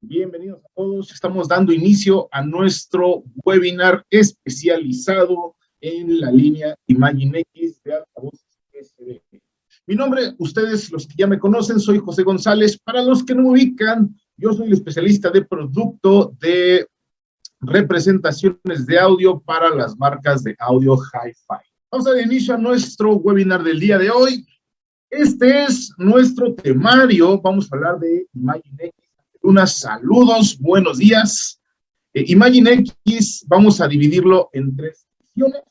Bienvenidos a todos. Estamos dando inicio a nuestro webinar especializado en la línea ImagineX de altavoces SD. Mi nombre, ustedes los que ya me conocen, soy José González. Para los que no me ubican, yo soy el especialista de producto de representaciones de audio para las marcas de audio Hi-Fi. Vamos a dar inicio a nuestro webinar del día de hoy. Este es nuestro temario. Vamos a hablar de ImagineX. Saludos, buenos días. ImagineX, vamos a dividirlo en tres secciones.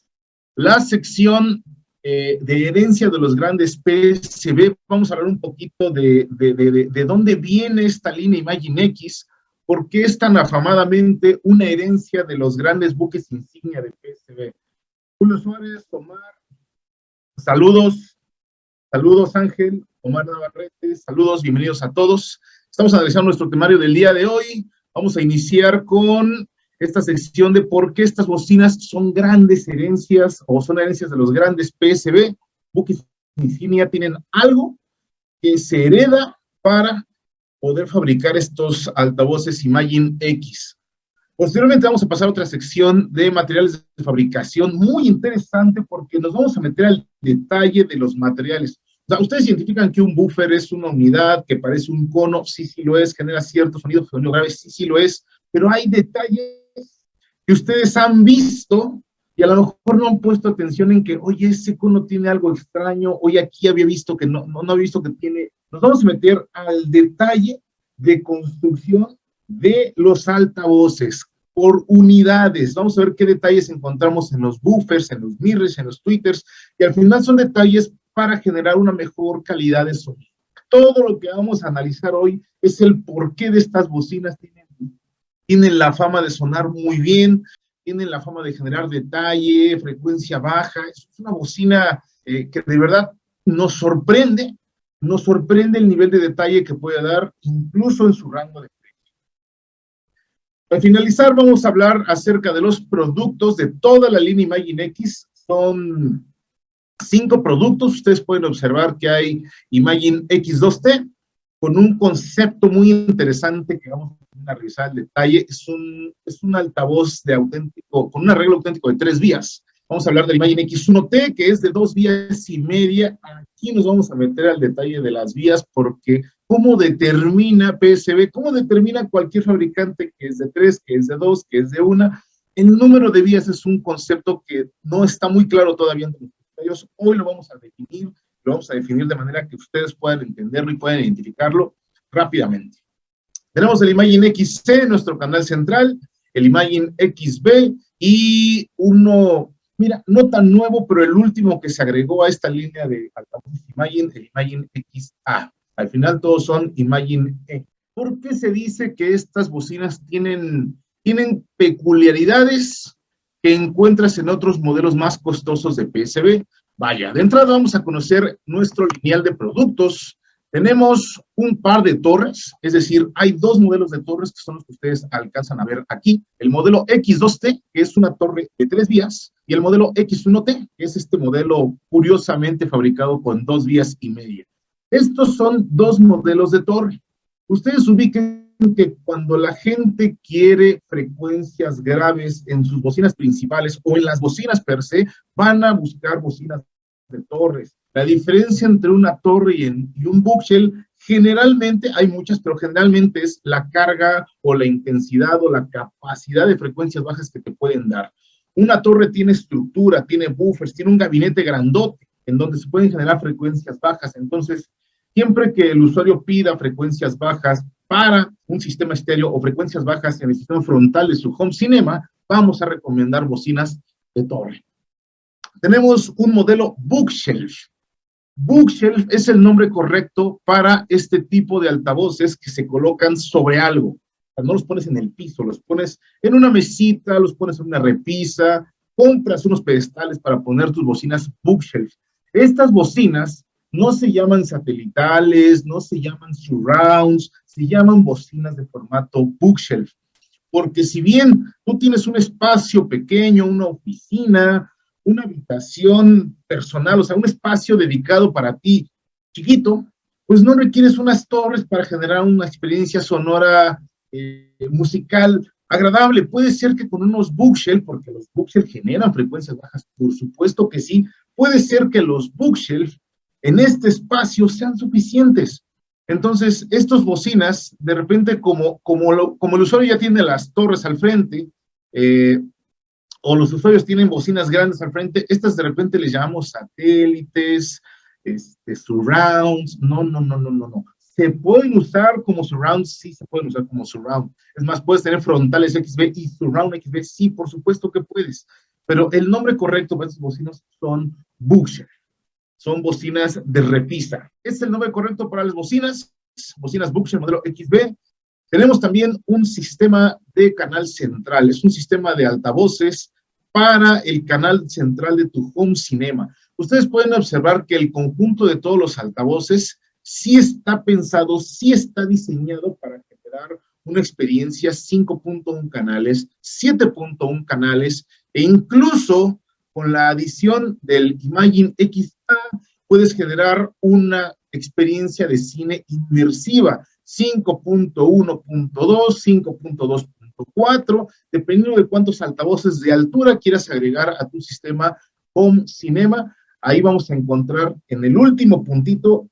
La sección de herencia de los grandes PCB, vamos a hablar un poquito de dónde viene esta línea ImagineX, por qué es tan afamadamente una herencia de los grandes buques insignia de PCB. Julio Suárez, Omar, saludos Ángel, Omar Navarrete, saludos, bienvenidos a todos. Estamos analizando nuestro temario del día de hoy. Vamos a iniciar con esta sección de por qué estas bocinas son grandes herencias o son herencias de los grandes PSB. Buques insignia tienen algo que se hereda para poder fabricar estos altavoces ImagineX. Posteriormente vamos a pasar a otra sección de materiales de fabricación muy interesante porque nos vamos a meter al detalle de los materiales. O sea, ustedes identifican que un buffer es una unidad que parece un cono, sí lo es, genera cierto sonido grave, sí lo es, pero hay detalles que ustedes han visto y a lo mejor no han puesto atención en que, oye, ese cono tiene algo extraño, oye, aquí había visto que no había visto que tiene. Nos vamos a meter al detalle de construcción de los altavoces por unidades. Vamos a ver qué detalles encontramos en los buffers, en los mirrors, en los tweeters, y al final son detalles para generar una mejor calidad de sonido. Todo lo que vamos a analizar hoy es el porqué de estas bocinas. Tienen la fama de sonar muy bien, tienen la fama de generar detalle, frecuencia baja. Es una bocina que de verdad nos sorprende el nivel de detalle que puede dar, incluso en su rango de precio. Al finalizar, vamos a hablar acerca de los productos de toda la línea ImagineX. Son 5 productos. Ustedes pueden observar que hay ImagineX2T con un concepto muy interesante que vamos a revisar el detalle. Es un altavoz de auténtico, con un arreglo auténtico de 3 vías. Vamos a hablar del ImagineX1T, que es de 2 vías y media. Aquí nos vamos a meter al detalle de las vías, porque ¿cómo determina PSB? ¿Cómo determina cualquier fabricante que es de 3, que es de 2, que es de 1? El número de vías es un concepto que no está muy claro todavía entre ellos. Hoy lo vamos a definir de manera que ustedes puedan entenderlo y puedan identificarlo rápidamente. Tenemos el ImagineX-C, nuestro canal central, el ImagineX-B y uno, mira, no tan nuevo, pero el último que se agregó a esta línea de altavoces Imagine, el ImagineX-A. Al final todos son Imagine-E. ¿Por qué se dice que estas bocinas tienen peculiaridades que encuentras en otros modelos más costosos de PSB? Vaya, de entrada vamos a conocer nuestro lineal de productos. Tenemos un par de torres, es decir, hay 2 modelos de torres que son los que ustedes alcanzan a ver aquí. El modelo X2T, que es una torre de 3 vías, y el modelo X1T, que es este modelo curiosamente fabricado con 2 vías y media. Estos son 2 modelos de torre. Ustedes ubiquen que cuando la gente quiere frecuencias graves en sus bocinas principales o en las bocinas per se, van a buscar bocinas de torres. La diferencia entre una torre y un bookshelf, generalmente, hay muchas, pero generalmente es la carga o la intensidad o la capacidad de frecuencias bajas que te pueden dar. Una torre tiene estructura, tiene buffers, tiene un gabinete grandote en donde se pueden generar frecuencias bajas. Entonces, siempre que el usuario pida frecuencias bajas para un sistema estéreo o frecuencias bajas en el sistema frontal de su home cinema, vamos a recomendar bocinas de torre. Tenemos un modelo bookshelf. Bookshelf es el nombre correcto para este tipo de altavoces que se colocan sobre algo. O sea, no los pones en el piso, los pones en una mesita, los pones en una repisa, compras unos pedestales para poner tus bocinas bookshelf. Estas bocinas no se llaman satelitales, no se llaman surrounds, se llaman bocinas de formato bookshelf. Porque si bien tú tienes un espacio pequeño, una oficina, una habitación personal, o sea, un espacio dedicado para ti chiquito, pues no requieres unas torres para generar una experiencia sonora musical agradable. Puede ser que con unos bookshelf, porque los bookshelf generan frecuencias bajas, por supuesto que sí, puede ser que los bookshelf en este espacio sean suficientes. Entonces, estos bocinas, de repente, como el usuario ya tiene las torres al frente, o los usuarios tienen bocinas grandes al frente, estas de repente les llamamos satélites, surrounds, no. ¿Se pueden usar como surrounds? Sí, se pueden usar como surround. Es más, puedes tener frontales XB y surround XB, sí, por supuesto que puedes. Pero el nombre correcto para estos bocinas son bookshelf. Son bocinas de repisa. Es el nombre correcto para las bocinas bookshelf modelo XB. Tenemos también un sistema de canal central. Es un sistema de altavoces para el canal central de tu home cinema. Ustedes pueden observar que el conjunto de todos los altavoces sí está pensado, sí está diseñado para generar una experiencia 5.1 canales, 7.1 canales, e incluso con la adición del Imagine XA puedes generar una experiencia de cine inmersiva, 5.1.2, 5.2.4, dependiendo de cuántos altavoces de altura quieras agregar a tu sistema Home Cinema. Ahí vamos a encontrar en el último puntito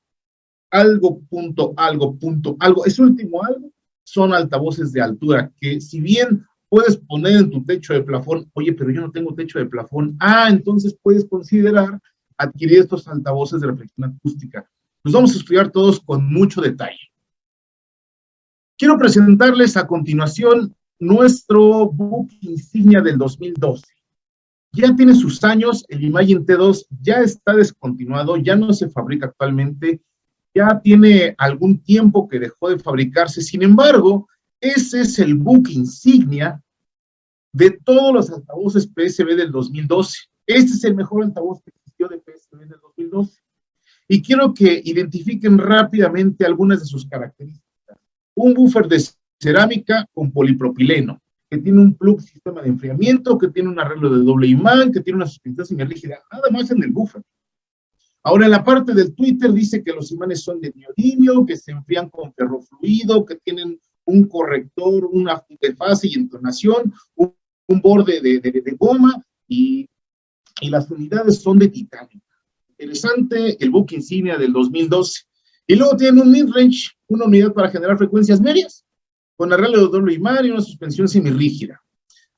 algo. Ese último algo son altavoces de altura, que si bien puedes poner en tu techo de plafón, oye, pero yo no tengo techo de plafón, entonces puedes considerar adquirir estos altavoces de reflexión acústica. Los vamos a estudiar todos con mucho detalle. Quiero presentarles a continuación nuestro book insignia del 2012. Ya tiene sus años, el Imagine T2 ya está descontinuado, ya no se fabrica actualmente, ya tiene algún tiempo que dejó de fabricarse. Sin embargo, ese es el book insignia de todos los altavoces PSB del 2012. Este es el mejor altavoz que existió de PSB del 2012. Y quiero que identifiquen rápidamente algunas de sus características. Un buffer de cerámica con polipropileno, que tiene un plug sistema de enfriamiento, que tiene un arreglo de doble imán, que tiene una suspensión semirígida, nada más en el buffer. Ahora, en la parte del Twitter dice que los imanes son de neodimio, que se enfrían con ferrofluido, que tienen un corrector, una de fase y entonación, un borde de goma, y las unidades son de titanio. Interesante, el book insignia del 2012. Y luego tiene un midrange, una unidad para generar frecuencias medias, con arreglo de doble imán y una suspensión semirrígida.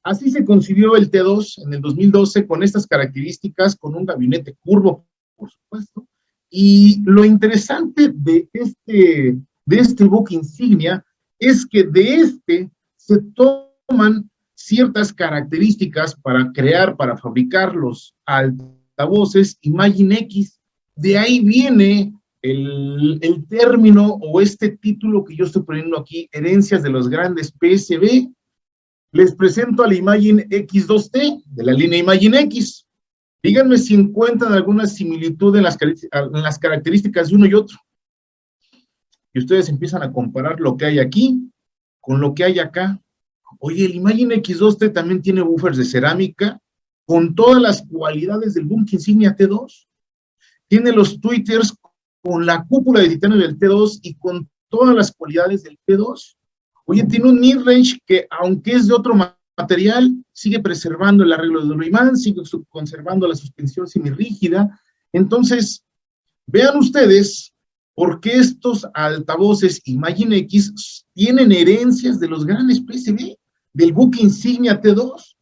Así se concibió el T2 en el 2012, con estas características, con un gabinete curvo, por supuesto. Y lo interesante de este book insignia es que de se toman ciertas características para crear, para fabricar los altavoces Imagine X. De ahí viene el término o este título que yo estoy poniendo aquí, herencias de los grandes PSB. Les presento al Imagine X2T de la línea Imagine X. Díganme si encuentran alguna similitud en las características de uno y otro. Y ustedes empiezan a comparar lo que hay aquí con lo que hay acá. Oye, el Imagine X2T también tiene buffers de cerámica con todas las cualidades del book insignia T2. Tiene los tweeters con la cúpula de titanio del T2 y con todas las cualidades del T2. Oye, tiene un midrange que, aunque es de otro material, sigue preservando el arreglo de doble imán, sigue conservando la suspensión semirrígida. Entonces, vean ustedes por qué estos altavoces Imagine X tienen herencias de los grandes PSB, del book insignia T2.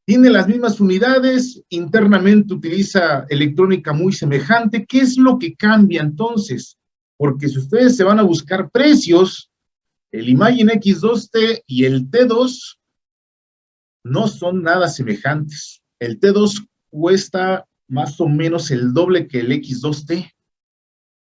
Tiene las mismas unidades, internamente utiliza electrónica muy semejante. ¿Qué es lo que cambia entonces? Porque si ustedes se van a buscar precios, el Imagine X2T y el T2 no son nada semejantes. El T2 cuesta más o menos el doble que el X2T.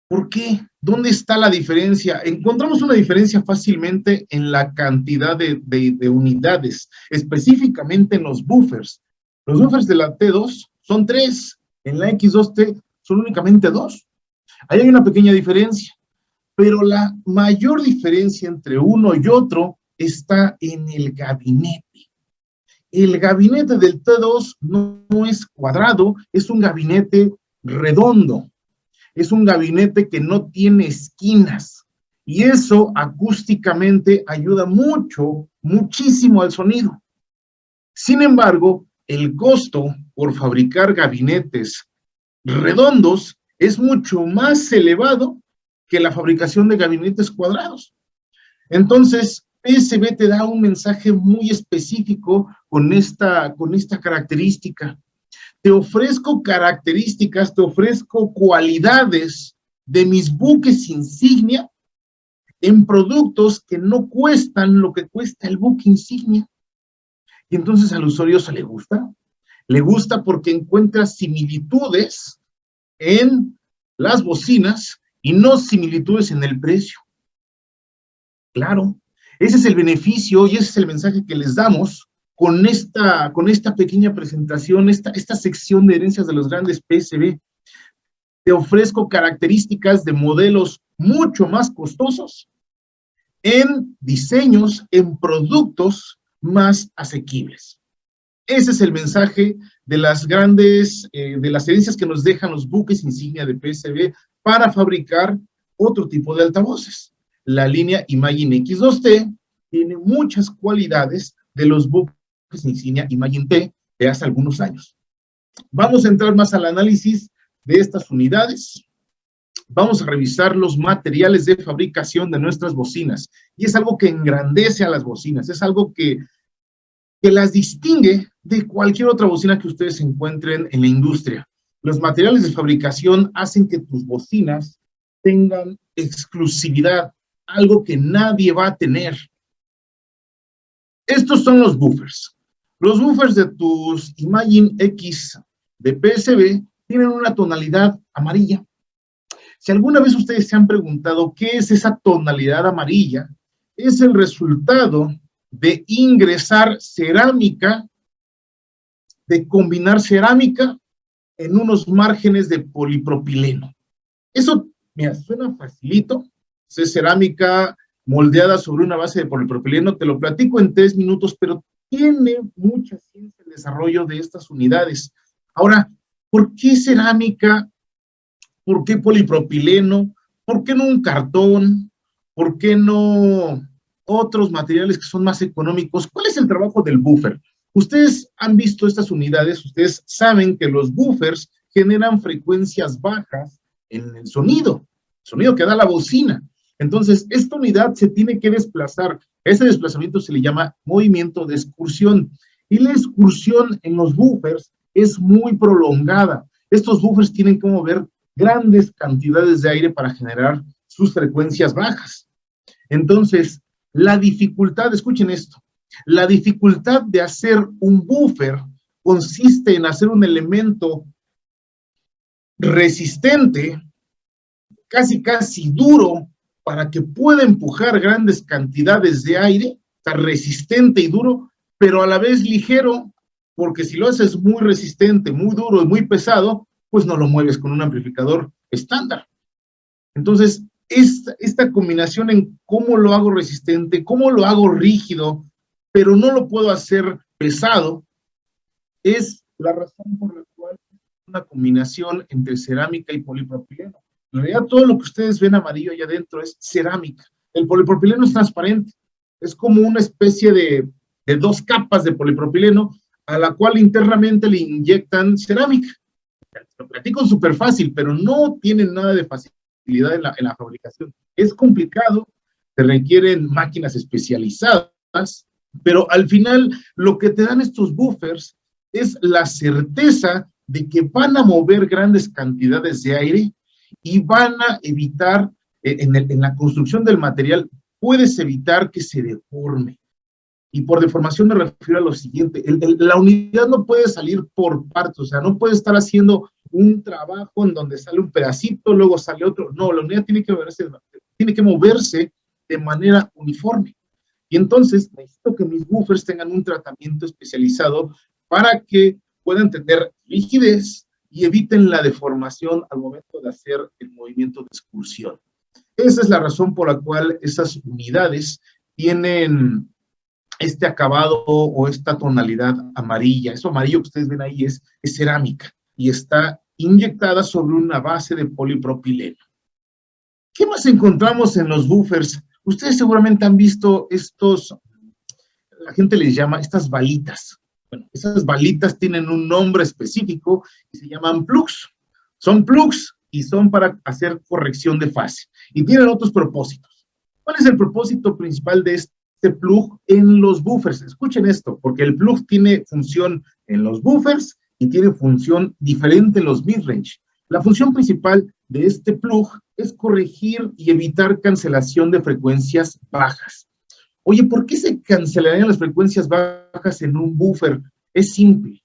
¿Por qué? ¿Dónde está la diferencia? Encontramos una diferencia fácilmente en la cantidad de unidades, específicamente en los buffers. Los buffers de la T2 son 3, en la X2T son únicamente 2. Ahí hay una pequeña diferencia. Pero la mayor diferencia entre uno y otro está en el gabinete. El gabinete del T2 no es cuadrado, es un gabinete redondo. Es un gabinete que no tiene esquinas. Y eso acústicamente ayuda mucho, muchísimo al sonido. Sin embargo, el costo por fabricar gabinetes redondos es mucho más elevado que la fabricación de gabinetes cuadrados. Entonces, PSB te da un mensaje muy específico con esta característica. Te ofrezco características, te ofrezco cualidades de mis buques insignia en productos que no cuestan lo que cuesta el buque insignia. Y entonces al usuario se le gusta porque encuentra similitudes en las bocinas y no similitudes en el precio. Claro, ese es el beneficio y ese es el mensaje que les damos con esta pequeña presentación, esta sección de herencias de los grandes PSB. Te ofrezco características de modelos mucho más costosos en diseños, en productos más asequibles. Ese es el mensaje de las grandes, de las herencias que nos dejan los buques insignia de PSB para fabricar otro tipo de altavoces. La línea Imagine X2T tiene muchas cualidades de los buques insignia Imagine T de hace algunos años. Vamos a entrar más al análisis de estas unidades. Vamos a revisar los materiales de fabricación de nuestras bocinas. Y es algo que engrandece a las bocinas, es algo que las distingue de cualquier otra bocina que ustedes encuentren en la industria. Los materiales de fabricación hacen que tus bocinas tengan exclusividad, algo que nadie va a tener. Estos son los buffers. Los buffers de tus Imagine X de PSB tienen una tonalidad amarilla. Si alguna vez ustedes se han preguntado qué es esa tonalidad amarilla, es el resultado de ingresar cerámica, de combinar cerámica en unos márgenes de polipropileno. Eso, mira, suena facilito, es cerámica moldeada sobre una base de polipropileno, te lo platico en 3 minutos, pero tiene mucha ciencia el desarrollo de estas unidades. Ahora, ¿por qué cerámica? ¿Por qué polipropileno? ¿Por qué no un cartón? ¿Por qué no otros materiales que son más económicos? ¿Cuál es el trabajo del buffer? Ustedes han visto estas unidades, ustedes saben que los buffers generan frecuencias bajas en el sonido que da la bocina. Entonces, esta unidad se tiene que desplazar. Ese desplazamiento se le llama movimiento de excursión. Y la excursión en los buffers es muy prolongada. Estos buffers tienen que mover grandes cantidades de aire para generar sus frecuencias bajas. Entonces, la dificultad, escuchen esto, la dificultad de hacer un buffer consiste en hacer un elemento resistente, casi duro, para que pueda empujar grandes cantidades de aire, está resistente y duro, pero a la vez ligero, porque si lo haces muy resistente, muy duro y muy pesado, pues no lo mueves con un amplificador estándar. Entonces, esta combinación en cómo lo hago resistente, cómo lo hago rígido, pero no lo puedo hacer pesado, es la razón por la cual es una combinación entre cerámica y polipropileno. En realidad, todo lo que ustedes ven amarillo allá adentro es cerámica. El polipropileno es transparente, es como una especie de 2 capas de polipropileno a la cual internamente le inyectan cerámica. Lo platico súper fácil, pero no tienen nada de facilidad en la fabricación. Es complicado, se requieren máquinas especializadas, pero al final lo que te dan estos buffers es la certeza de que van a mover grandes cantidades de aire y van a evitar, en la construcción del material, puedes evitar que se deforme. Y por deformación me refiero a lo siguiente, la unidad no puede salir por partes, o sea, no puede estar haciendo un trabajo en donde sale un pedacito, luego sale otro. No, la unidad tiene que moverse de manera uniforme. Y entonces necesito que mis buffers tengan un tratamiento especializado para que puedan tener rigidez y eviten la deformación al momento de hacer el movimiento de excursión. Esa es la razón por la cual esas unidades tienen este acabado o esta tonalidad amarilla. Eso amarillo que ustedes ven ahí es cerámica y está inyectada sobre una base de polipropileno. ¿Qué más encontramos en los buffers? Ustedes seguramente han visto estos, la gente les llama estas balitas. Bueno, esas balitas tienen un nombre específico y se llaman plugs. Son plugs y son para hacer corrección de fase. Y tienen otros propósitos. ¿Cuál es el propósito principal de este plug en los buffers? Escuchen esto, porque el plug tiene función en los buffers y tiene función diferente en los midrange. La función principal de este plug es corregir y evitar cancelación de frecuencias bajas. Oye, ¿por qué se cancelarían las frecuencias bajas en un buffer? Es simple.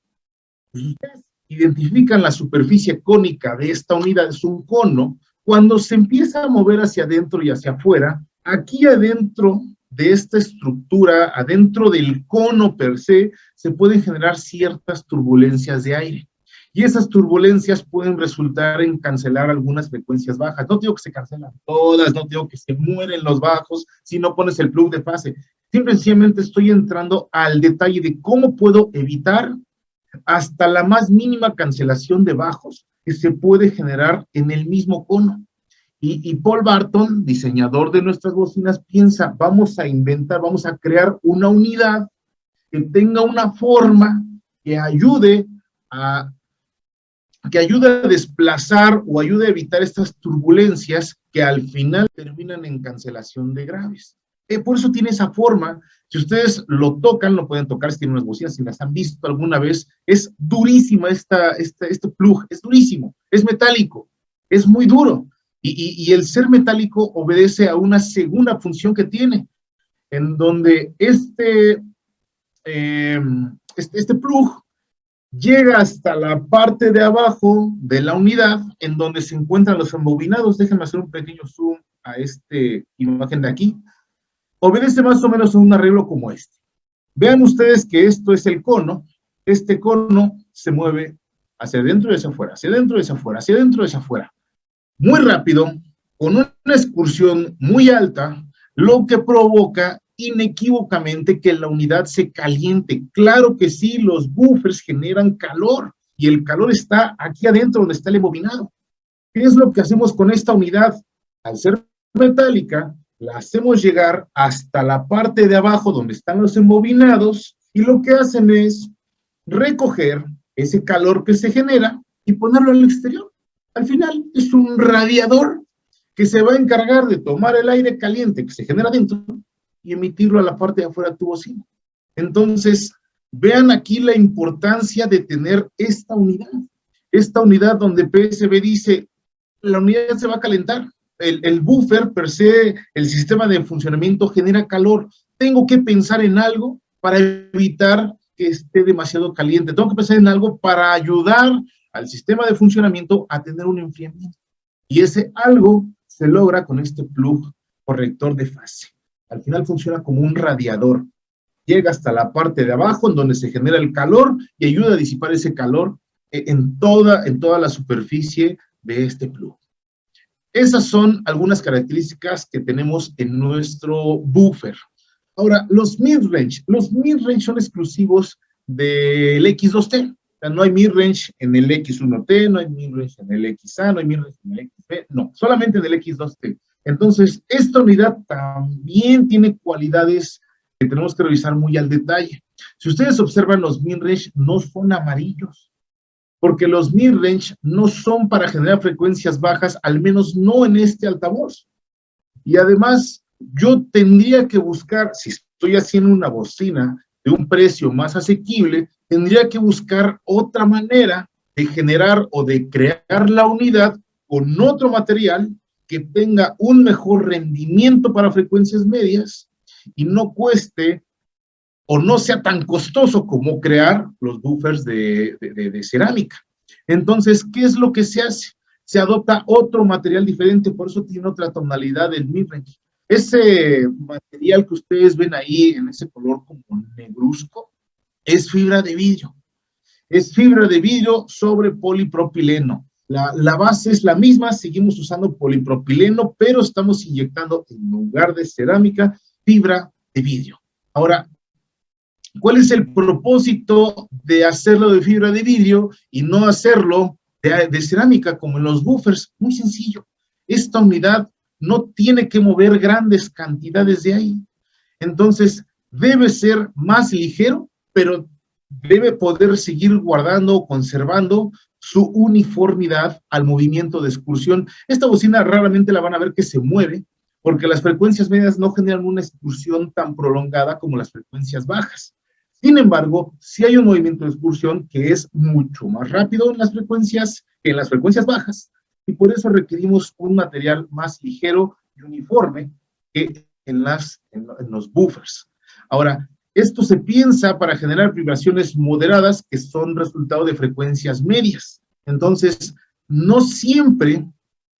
Ustedes identifican la superficie cónica de esta unidad, es un cono. Cuando se empieza a mover hacia adentro y hacia afuera, aquí adentro de esta estructura, adentro del cono per se pueden generar ciertas turbulencias de aire. Y esas turbulencias pueden resultar en cancelar algunas frecuencias bajas. No digo que se cancelan todas, no digo que se mueren los bajos si no pones el plug de fase. Simplemente estoy entrando al detalle de cómo puedo evitar hasta la más mínima cancelación de bajos que se puede generar en el mismo cono. Y Paul Barton, diseñador de nuestras bocinas, piensa, vamos a inventar, vamos a crear una unidad que tenga una forma que ayude a desplazar o ayude a evitar estas turbulencias que al final terminan en cancelación de graves. Por eso tiene esa forma. Si ustedes lo tocan, lo pueden tocar si tienen unas bocinas, si las han visto alguna vez, es durísima este plug, es durísimo, es metálico, es muy duro. Y el ser metálico obedece a una segunda función que tiene, en donde este plug llega hasta la parte de abajo de la unidad, en donde se encuentran los embobinados. Déjenme hacer un pequeño zoom a esta imagen de aquí. Obedece más o menos a un arreglo como este. Vean ustedes que esto es el cono. Este cono se mueve hacia adentro y hacia afuera, hacia adentro y hacia afuera, hacia adentro y hacia afuera. Muy rápido, con una excursión muy alta, lo que provoca inequívocamente que la unidad se caliente. Claro que sí, los buffers generan calor y el calor está aquí adentro donde está el embobinado. ¿Qué es lo que hacemos con esta unidad? Al ser metálica, la hacemos llegar hasta la parte de abajo donde están los embobinados y lo que hacen es recoger ese calor que se genera y ponerlo al exterior. Al final es un radiador que se va a encargar de tomar el aire caliente que se genera dentro y emitirlo a la parte de afuera de tu bocina. Entonces, vean aquí la importancia de tener esta unidad donde PSB dice, la unidad se va a calentar, el buffer per se, el sistema de funcionamiento genera calor, tengo que pensar en algo para evitar que esté demasiado caliente, tengo que pensar en algo para ayudar al sistema de funcionamiento a tener un enfriamiento, y ese algo se logra con este plug corrector de fase. Al final funciona como un radiador. Llega hasta la parte de abajo en donde se genera el calor y ayuda a disipar ese calor en toda la superficie de este plug. Esas son algunas características que tenemos en nuestro buffer. Ahora, los midrange son exclusivos del X2T. O sea, no hay midrange en el X1T, no hay midrange en el XA, no hay midrange en el XB, no, solamente en el X2T. Entonces, esta unidad también tiene cualidades que tenemos que revisar muy al detalle. Si ustedes observan, los midrange no son amarillos, porque los midrange no son para generar frecuencias bajas, al menos no en este altavoz. Y además, yo tendría que buscar, si estoy haciendo una bocina de un precio más asequible, tendría que buscar otra manera de generar o de crear la unidad con otro material que tenga un mejor rendimiento para frecuencias medias y no cueste o no sea tan costoso como crear los buffers de cerámica. Entonces, ¿qué es lo que se hace? Se adopta otro material diferente, por eso tiene otra tonalidad del midrange. Ese material que ustedes ven ahí en ese color como negruzco es fibra de vidrio. Es fibra de vidrio sobre polipropileno. La base es la misma, seguimos usando polipropileno, pero estamos inyectando en lugar de cerámica, fibra de vidrio. Ahora, ¿cuál es el propósito de hacerlo de fibra de vidrio y no hacerlo de cerámica como en los buffers? Muy sencillo. Esta unidad no tiene que mover grandes cantidades de aire. Entonces, debe ser más ligero, pero debe poder seguir guardando o conservando su uniformidad al movimiento de excursión. Esta bocina raramente la van a ver que se mueve, porque las frecuencias medias no generan una excursión tan prolongada como las frecuencias bajas. Sin embargo, sí hay un movimiento de excursión que es mucho más rápido en las frecuencias bajas, y por eso requerimos un material más ligero y uniforme que en los buffers. Ahora, esto se piensa para generar vibraciones moderadas que son resultado de frecuencias medias. Entonces, no siempre,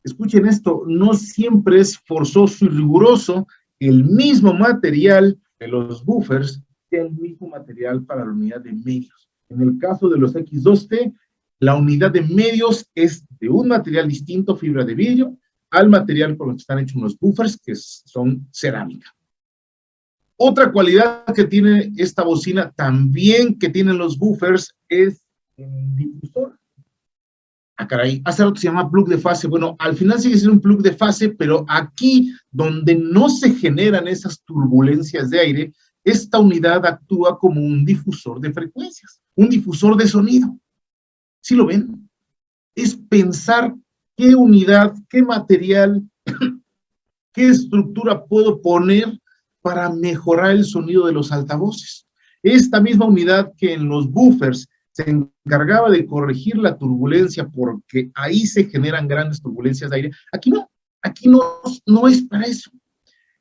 escuchen esto, no siempre es forzoso y riguroso que el mismo material de los buffers sea el mismo material para la unidad de medios. En el caso de los X2T, la unidad de medios es de un material distinto, fibra de vidrio, al material con el que están hechos los buffers, que son cerámica. Otra cualidad que tiene esta bocina, también que tienen los buffers, es el difusor. Ah, caray, hace rato se llama plug de fase. Bueno, al final sigue siendo un plug de fase, pero aquí, donde no se generan esas turbulencias de aire, esta unidad actúa como un difusor de frecuencias, un difusor de sonido. ¿Sí lo ven? Es pensar qué unidad, qué material, qué estructura puedo poner para mejorar el sonido de los altavoces. Esta misma unidad que en los buffers se encargaba de corregir la turbulencia porque ahí se generan grandes turbulencias de aire, aquí no es para eso.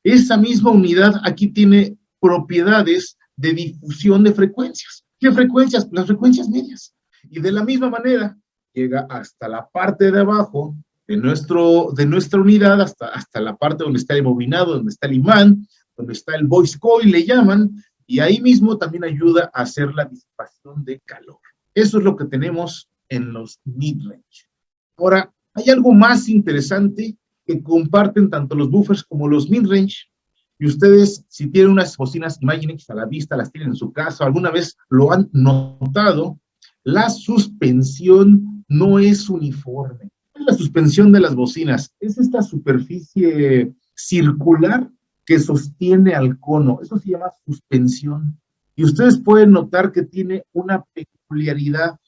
Esa misma unidad aquí tiene propiedades de difusión de frecuencias. ¿Qué frecuencias? Las frecuencias medias. Y de la misma manera llega hasta la parte de abajo de nuestra unidad, hasta la parte donde está el bobinado, donde está el imán, donde está el voice coil, le llaman, y ahí mismo también ayuda a hacer la disipación de calor. Eso es lo que tenemos en los mid-range. Ahora, hay algo más interesante que comparten tanto los buffers como los mid-range, y ustedes, si tienen unas bocinas Imaginex a la vista, las tienen en su casa, alguna vez lo han notado, la suspensión no es uniforme. La suspensión de las bocinas es esta superficie circular que sostiene al cono. Eso se llama suspensión. Y ustedes pueden notar que tiene una peculiaridad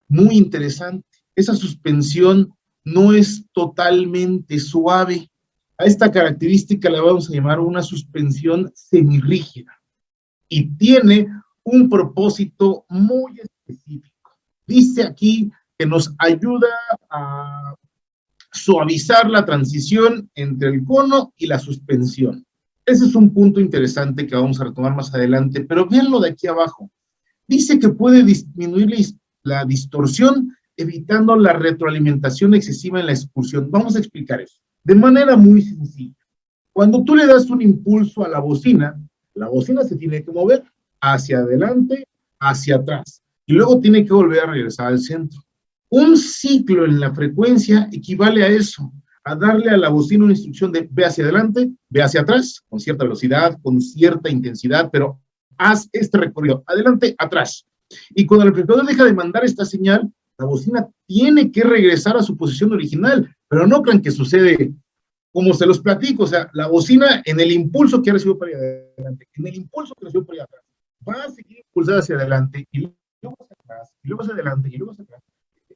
muy interesante. Esa suspensión no es totalmente suave. A esta característica la vamos a llamar una suspensión semirrígida. Y tiene un propósito muy específico. Dice aquí que nos ayuda a suavizar la transición entre el cono y la suspensión. Ese es un punto interesante que vamos a retomar más adelante, pero véanlo de aquí abajo. Dice que puede disminuir la distorsión evitando la retroalimentación excesiva en la excursión. Vamos a explicar eso de manera muy sencilla. Cuando tú le das un impulso a la bocina se tiene que mover hacia adelante, hacia atrás, y luego tiene que volver a regresar al centro. Un ciclo en la frecuencia equivale a eso, a darle a la bocina una instrucción de ve hacia adelante, ve hacia atrás, con cierta velocidad, con cierta intensidad, pero haz este recorrido, adelante, atrás. Y cuando el amplificador deja de mandar esta señal, la bocina tiene que regresar a su posición original, pero no crean que sucede como se los platico, o sea, la bocina en el impulso que ha recibido para adelante, en el impulso que recibió para atrás, va a seguir impulsada hacia adelante, y luego hacia atrás, y luego hacia adelante, y luego hacia atrás.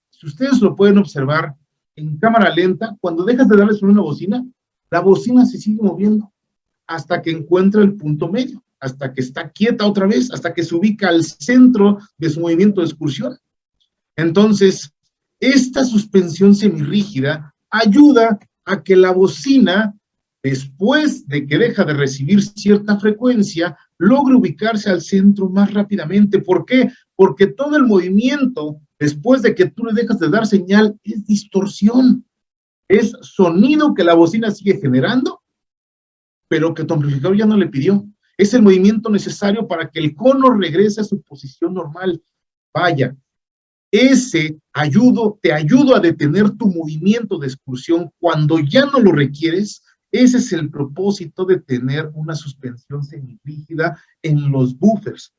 Si ustedes lo pueden observar en cámara lenta, cuando dejas de darle sobre una bocina, la bocina se sigue moviendo hasta que encuentra el punto medio, hasta que está quieta otra vez, hasta que se ubica al centro de su movimiento de excursión. Entonces, esta suspensión semirrígida ayuda a que la bocina, después de que deja de recibir cierta frecuencia, logre ubicarse al centro más rápidamente. ¿Por qué? Porque todo el movimiento, después de que tú le dejas de dar señal, es distorsión. Es sonido que la bocina sigue generando, pero que tu amplificador ya no le pidió. Es el movimiento necesario para que el cono regrese a su posición normal. Vaya, te ayudo a detener tu movimiento de excursión cuando ya no lo requieres. Ese es el propósito de tener una suspensión semirrígida en los buffers,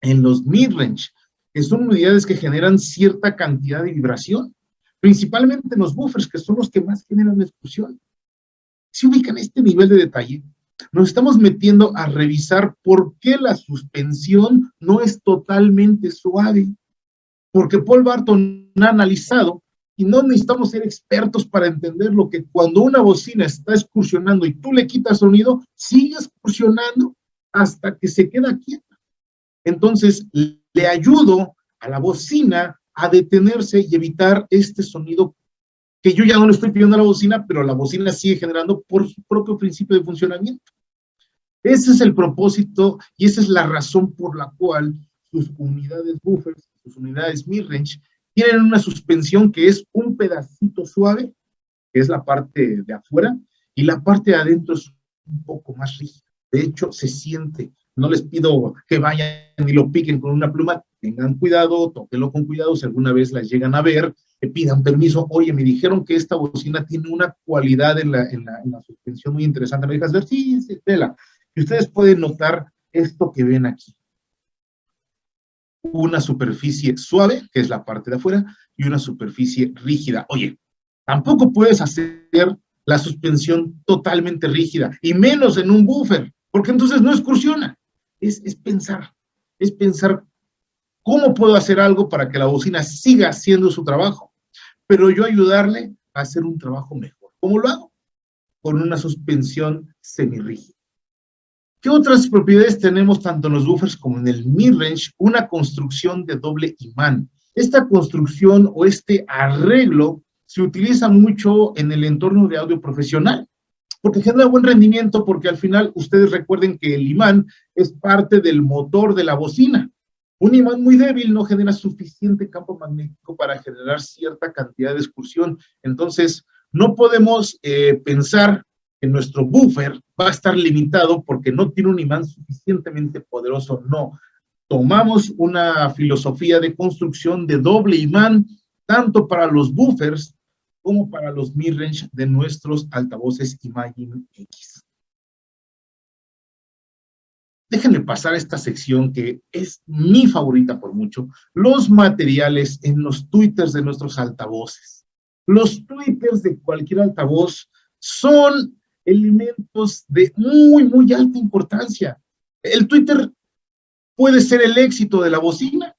en los midrange, que son unidades que generan cierta cantidad de vibración, principalmente en los buffers, que son los que más generan excursión. Si ubican este nivel de detalle, nos estamos metiendo a revisar por qué la suspensión no es totalmente suave. Porque Paul Barton ha analizado, y no necesitamos ser expertos para entenderlo, que cuando una bocina está excursionando y tú le quitas sonido, sigue excursionando hasta que se queda quieta. Entonces, le ayudo a la bocina a detenerse y evitar este sonido que yo ya no le estoy pidiendo a la bocina, pero la bocina sigue generando por su propio principio de funcionamiento. Ese es el propósito y esa es la razón por la cual sus unidades buffers, sus unidades midrange, tienen una suspensión que es un pedacito suave, que es la parte de afuera, y la parte de adentro es un poco más rígida. De hecho, se siente. No les pido que vayan y lo piquen con una pluma, tengan cuidado, tóquenlo con cuidado, si alguna vez las llegan a ver, que pidan permiso. Oye, me dijeron que esta bocina tiene una cualidad en la suspensión muy interesante. ¿Me dejas ver? Sí, sí, tela. Y ustedes pueden notar esto que ven aquí. Una superficie suave, que es la parte de afuera, y una superficie rígida. Oye, tampoco puedes hacer la suspensión totalmente rígida, y menos en un buffer, porque entonces no excursiona. Es pensar cómo puedo hacer algo para que la bocina siga haciendo su trabajo, pero yo ayudarle a hacer un trabajo mejor. ¿Cómo lo hago? Con una suspensión semirrígida. ¿Qué otras propiedades tenemos tanto en los buffers como en el midrange? Una construcción de doble imán. Esta construcción o este arreglo se utiliza mucho en el entorno de audio profesional, porque genera buen rendimiento, porque al final ustedes recuerden que el imán es parte del motor de la bocina. Un imán muy débil no genera suficiente campo magnético para generar cierta cantidad de excursión. Entonces, no podemos pensar que nuestro buffer va a estar limitado porque no tiene un imán suficientemente poderoso. No, tomamos una filosofía de construcción de doble imán, tanto para los buffers como para los midrange de nuestros altavoces Imagine X. Déjenme pasar esta sección que es mi favorita por mucho, los materiales en los tweeters de nuestros altavoces. Los tweeters de cualquier altavoz son elementos de muy, muy alta importancia. El tweeter puede ser el éxito de la bocina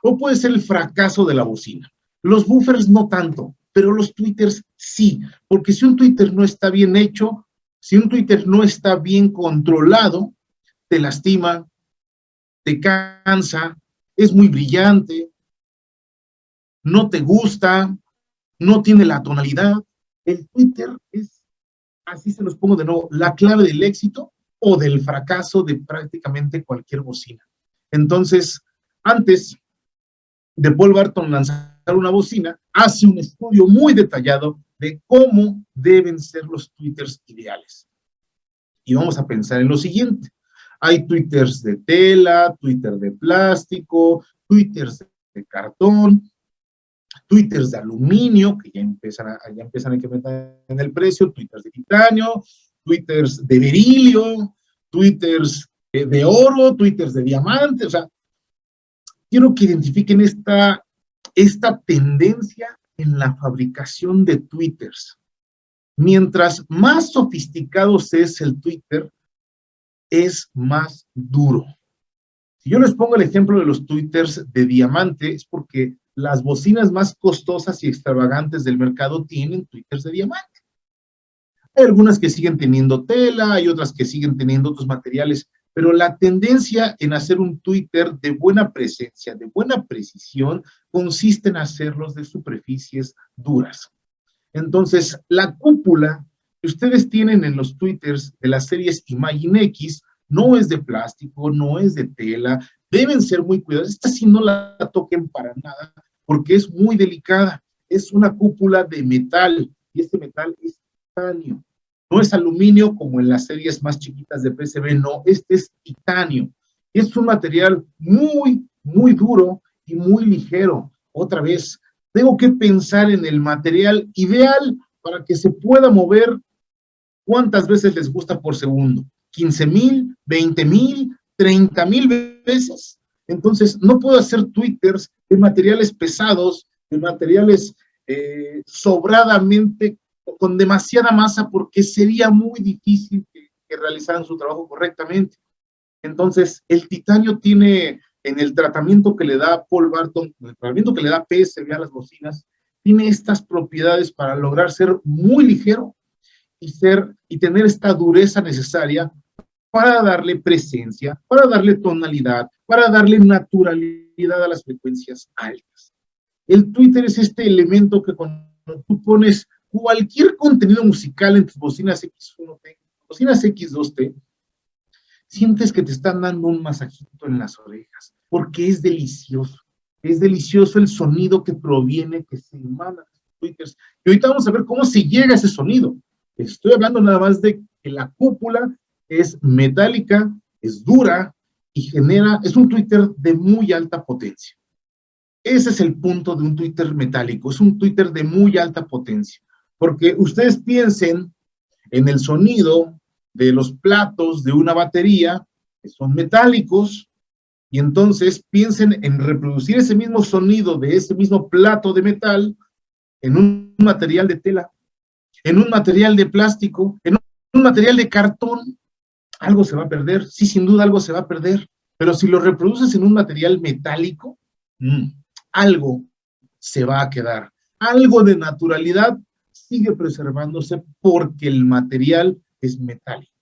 o puede ser el fracaso de la bocina. Los buffers no tanto, pero los tweeters sí, porque si un tweeter no está bien hecho, si un tweeter no está bien controlado, te lastima, te cansa, es muy brillante, no te gusta, no tiene la tonalidad. El tweeter es, así se los pongo de nuevo, la clave del éxito o del fracaso de prácticamente cualquier bocina. Entonces, antes de Paul Barton lanzar una bocina, hace un estudio muy detallado de cómo deben ser los tweeters ideales. Y vamos a pensar en lo siguiente. Hay tweeters de tela, tweeters de plástico, tweeters de cartón, tweeters de aluminio, que ya empiezan a incrementar en el precio, tweeters de titanio, tweeters de berilio, tweeters de oro, tweeters de diamante. O sea, quiero que identifiquen esta tendencia en la fabricación de tweeters. Mientras más sofisticados es el tweeter, es más duro. Si yo les pongo el ejemplo de los tweeters de diamante, es porque las bocinas más costosas y extravagantes del mercado tienen tweeters de diamante. Hay algunas que siguen teniendo tela, hay otras que siguen teniendo otros materiales, pero la tendencia en hacer un tweeter de buena presencia, de buena precisión, consiste en hacerlos de superficies duras. Entonces, la cúpula que ustedes tienen en los tweeters de las series Imagine X no es de plástico, no es de tela, deben ser muy cuidados. Esta sí no la toquen para nada, porque es muy delicada. Es una cúpula de metal, y este metal es titanio. No es aluminio como en las series más chiquitas de PCB, no, este es titanio. Es un material muy, muy duro y muy ligero. Otra vez, tengo que pensar en el material ideal para que se pueda mover. ¿Cuántas veces les gusta por segundo? 15,000, 20,000, 30,000 veces. Entonces, no puedo hacer tweeters de materiales pesados, de materiales sobradamente con demasiada masa porque sería muy difícil que realizaran su trabajo correctamente. Entonces, el titanio tiene, en el tratamiento que le da Paul Barton, en el tratamiento que le da PSB a las bocinas, tiene estas propiedades para lograr ser muy ligero y tener esta dureza necesaria para darle presencia, para darle tonalidad, para darle naturalidad a las frecuencias altas. El Twitter es este elemento que cuando tú pones cualquier contenido musical en tus bocinas X1T, bocinas X2T, sientes que te están dando un masajito en las orejas, porque es delicioso. Es delicioso el sonido que proviene, que se emana de los twitters. Y ahorita vamos a ver cómo se llega a ese sonido. Estoy hablando nada más de que la cúpula es metálica, es dura y es un Twitter de muy alta potencia. Ese es el punto de un Twitter metálico, es un Twitter de muy alta potencia. Porque ustedes piensen en el sonido de los platos de una batería, que son metálicos, y entonces piensen en reproducir ese mismo sonido de ese mismo plato de metal en un material de tela, en un material de plástico, en un material de cartón. Algo se va a perder, sí, sin duda algo se va a perder, pero si lo reproduces en un material metálico, algo se va a quedar. Algo de naturalidad sigue preservándose porque el material es metálico.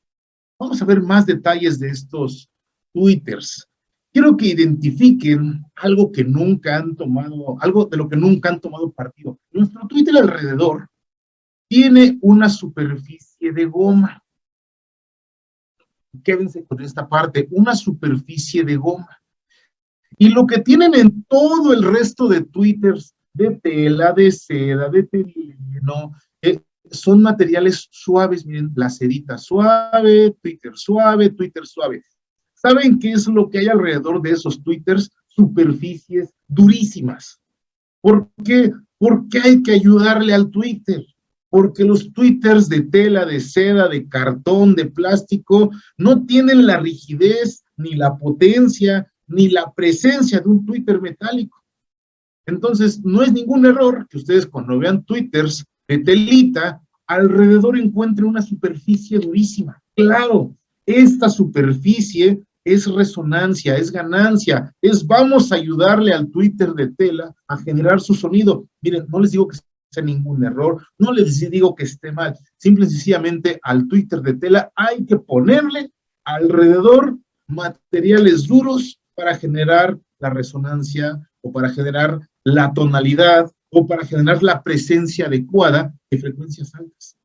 Vamos a ver más detalles de estos twitters. Quiero que identifiquen algo que nunca han tomado, algo de lo que nunca han tomado partido. Nuestro Twitter alrededor tiene una superficie de goma. Quédense con esta parte, una superficie de goma. Y lo que tienen en todo el resto de twitters, de tela, de seda, de teleno, son materiales suaves. Miren, la sedita suave, Twitter suave, Twitter suave. ¿Saben qué es lo que hay alrededor de esos twitters? Superficies durísimas. ¿Por qué? Porque hay que ayudarle al Twitter. Porque los twitters de tela, de seda, de cartón, de plástico, no tienen la rigidez, ni la potencia, ni la presencia de un Twitter metálico. Entonces, no es ningún error que ustedes cuando vean twitters de telita, alrededor encuentren una superficie durísima. Claro, esta superficie es resonancia, es ganancia, vamos a ayudarle al Twitter de tela a generar su sonido. Miren, no les digo que sea ningún error, no les digo que esté mal, simple y sencillamente al Twitter de tela hay que ponerle alrededor materiales duros para generar la resonancia o para generar la tonalidad o para generar la presencia adecuada de frecuencias altas.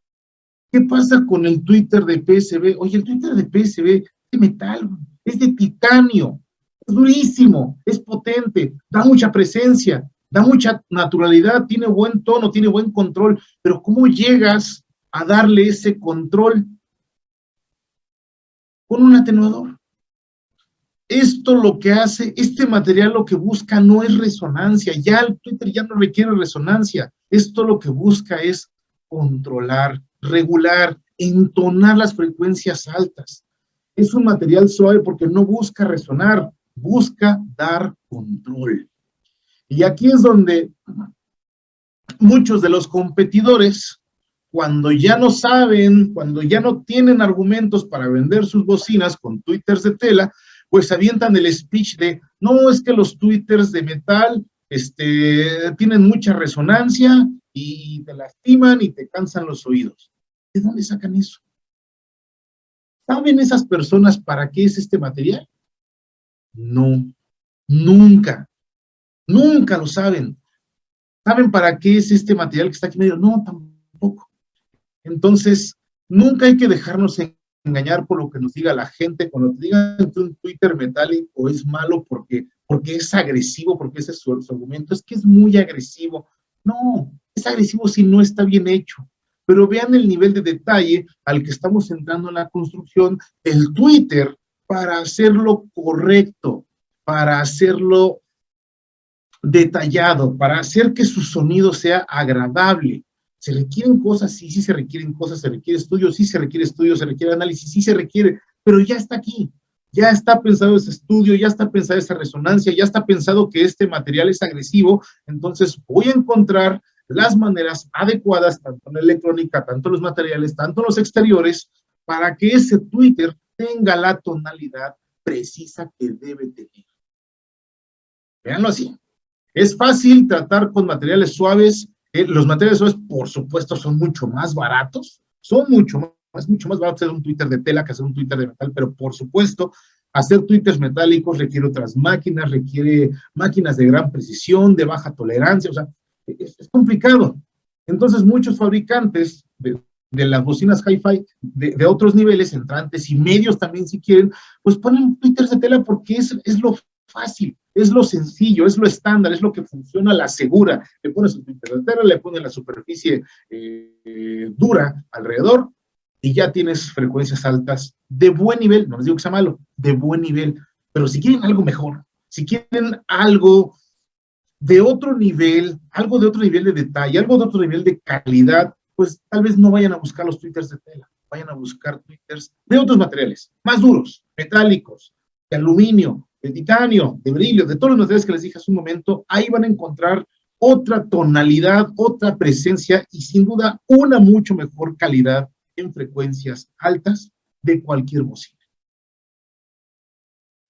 ¿Qué pasa con el Twitter de PSB? Oye, el Twitter de PSB es de metal, es de titanio, es durísimo, es potente, da mucha presencia, da mucha naturalidad, tiene buen tono, tiene buen control, pero ¿cómo llegas a darle ese control? Con un atenuador. Esto lo que hace, este material lo que busca no es resonancia, ya el Twitter ya no requiere resonancia, esto lo que busca es controlar, regular, entonar las frecuencias altas. Es un material suave porque no busca resonar, busca dar control. Y aquí es donde muchos de los competidores, cuando ya no saben, cuando ya no tienen argumentos para vender sus bocinas con twitters de tela, pues avientan el speech de, no, es que los twitters de metal tienen mucha resonancia y te lastiman y te cansan los oídos. ¿De dónde sacan eso? ¿Saben esas personas para qué es este material? No, nunca lo saben. ¿Saben para qué es este material que está aquí medio? No, tampoco. Entonces, nunca hay que dejarnos engañar por lo que nos diga la gente. Cuando te digan que un Twitter metálico es malo porque es agresivo, porque ese es su argumento, es que es muy agresivo. No, es agresivo si no está bien hecho. Pero vean el nivel de detalle al que estamos entrando en la construcción del Twitter para hacerlo correcto, para hacerlo detallado, para hacer que su sonido sea agradable. ¿Se requieren cosas? Sí, sí se requieren cosas, se requiere estudio, sí se requiere estudio, se requiere análisis, sí se requiere, pero ya está aquí, ya está pensado ese estudio, ya está pensada esa resonancia, ya está pensado que este material es agresivo, entonces voy a encontrar las maneras adecuadas, tanto en la electrónica, tanto en los materiales, tanto en los exteriores, para que ese Twitter tenga la tonalidad precisa que debe tener. Véanlo así. Es fácil tratar con materiales suaves. Los materiales suaves, por supuesto, son mucho más baratos. Son mucho más barato hacer un Twitter de tela que hacer un Twitter de metal, pero por supuesto, hacer Twitters metálicos requiere otras máquinas, requiere máquinas de gran precisión, de baja tolerancia, o sea, es complicado. Entonces, muchos fabricantes de las bocinas hi-fi de otros niveles, entrantes y medios también, si quieren, pues ponen Twitters de tela porque es lo fácil, es lo sencillo, es lo estándar, es lo que funciona, la segura. Le pones el Twitter de tela, le pones la superficie dura alrededor y ya tienes frecuencias altas de buen nivel, no les digo que sea malo, de buen nivel, pero si quieren algo mejor, si quieren algo de otro nivel, algo de otro nivel de detalle, algo de otro nivel de calidad, pues tal vez no vayan a buscar los Twitters de tela, vayan a buscar Twitters de otros materiales, más duros, metálicos, de aluminio, de titanio, de brillo, de todos los materiales que les dije hace un momento. Ahí van a encontrar otra tonalidad, otra presencia y sin duda una mucho mejor calidad en frecuencias altas de cualquier bocina.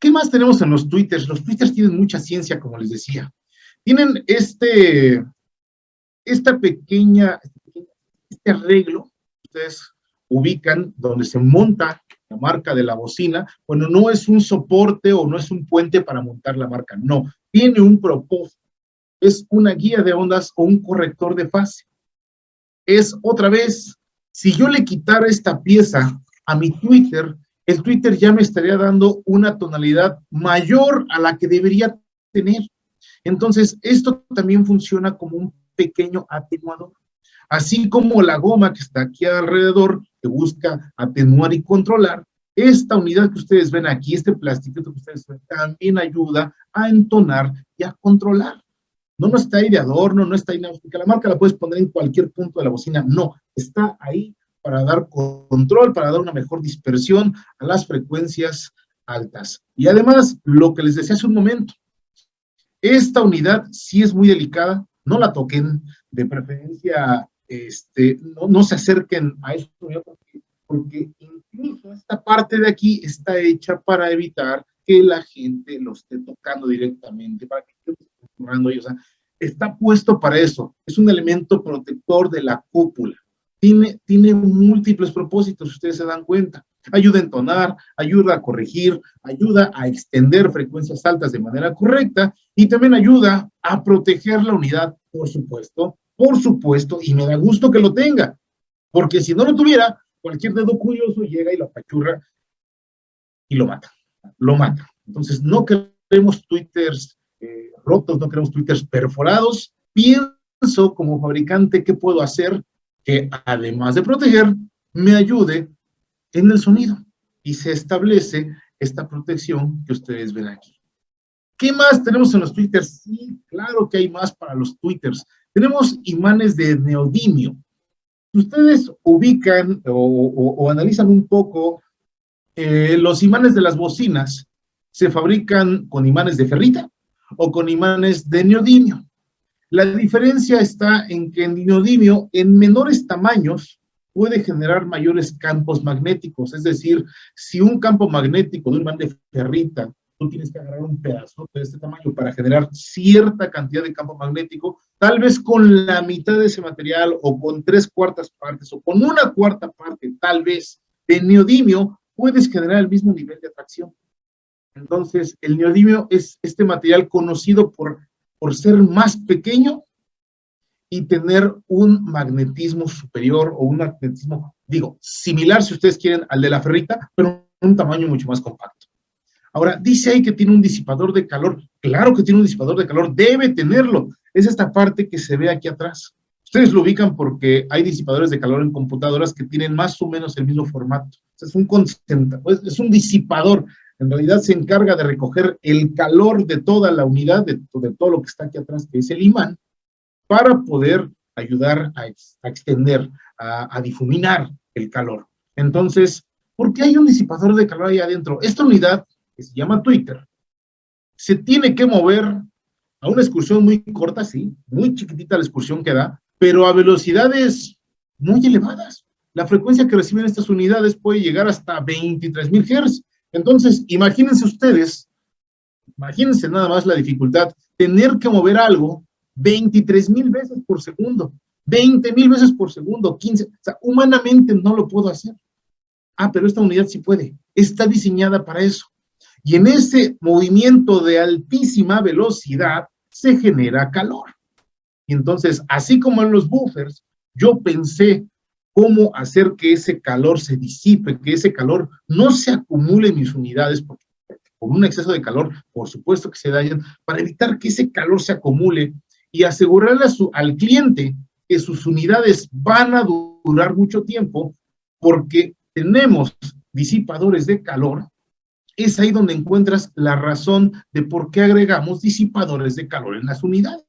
¿Qué más tenemos en los Twitters? Los Twitters tienen mucha ciencia, como les decía. Tienen este arreglo, ustedes ubican donde se monta la marca de la bocina. Bueno, no es un soporte o no es un puente para montar la marca, no, tiene un propósito, es una guía de ondas o un corrector de fase. Es otra vez, si yo le quitara esta pieza a mi Twitter, el Twitter ya me estaría dando una tonalidad mayor a la que debería tener. Entonces, esto también funciona como un pequeño atenuador. Así como la goma que está aquí alrededor, que busca atenuar y controlar, esta unidad que ustedes ven aquí, este plástico que ustedes ven, también ayuda a entonar y a controlar. No está ahí de adorno, no está ahí, porque la marca la puedes poner en cualquier punto de la bocina, no, está ahí para dar control, para dar una mejor dispersión a las frecuencias altas. Y además, lo que les decía hace un momento, esta unidad sí es muy delicada, no la toquen, de preferencia no se acerquen a esta unidad porque incluso esta parte de aquí está hecha para evitar que la gente lo esté tocando directamente, para que esté susurrando ahí, o sea, está puesto para eso, es un elemento protector de la cúpula, tiene múltiples propósitos, ustedes se dan cuenta. Ayuda a entonar, ayuda a corregir, ayuda a extender frecuencias altas de manera correcta y también ayuda a proteger la unidad, por supuesto, y me da gusto que lo tenga, porque si no lo tuviera, cualquier dedo curioso llega y lo apachurra y lo mata. Entonces, no queremos Twitters rotos, no queremos Twitters perforados. Pienso como fabricante qué puedo hacer que, además de proteger, me ayude en el sonido y se establece esta protección que ustedes ven aquí. ¿Qué más tenemos en los Twitters? Sí, claro que hay más para los Twitters. Tenemos imanes de neodimio. Si ustedes ubican o analizan un poco, los imanes de las bocinas se fabrican con imanes de ferrita o con imanes de neodimio. La diferencia está en que el neodimio en menores tamaños puede generar mayores campos magnéticos, es decir, si un campo magnético de un imán de ferrita, tú tienes que agarrar un pedazo de este tamaño para generar cierta cantidad de campo magnético, tal vez con la mitad de ese material o con 3/4 partes o con 1/4 parte, tal vez, de neodimio, puedes generar el mismo nivel de atracción. Entonces, el neodimio es este material conocido por ser más pequeño y tener un magnetismo superior o un magnetismo, similar si ustedes quieren al de la ferrita, pero un tamaño mucho más compacto. Ahora, dice ahí que tiene un disipador de calor. Claro que tiene un disipador de calor, debe tenerlo. Es esta parte que se ve aquí atrás. Ustedes lo ubican porque hay disipadores de calor en computadoras que tienen más o menos el mismo formato. Es es un disipador. En realidad se encarga de recoger el calor de toda la unidad, de todo lo que está aquí atrás, que es el imán, para poder ayudar a extender, a difuminar el calor. Entonces, ¿por qué hay un disipador de calor ahí adentro? Esta unidad, que se llama Twitter, se tiene que mover a una excursión muy corta, sí, muy chiquitita la excursión que da, pero a velocidades muy elevadas. La frecuencia que reciben estas unidades puede llegar hasta 23,000 Hz. Entonces, imagínense ustedes, imagínense nada más la dificultad, tener que mover algo 23,000 veces por segundo, 20,000 veces por segundo, 15, o sea, humanamente no lo puedo hacer. Ah, pero esta unidad sí puede, está diseñada para eso. Y en ese movimiento de altísima velocidad se genera calor. Y entonces, así como en los buffers, yo pensé cómo hacer que ese calor se disipe, que ese calor no se acumule en mis unidades, porque con un exceso de calor, por supuesto que se dañan, para evitar que ese calor se acumule y asegurarle al cliente que sus unidades van a durar mucho tiempo, porque tenemos disipadores de calor. Es ahí donde encuentras la razón de por qué agregamos disipadores de calor en las unidades,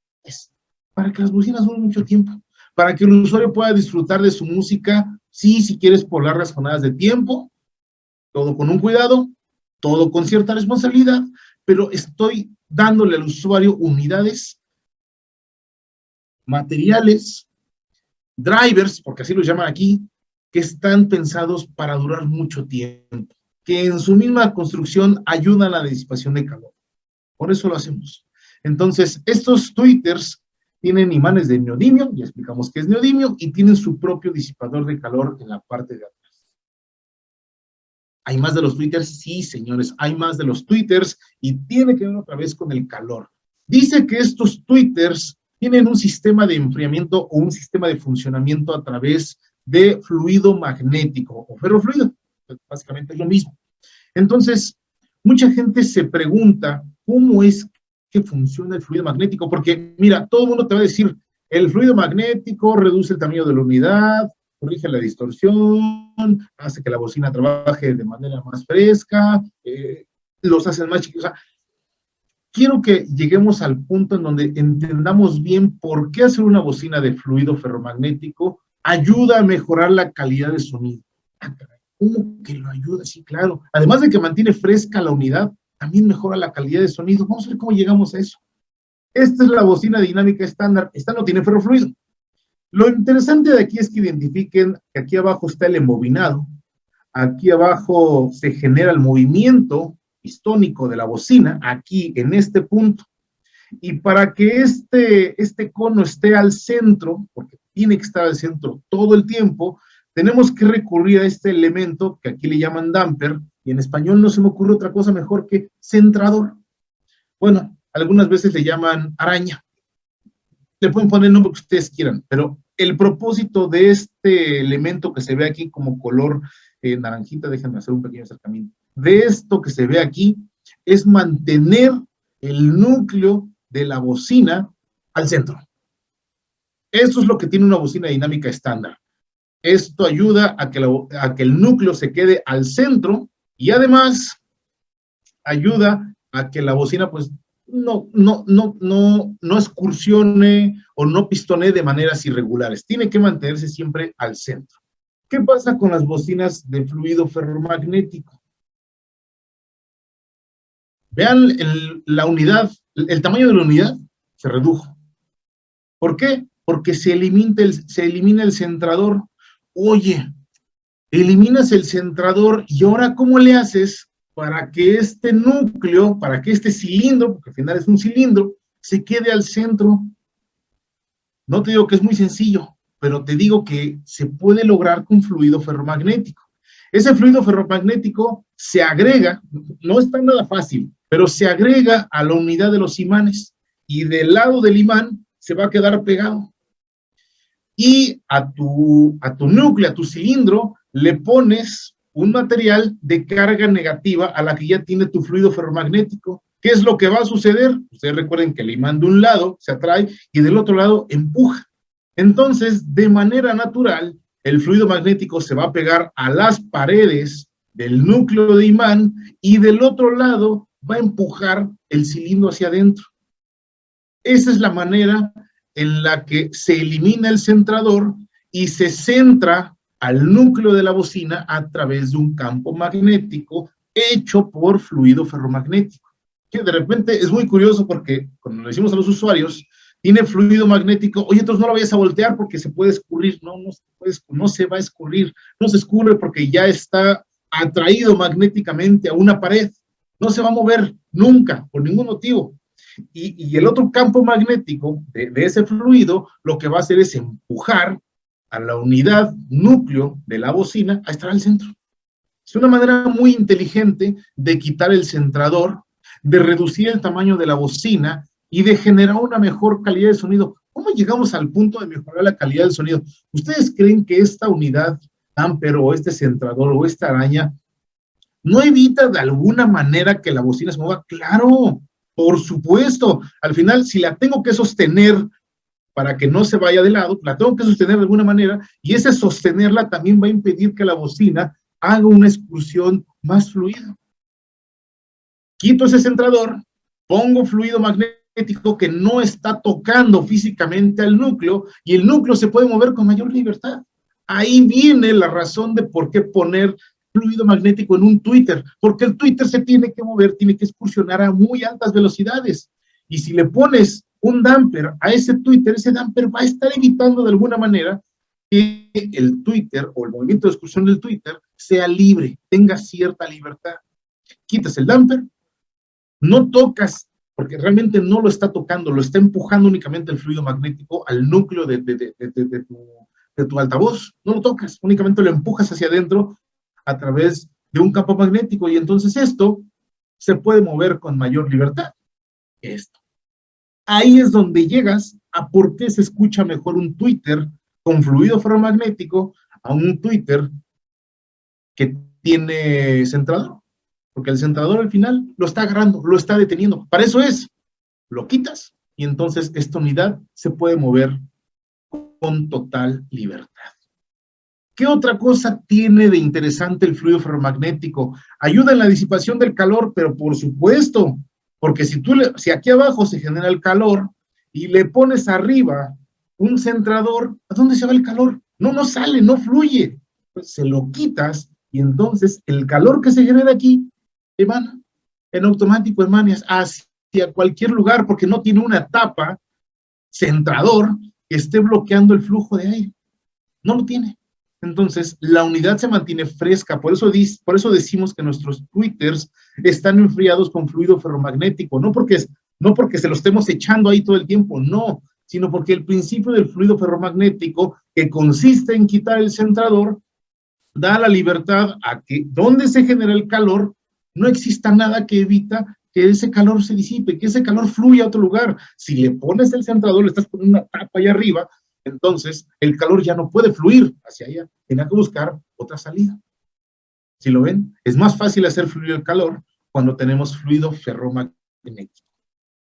para que las bocinas duren mucho tiempo, para que el usuario pueda disfrutar de su música, sí, si quieres por largas jornadas de tiempo, todo con un cuidado, todo con cierta responsabilidad, pero estoy dándole al usuario unidades, materiales, drivers, porque así los llaman aquí, que están pensados para durar mucho tiempo, que en su misma construcción ayudan a la disipación de calor. Por eso lo hacemos. Entonces, estos tweeters tienen imanes de neodimio, ya explicamos qué es neodimio, y tienen su propio disipador de calor en la parte de atrás. ¿Hay más de los tweeters? Sí, señores, hay más de los tweeters y tiene que ver otra vez con el calor. Dice que estos tweeters tienen un sistema de enfriamiento o un sistema de funcionamiento a través de fluido magnético o ferrofluido. Básicamente es lo mismo. Entonces, mucha gente se pregunta cómo es que funciona el fluido magnético, porque mira, todo el mundo te va a decir, el fluido magnético reduce el tamaño de la unidad, corrige la distorsión, hace que la bocina trabaje de manera más fresca, los hacen más chiquitos. O sea, quiero que lleguemos al punto en donde entendamos bien por qué hacer una bocina de fluido ferromagnético ayuda a mejorar la calidad de sonido. ¿Cómo que lo ayuda? Sí, claro. Además de que mantiene fresca la unidad, también mejora la calidad de sonido. Vamos a ver cómo llegamos a eso. Esta es la bocina dinámica estándar. Esta no tiene ferrofluido. Lo interesante de aquí es que identifiquen que aquí abajo está el embobinado, aquí abajo se genera el movimiento pistónico de la bocina, aquí en este punto, y para que este cono esté al centro, porque tiene que estar al centro todo el tiempo, tenemos que recurrir a este elemento que aquí le llaman damper, y en español no se me ocurre otra cosa mejor que centrador. Bueno, algunas veces le llaman araña. Le pueden poner el nombre que ustedes quieran, pero el propósito de este elemento que se ve aquí como color naranjita, déjenme hacer un pequeño acercamiento, de esto que se ve aquí, es mantener el núcleo de la bocina al centro. Esto es lo que tiene una bocina dinámica estándar. Esto ayuda a que el núcleo se quede al centro y además ayuda a que la bocina pues no excursione o no pistonee de maneras irregulares. Tiene que mantenerse siempre al centro. ¿Qué pasa con las bocinas de fluido ferromagnético? Vean la unidad, el tamaño de la unidad se redujo. ¿Por qué? Porque se elimina el centrador. Oye, eliminas el centrador y ahora ¿cómo le haces para que este núcleo, para que este cilindro, porque al final es un cilindro, se quede al centro? No te digo que es muy sencillo, pero te digo que se puede lograr con fluido ferromagnético. Ese fluido ferromagnético se agrega, no está nada fácil, pero se agrega a la unidad de los imanes y del lado del imán se va a quedar pegado. Y a tu núcleo, a tu cilindro, le pones un material de carga negativa a la que ya tiene tu fluido ferromagnético. ¿Qué es lo que va a suceder? Ustedes recuerden que el imán de un lado se atrae y del otro lado empuja. Entonces, de manera natural, el fluido magnético se va a pegar a las paredes del núcleo de imán y del otro lado va a empujar el cilindro hacia adentro. Esa es la manera en la que se elimina el centrador y se centra al núcleo de la bocina a través de un campo magnético hecho por fluido ferromagnético. Que de repente es muy curioso porque cuando le decimos a los usuarios, tiene fluido magnético, oye, entonces no lo vayas a voltear porque se puede escurrir, no se va a escurrir, no se escurre porque ya está atraído magnéticamente a una pared, no se va a mover nunca, por ningún motivo. Y el otro campo magnético de ese fluido, lo que va a hacer es empujar a la unidad núcleo de la bocina a estar al centro. Es una manera muy inteligente de quitar el centrador, de reducir el tamaño de la bocina y de generar una mejor calidad de sonido. ¿Cómo llegamos al punto de mejorar la calidad del sonido? ¿Ustedes creen que esta unidad Amper o este centrador o esta araña no evita de alguna manera que la bocina se mueva? Claro, por supuesto. Al final, si la tengo que sostener para que no se vaya de lado, la tengo que sostener de alguna manera, y ese sostenerla también va a impedir que la bocina haga una excursión más fluida. Quito ese centrador, pongo fluido magnético que no está tocando físicamente al núcleo, y el núcleo se puede mover con mayor libertad. Ahí viene la razón de por qué poner fluido magnético en un Twitter, porque el Twitter se tiene que mover, tiene que excursionar a muy altas velocidades, y si le pones un damper a ese Twitter, ese damper va a estar evitando de alguna manera que el Twitter o el movimiento de excursión del Twitter sea libre, tenga cierta libertad. Quitas el damper, no tocas, porque realmente no lo está tocando, lo está empujando únicamente el fluido magnético al núcleo de tu altavoz, no lo tocas, únicamente lo empujas hacia adentro a través de un campo magnético, y entonces esto se puede mover con mayor libertad. Esto. Ahí es donde llegas a por qué se escucha mejor un Twitter con fluido ferromagnético a un Twitter que tiene centrador, porque el centrador al final lo está agarrando, lo está deteniendo. Para eso es, lo quitas y entonces esta unidad se puede mover con total libertad. ¿Qué otra cosa tiene de interesante el fluido ferromagnético? Ayuda en la disipación del calor, pero por supuesto, porque si aquí abajo se genera el calor y le pones arriba un centrador, ¿a dónde se va el calor? No sale, no fluye. Pues se lo quitas y entonces el calor que se genera aquí emana, en automático emana hacia cualquier lugar porque no tiene una tapa centrador que esté bloqueando el flujo de aire. No lo tiene. Entonces, la unidad se mantiene fresca, por eso decimos que nuestros tweeters están enfriados con fluido ferromagnético, no porque se lo estemos echando ahí todo el tiempo, no, sino porque el principio del fluido ferromagnético, que consiste en quitar el centrador, da la libertad a que donde se genera el calor, no exista nada que evita que ese calor se disipe, que ese calor fluya a otro lugar. Si le pones el centrador, le estás poniendo una tapa ahí arriba, entonces el calor ya no puede fluir hacia allá, tiene que buscar otra salida. ¿Sí lo ven? Es más fácil hacer fluir el calor cuando tenemos fluido ferromagnético.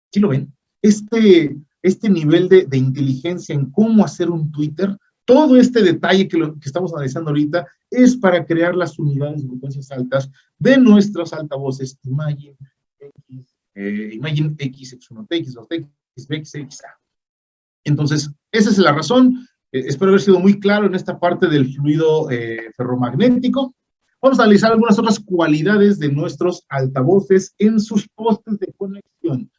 ¿Sí lo ven? Este nivel de inteligencia en cómo hacer un Twitter, todo este detalle que estamos analizando ahorita es para crear las unidades de frecuencias altas de nuestros altavoces Imagine X, X1T, X2T, X, XA. Entonces, esa es la razón. Espero haber sido muy claro en esta parte del fluido ferromagnético. Vamos a analizar algunas otras cualidades de nuestros altavoces en sus postes de conexión.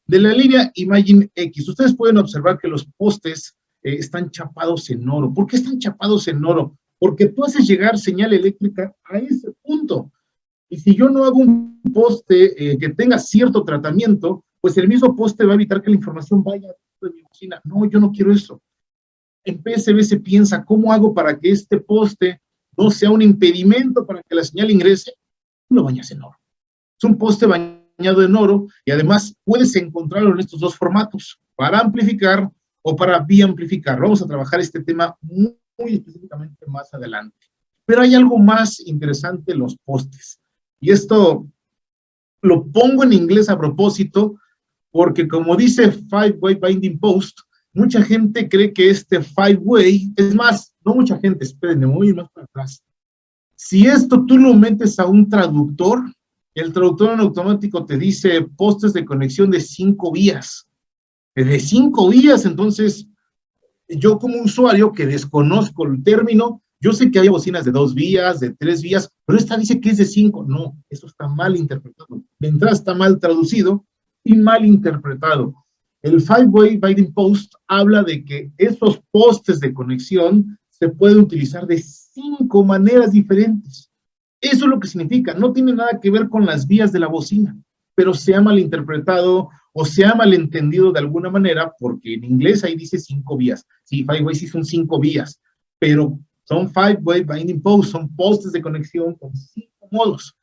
De la línea Imagine X, ustedes pueden observar que los postes están chapados en oro. ¿Por qué están chapados en oro? Porque tú haces llegar señal eléctrica a ese punto. Y si yo no hago un poste que tenga cierto tratamiento, pues el mismo poste va a evitar que la información vaya de mi bocina. No, yo no quiero eso. En PSB se piensa, ¿cómo hago para que este poste no sea un impedimento para que la señal ingrese? Lo bañas en oro. Es un poste bañado en oro y además puedes encontrarlo en estos dos formatos, para amplificar o para biamplificar. Vamos a trabajar este tema muy específicamente más adelante. Pero hay algo más interesante en los postes. Y esto lo pongo en inglés a propósito, porque como dice Five-Way Binding Post, mucha gente cree que este Five-Way, es más, no mucha gente, espérenme, me voy a ir más para atrás. Si esto tú lo metes a un traductor, el traductor en automático te dice postes de conexión de 5 vías. De 5 vías, entonces, yo como usuario que desconozco el término, yo sé que hay bocinas de 2 vías, de 3 vías, pero esta dice que es de 5. No, eso está mal interpretado. De entrada está mal traducido y mal interpretado. El Five-Way Binding Post habla de que esos postes de conexión se pueden utilizar de 5 maneras diferentes. Eso es lo que significa, no tiene nada que ver con las vías de la bocina, pero se ha malinterpretado o se ha malentendido de alguna manera, porque en inglés ahí dice 5 vías. Sí, Five-Way sí son 5 vías, pero son Five-Way Binding Posts, son postes de conexión con 5 modos.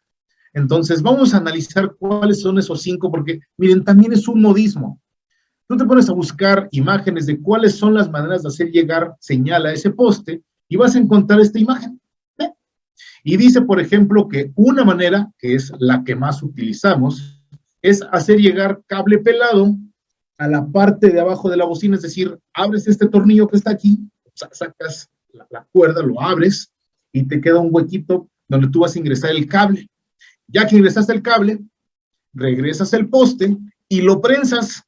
Entonces, vamos a analizar cuáles son esos 5, porque, miren, también es un modismo. Tú te pones a buscar imágenes de cuáles son las maneras de hacer llegar señal a ese poste y vas a encontrar esta imagen. ¿Eh? Y dice, por ejemplo, que una manera, que es la que más utilizamos, es hacer llegar cable pelado a la parte de abajo de la bocina, es decir, abres este tornillo que está aquí, sacas la cuerda, lo abres y te queda un huequito donde tú vas a ingresar el cable. Ya que ingresaste el cable, regresas el poste y lo prensas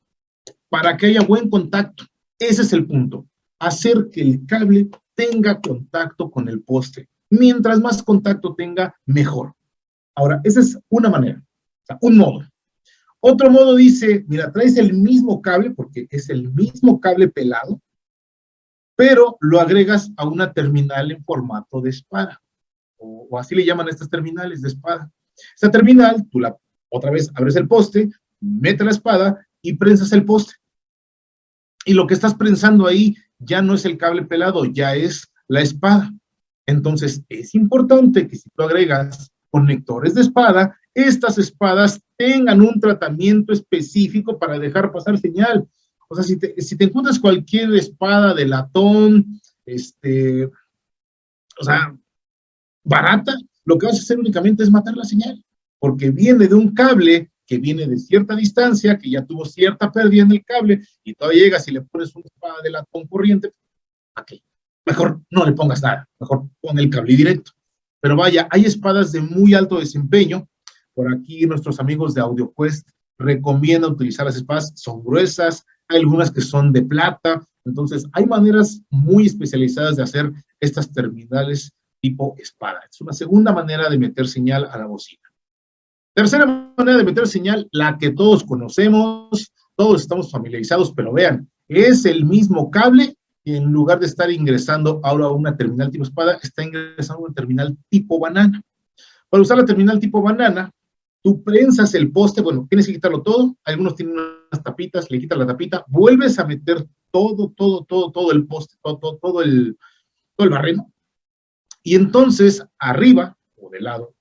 para que haya buen contacto. Ese es el punto, hacer que el cable tenga contacto con el poste. Mientras más contacto tenga, mejor. Ahora, esa es una manera, o sea, un modo. Otro modo dice, mira, traes el mismo cable, porque es el mismo cable pelado, pero lo agregas a una terminal en formato de espada, o así le llaman a estas terminales de espada. Esta terminal, tú otra vez abres el poste, metes la espada y prensas el poste. Y lo que estás prensando ahí ya no es el cable pelado, ya es la espada. Entonces, es importante que si tú agregas conectores de espada, estas espadas tengan un tratamiento específico para dejar pasar señal. O sea, si te encuentras cualquier espada de latón, o sea, barata, lo que vas a hacer únicamente es matar la señal, porque viene de un cable que viene de cierta distancia, que ya tuvo cierta pérdida en el cable, y todavía llegas y le pones una espada de latón corriente, ¿a mejor no le pongas nada, mejor pon el cable directo. Pero vaya, hay espadas de muy alto desempeño. Por aquí nuestros amigos de AudioQuest recomiendan utilizar las espadas, son gruesas, hay algunas que son de plata, entonces hay maneras muy especializadas de hacer estas terminales tipo espada. Es una segunda manera de meter señal a la bocina. Tercera manera de meter señal, la que todos conocemos, todos estamos familiarizados, pero vean, es el mismo cable y en lugar de estar ingresando ahora a una terminal tipo espada, está ingresando a una terminal tipo banana. Para usar la terminal tipo banana, tú prensas el poste, bueno, tienes que quitarlo todo, algunos tienen unas tapitas, le quitas la tapita, vuelves a meter todo el poste, todo el barreno, y entonces arriba, o de lado,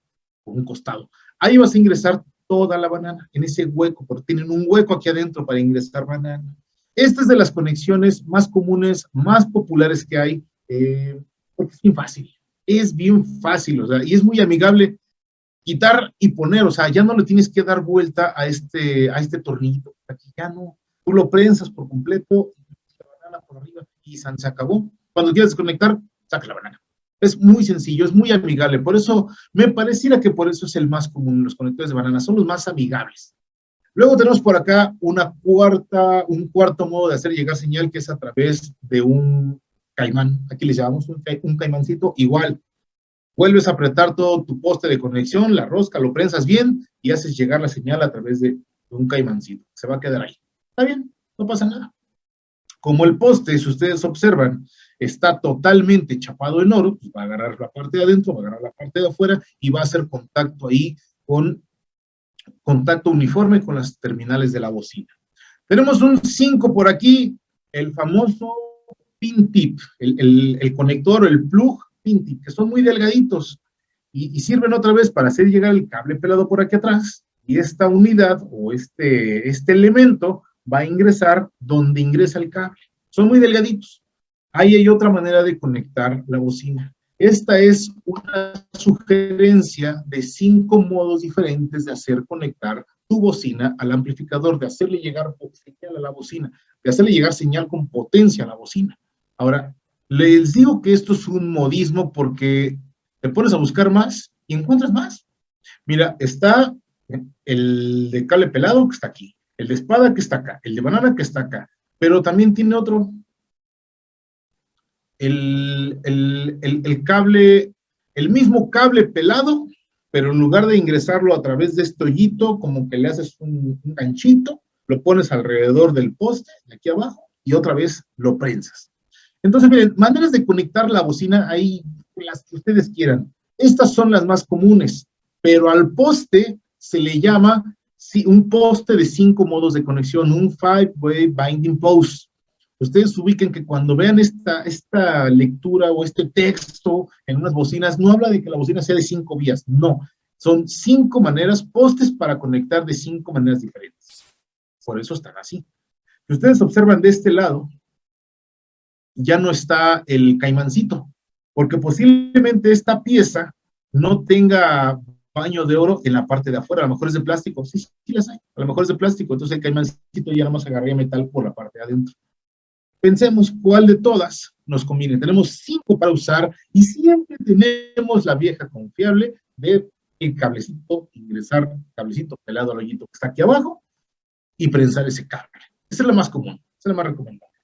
o un costado, ahí vas a ingresar toda la banana, en ese hueco, porque tienen un hueco aquí adentro para ingresar banana. Esta es de las conexiones más comunes, más populares que hay, porque es bien fácil, o sea, y es muy amigable quitar y poner, o sea, ya no le tienes que dar vuelta a este tornillito, aquí ya no, tú lo prensas por completo, la banana por arriba y se acabó. Cuando quieras desconectar, saca la banana. Es muy sencillo, es muy amigable, por eso me pareciera que por eso es el más común, los conectores de banana son los más amigables. Luego tenemos por acá un cuarto modo de hacer llegar señal, que es a través de un caimán. Aquí le llamamos un caimancito. Igual, vuelves a apretar todo tu poste de conexión, la rosca, lo prensas bien y haces llegar la señal a través de un caimancito. Se va a quedar ahí. Está bien, no pasa nada. Como el poste, si ustedes observan, está totalmente chapado en oro, pues va a agarrar la parte de adentro, va a agarrar la parte de afuera y va a hacer contacto ahí con contacto uniforme con las terminales de la bocina. Tenemos un 5 por aquí, el famoso pin tip, el conector o el plug pin tip, que son muy delgaditos y sirven otra vez para hacer llegar el cable pelado por aquí atrás, y esta unidad o este elemento va a ingresar donde ingresa el cable. Son muy delgaditos. Ahí hay otra manera de conectar la bocina. Esta es una sugerencia de 5 modos diferentes de hacer conectar tu bocina al amplificador, de hacerle llegar señal a la bocina, de hacerle llegar señal con potencia a la bocina. Ahora, les digo que esto es un modismo porque te pones a buscar más y encuentras más. Mira, está el de cable pelado que está aquí, el de espada que está acá, el de banana que está acá, pero también tiene otro, el cable, el mismo cable pelado, pero en lugar de ingresarlo a través de este hoyito, como que le haces un ganchito, lo pones alrededor del poste, de aquí abajo, y otra vez lo prensas. Entonces, miren, maneras de conectar la bocina, hay las que ustedes quieran. Estas son las más comunes, pero al poste se le llama un poste de 5 modos de conexión, un 5-way binding post. Ustedes ubiquen que cuando vean esta lectura o este texto en unas bocinas, no habla de que la bocina sea de 5 vías, no. Son 5 maneras, postes para conectar de 5 maneras diferentes. Por eso están así. Si ustedes observan de este lado, ya no está el caimancito, porque posiblemente esta pieza no tenga baño de oro en la parte de afuera, a lo mejor es de plástico, sí, sí las hay, a lo mejor es de plástico, entonces el caimancito ya nada más agarraría metal por la parte de adentro. Pensemos cuál de todas nos conviene. Tenemos 5 para usar y siempre tenemos la vieja confiable de el cablecito, ingresar cablecito pelado al hoyito que está aquí abajo y prensar ese cable. Esa es la más común, esa es la más recomendable.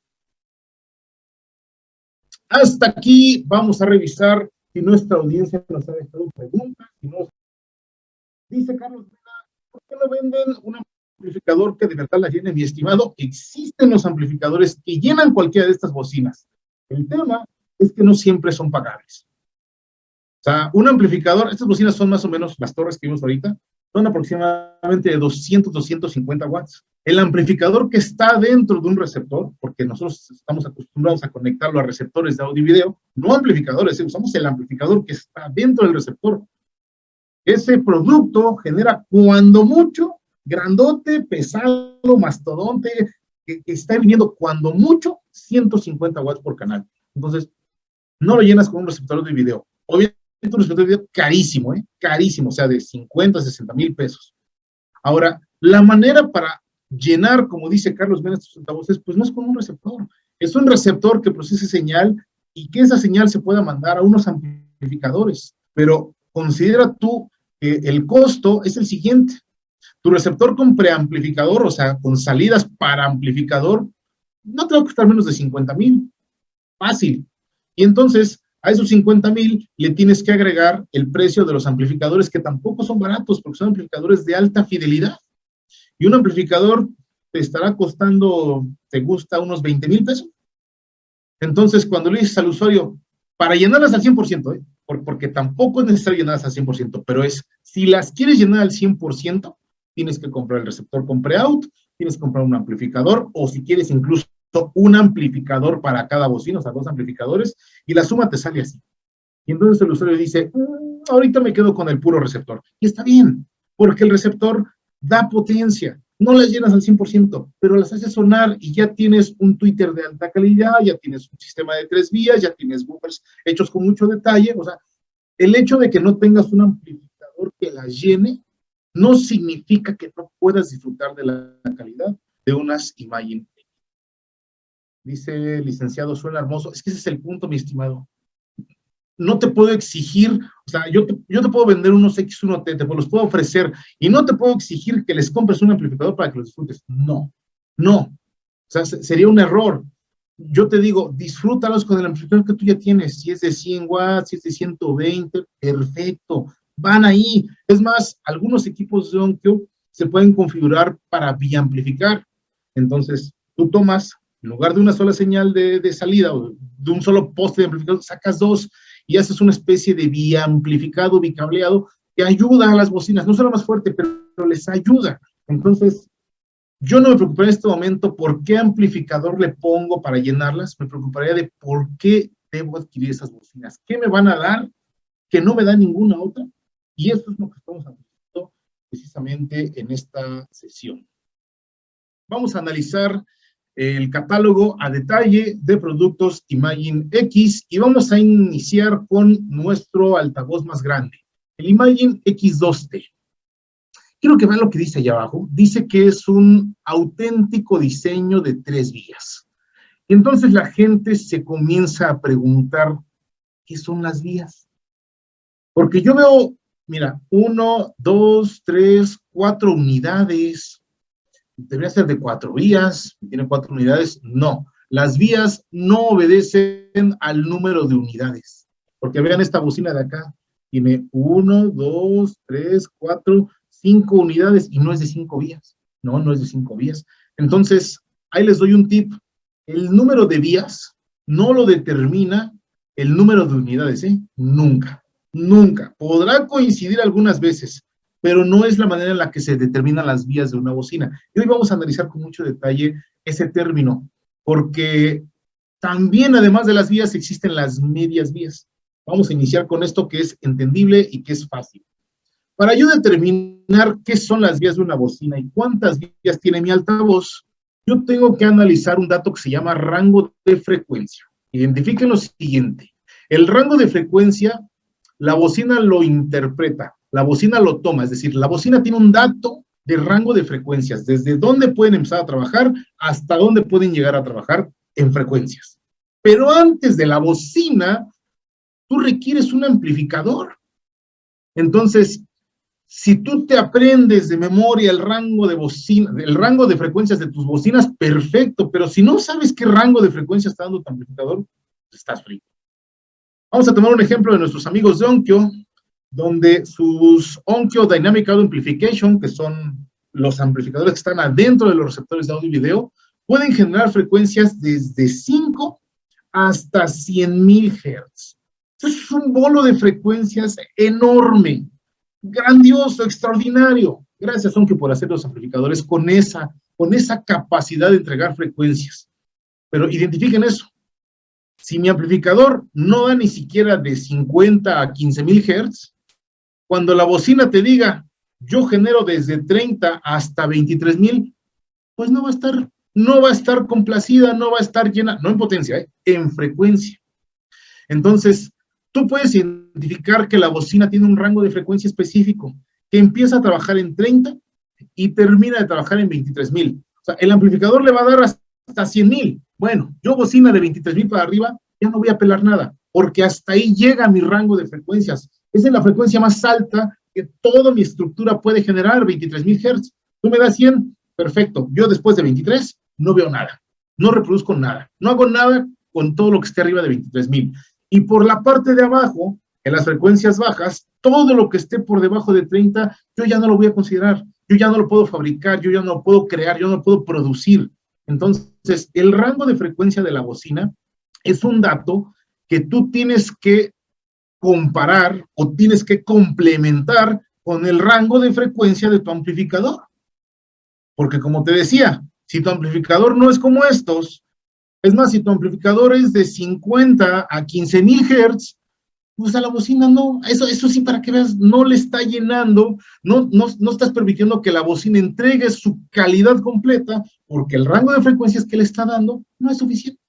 Hasta aquí vamos a revisar si nuestra audiencia nos ha dejado preguntas. Si no, dice Carlos, ¿por qué no venden un amplificador que de verdad la llene? Mi estimado, existen los amplificadores que llenan cualquiera de estas bocinas. El tema es que no siempre son pagables. O sea, un amplificador, estas bocinas son más o menos las torres que vimos ahorita, son aproximadamente de 200, 250 watts. El amplificador que está dentro de un receptor, porque nosotros estamos acostumbrados a conectarlo a receptores de audio y video, no amplificadores, usamos el amplificador que está dentro del receptor. Ese producto genera cuando mucho, grandote, pesado, mastodonte, que está viniendo cuando mucho 150 watts por canal. Entonces, no lo llenas con un receptor de video. Obviamente un receptor de video carísimo, carísimo, o sea, de 50, 60 mil pesos. Ahora, la manera para llenar, como dice Carlos Mena, estos altavoces, pues no es con un receptor. Es un receptor que procese señal y que esa señal se pueda mandar a unos amplificadores. Pero considera tú que el costo es el siguiente. Tu receptor con preamplificador, o sea, con salidas para amplificador, no te va a costar menos de 50 mil. Fácil. Y entonces, a esos 50 mil le tienes que agregar el precio de los amplificadores, que tampoco son baratos, porque son amplificadores de alta fidelidad. Y un amplificador te estará costando, te gusta, unos 20 mil pesos. Entonces, cuando le dices al usuario, para llenarlas al 100%, porque tampoco es necesario llenarlas al 100%, pero es, si las quieres llenar al 100%, tienes que comprar el receptor con pre-out, tienes que comprar un amplificador, o si quieres incluso un amplificador para cada bocina, o sea, 2 amplificadores, y la suma te sale así. Y entonces el usuario dice, ahorita me quedo con el puro receptor. Y está bien, porque el receptor da potencia. No las llenas al 100%, pero las haces sonar y ya tienes un tweeter de alta calidad, ya tienes un sistema de 3 vías, ya tienes buffers hechos con mucho detalle. O sea, el hecho de que no tengas un amplificador que las llene no significa que no puedas disfrutar de la calidad de unas Imagine. Dice, licenciado, suena hermoso. Es que ese es el punto, mi estimado. No te puedo exigir, o sea, yo te puedo vender unos X1T, te los puedo ofrecer, y no te puedo exigir que les compres un amplificador para que los disfrutes. No, no. O sea, sería un error. Yo te digo, disfrútalos con el amplificador que tú ya tienes. Si es de 100 watts, si es de 120, perfecto. Van ahí. Es más, algunos equipos de Onkyo se pueden configurar para biamplificar. Entonces, tú tomas, en lugar de una sola señal de salida o de un solo poste de amplificador, sacas 2 y haces una especie de biamplificado, bicableado, que ayuda a las bocinas. No será más fuerte, pero les ayuda. Entonces, yo no me preocuparía en este momento por qué amplificador le pongo para llenarlas, me preocuparía de por qué debo adquirir esas bocinas. ¿Qué me van a dar que no me da ninguna otra? Y eso es lo que estamos haciendo precisamente en esta sesión. Vamos a analizar el catálogo a detalle de productos Imagine X y vamos a iniciar con nuestro altavoz más grande, el Imagine X2T. Quiero que vean lo que dice allá abajo. Dice que es un auténtico diseño de 3 vías. Entonces la gente se comienza a preguntar, ¿qué son las vías? Porque yo veo, mira, 1, 2, 3, 4 unidades. Debería ser de 4 vías, tiene 4 unidades. No, las vías no obedecen al número de unidades. Porque vean esta bocina de acá. Tiene 1, 2, 3, 4, 5 unidades y no es de 5 vías. No, no es de 5 vías. Entonces, ahí les doy un tip. El número de vías no lo determina el número de unidades, ¿eh? Nunca, nunca. Podrá coincidir algunas veces, pero no es la manera en la que se determinan las vías de una bocina. Y hoy vamos a analizar con mucho detalle ese término, porque también, además de las vías, existen las medias vías. Vamos a iniciar con esto que es entendible y que es fácil. Para yo determinar qué son las vías de una bocina y cuántas vías tiene mi altavoz, yo tengo que analizar un dato que se llama rango de frecuencia. Identifiquen lo siguiente. El rango de frecuencia, la bocina lo interpreta, la bocina lo toma, es decir, la bocina tiene un dato de rango de frecuencias, desde dónde pueden empezar a trabajar hasta dónde pueden llegar a trabajar en frecuencias. Pero antes de la bocina, tú requieres un amplificador. Entonces, si tú te aprendes de memoria el rango de bocina, el rango de frecuencias de tus bocinas, perfecto, pero si no sabes qué rango de frecuencia está dando tu amplificador, estás frito. Vamos a tomar un ejemplo de nuestros amigos de Onkyo, donde sus Onkyo Dynamic Audio Amplification, que son los amplificadores que están adentro de los receptores de audio y video, pueden generar frecuencias desde 5 hasta 100,000 Hz. Eso es un bolo de frecuencias enorme, grandioso, extraordinario. Gracias, Onkyo, por hacer los amplificadores con esa capacidad de entregar frecuencias. Pero identifiquen eso. Si mi amplificador no da ni siquiera de 50 a 15,000 Hz, cuando la bocina te diga, yo genero desde 30 hasta 23,000, pues no va a estar complacida, no va a estar llena, no en potencia, en frecuencia. Entonces, tú puedes identificar que la bocina tiene un rango de frecuencia específico, que empieza a trabajar en 30 y termina de trabajar en 23,000. O sea, el amplificador le va a dar hasta 100,000. Bueno, yo bocina de 23,000 para arriba, ya no voy a pelar nada, porque hasta ahí llega mi rango de frecuencias. Esa es la frecuencia más alta que toda mi estructura puede generar, 23,000 Hz. Tú me das 100, perfecto. Yo después de 23 no veo nada, no reproduzco nada, no hago nada con todo lo que esté arriba de 23,000. Y por la parte de abajo, en las frecuencias bajas, todo lo que esté por debajo de 30, yo ya no lo voy a considerar, yo ya no lo puedo fabricar, yo ya no lo puedo crear, yo no lo puedo producir. Entonces, el rango de frecuencia de la bocina es un dato que tú tienes que comparar o tienes que complementar con el rango de frecuencia de tu amplificador. Porque como te decía, si tu amplificador no es como estos, es más, si tu amplificador es de 50 a 15,000 Hz, pues a la bocina no, eso sí, para que veas, no le está llenando, no estás permitiendo que la bocina entregue su calidad completa, porque el rango de frecuencias que le está dando no es suficiente.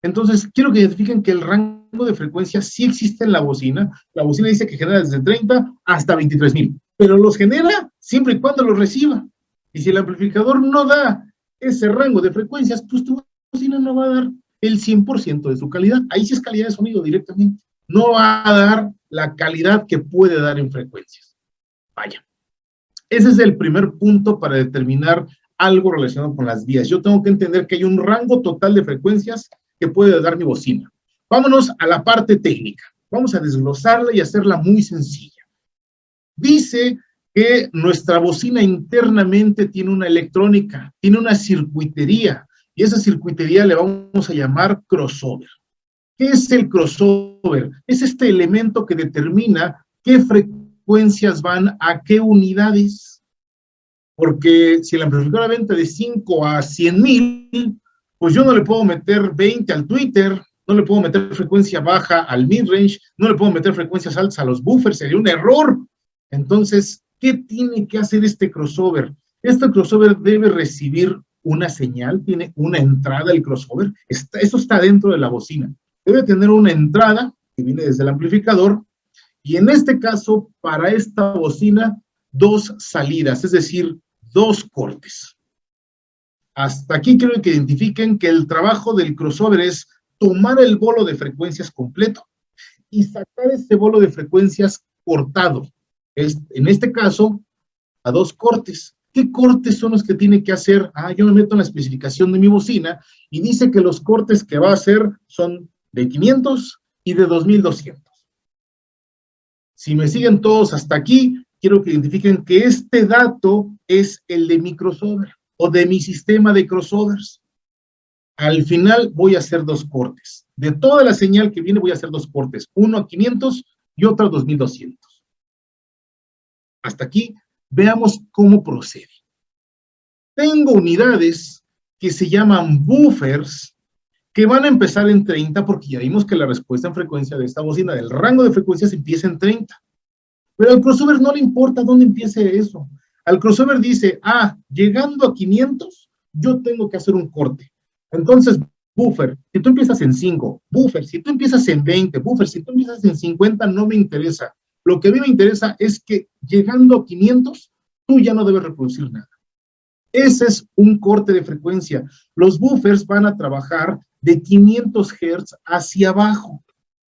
Entonces, quiero que identifiquen que el rango de frecuencia sí existe en la bocina dice que genera desde 30 hasta 23,000, pero los genera siempre y cuando los reciba. Y si el amplificador no da ese rango de frecuencias, pues tu bocina no va a dar el 100% de su calidad. Ahí sí es calidad de sonido directamente. No va a dar la calidad que puede dar en frecuencias. Vaya. Ese es el primer punto para determinar algo relacionado con las vías. Yo tengo que entender que hay un rango total de frecuencias que puede dar mi bocina. Vámonos a la parte técnica. Vamos a desglosarla y hacerla muy sencilla. Dice que nuestra bocina internamente tiene una electrónica, tiene una circuitería, y esa circuitería le vamos a llamar crossover. ¿Qué es el crossover? Es este elemento que determina qué frecuencias van a qué unidades. Porque si el amplificador venta de 5 a 100,000, pues yo no le puedo meter 20 al Twitter, no le puedo meter frecuencia baja al midrange, no le puedo meter frecuencias altas a los buffers, sería un error. Entonces, ¿qué tiene que hacer este crossover? Este crossover debe recibir una señal, tiene una entrada el crossover, eso está dentro de la bocina. Debe tener una entrada que viene desde el amplificador, y en este caso, para esta bocina, 2 salidas, es decir, 2 cortes. Hasta aquí quiero que identifiquen que el trabajo del crossover es tomar el bolo de frecuencias completo y sacar ese bolo de frecuencias cortado. En este caso, a 2 cortes. ¿Qué cortes son los que tiene que hacer? Yo me meto en la especificación de mi bocina y dice que los cortes que va a hacer son de 500 y de 2200. Si me siguen todos hasta aquí, quiero que identifiquen que este dato es el de mi crossover o de mi sistema de crossovers. Al final voy a hacer dos cortes. De toda la señal que viene voy a hacer dos cortes, uno a 500 y otro a 2200. Hasta aquí, veamos cómo procede. Tengo unidades que se llaman buffers, que van a empezar en 30, porque ya vimos que la respuesta en frecuencia de esta bocina, del rango de frecuencias, empieza en 30. Pero al crossover no le importa dónde empiece eso. Al crossover dice, llegando a 500, yo tengo que hacer un corte. Entonces, buffer, si tú empiezas en 5, buffer, si tú empiezas en 20, buffer, si tú empiezas en 50, no me interesa. Lo que a mí me interesa es que llegando a 500, tú ya no debes reproducir nada. Ese es un corte de frecuencia. Los buffers van a trabajar de 500 Hz hacia abajo.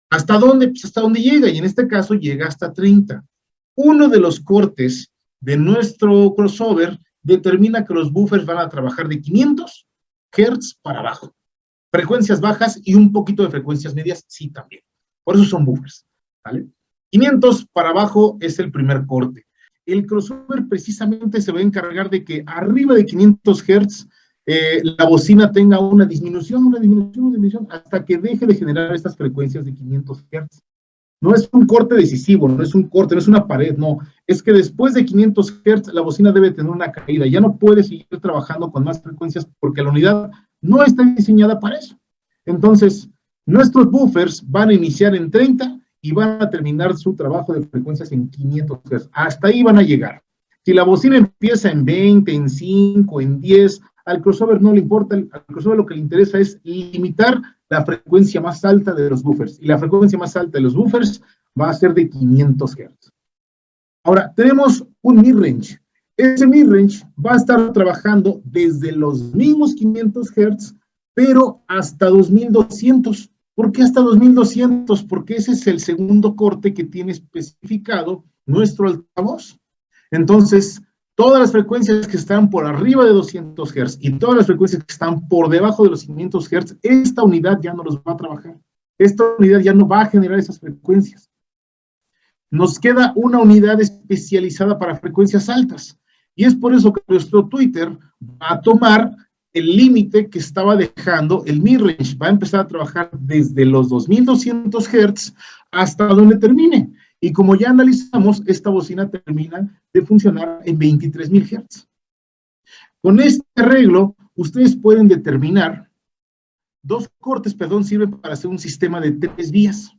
¿Hasta dónde? Pues hasta donde llega, y en este caso llega hasta 30. Uno de los cortes de nuestro crossover determina que los buffers van a trabajar de 500 Hz para abajo. Frecuencias bajas y un poquito de frecuencias medias, sí también. Por eso son buffers, ¿vale? 500 para abajo es el primer corte. El crossover precisamente se va a encargar de que arriba de 500 Hz la bocina tenga una disminución, hasta que deje de generar estas frecuencias de 500 Hz. No es un corte decisivo, no es un corte, no es una pared, no. Es que después de 500 Hz la bocina debe tener una caída. Ya no puede seguir trabajando con más frecuencias porque la unidad no está diseñada para eso. Entonces, nuestros buffers van a iniciar en 30 y van a terminar su trabajo de frecuencias en 500 Hz. Hasta ahí van a llegar. Si la bocina empieza en 20, en 5, en 10, al crossover no le importa, al crossover lo que le interesa es limitar la frecuencia más alta de los buffers. Y la frecuencia más alta de los buffers va a ser de 500 Hz. Ahora, tenemos un midrange. Ese midrange va a estar trabajando desde los mismos 500 Hz, pero hasta 2200. ¿Por qué hasta 2200? Porque ese es el segundo corte que tiene especificado nuestro altavoz. Entonces, todas las frecuencias que están por arriba de 200 Hz y todas las frecuencias que están por debajo de los 500 Hz, esta unidad ya no los va a trabajar. Esta unidad ya no va a generar esas frecuencias. Nos queda una unidad especializada para frecuencias altas. Y es por eso que nuestro Twitter va a tomar el límite que estaba dejando el midrange. Va a empezar a trabajar desde los 2200 Hz hasta donde termine. Y como ya analizamos, esta bocina termina de funcionar en 23,000 Hz. Con este arreglo, ustedes pueden determinar, dos cortes, sirven para hacer un sistema de 3 vías.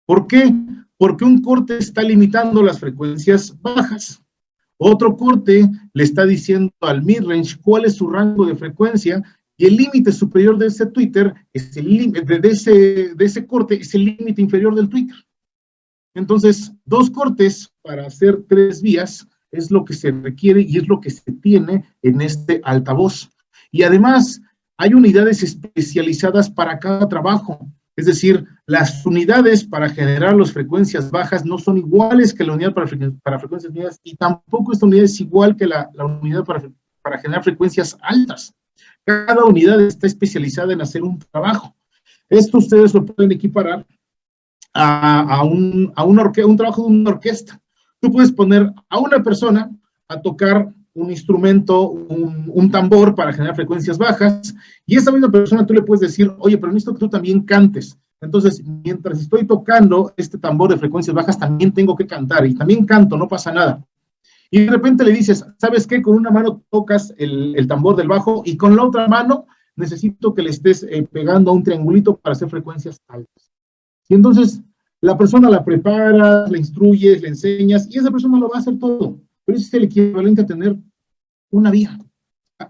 ¿Por qué? Porque un corte está limitando las frecuencias bajas. Otro corte le está diciendo al midrange cuál es su rango de frecuencia, y el límite superior de ese Twitter, es el límite de ese corte, es el límite inferior del Twitter. Entonces, dos cortes para hacer 3 vías es lo que se requiere y es lo que se tiene en este altavoz. Y además, hay unidades especializadas para cada trabajo. Es decir, las unidades para generar las frecuencias bajas no son iguales que la unidad para frecuencias medias, y tampoco esta unidad es igual que la unidad para generar frecuencias altas. Cada unidad está especializada en hacer un trabajo. Esto ustedes lo pueden equiparar a un trabajo de una orquesta. Tú puedes poner a una persona a tocar un instrumento, un tambor para generar frecuencias bajas, y esa misma persona tú le puedes decir, oye, pero necesito que tú también cantes. Entonces, mientras estoy tocando este tambor de frecuencias bajas, también tengo que cantar, y también canto, no pasa nada. Y de repente le dices, ¿sabes qué? Con una mano tocas el tambor del bajo, y con la otra mano necesito que le estés pegando a un triangulito para hacer frecuencias altas. Y entonces la persona la prepara, la instruyes, le enseñas, y esa persona lo va a hacer todo. Pero ese es el equivalente a tener una vía,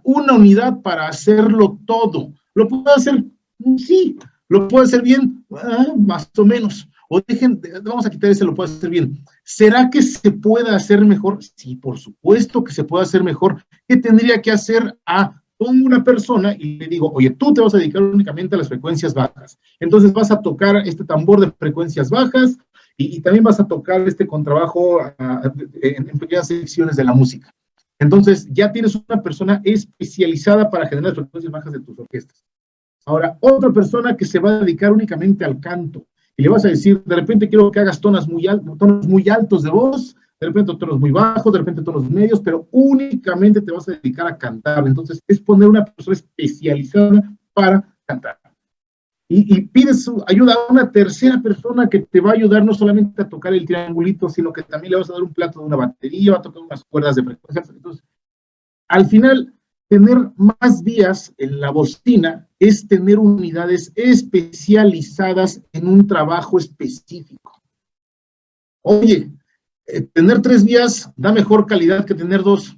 una unidad para hacerlo todo. ¿Lo puedo hacer? Sí. ¿Lo puedo hacer bien? Más o menos. O vamos a quitar ese lo puedo hacer bien. ¿Será que se puede hacer mejor? Sí, por supuesto que se puede hacer mejor. ¿Qué tendría que hacer? Pongo una persona y le digo, oye, tú te vas a dedicar únicamente a las frecuencias bajas. Entonces vas a tocar este tambor de frecuencias bajas y también vas a tocar este contrabajo en pequeñas secciones de la música. Entonces ya tienes una persona especializada para generar las frecuencias bajas de tus orquestas. Ahora, otra persona que se va a dedicar únicamente al canto y le vas a decir, de repente quiero que hagas tonos muy altos de voz, de repente tonos muy bajos, de repente tonos medios, pero únicamente te vas a dedicar a cantar. Entonces, es poner una persona especializada para cantar. Y pides ayuda a una tercera persona que te va a ayudar no solamente a tocar el triangulito, sino que también le vas a dar un plato de una batería, va a tocar unas cuerdas de frecuencias. Entonces, al final, tener más vías en la bocina es tener unidades especializadas en un trabajo específico. Oye, tener 3 vías da mejor calidad que tener 2.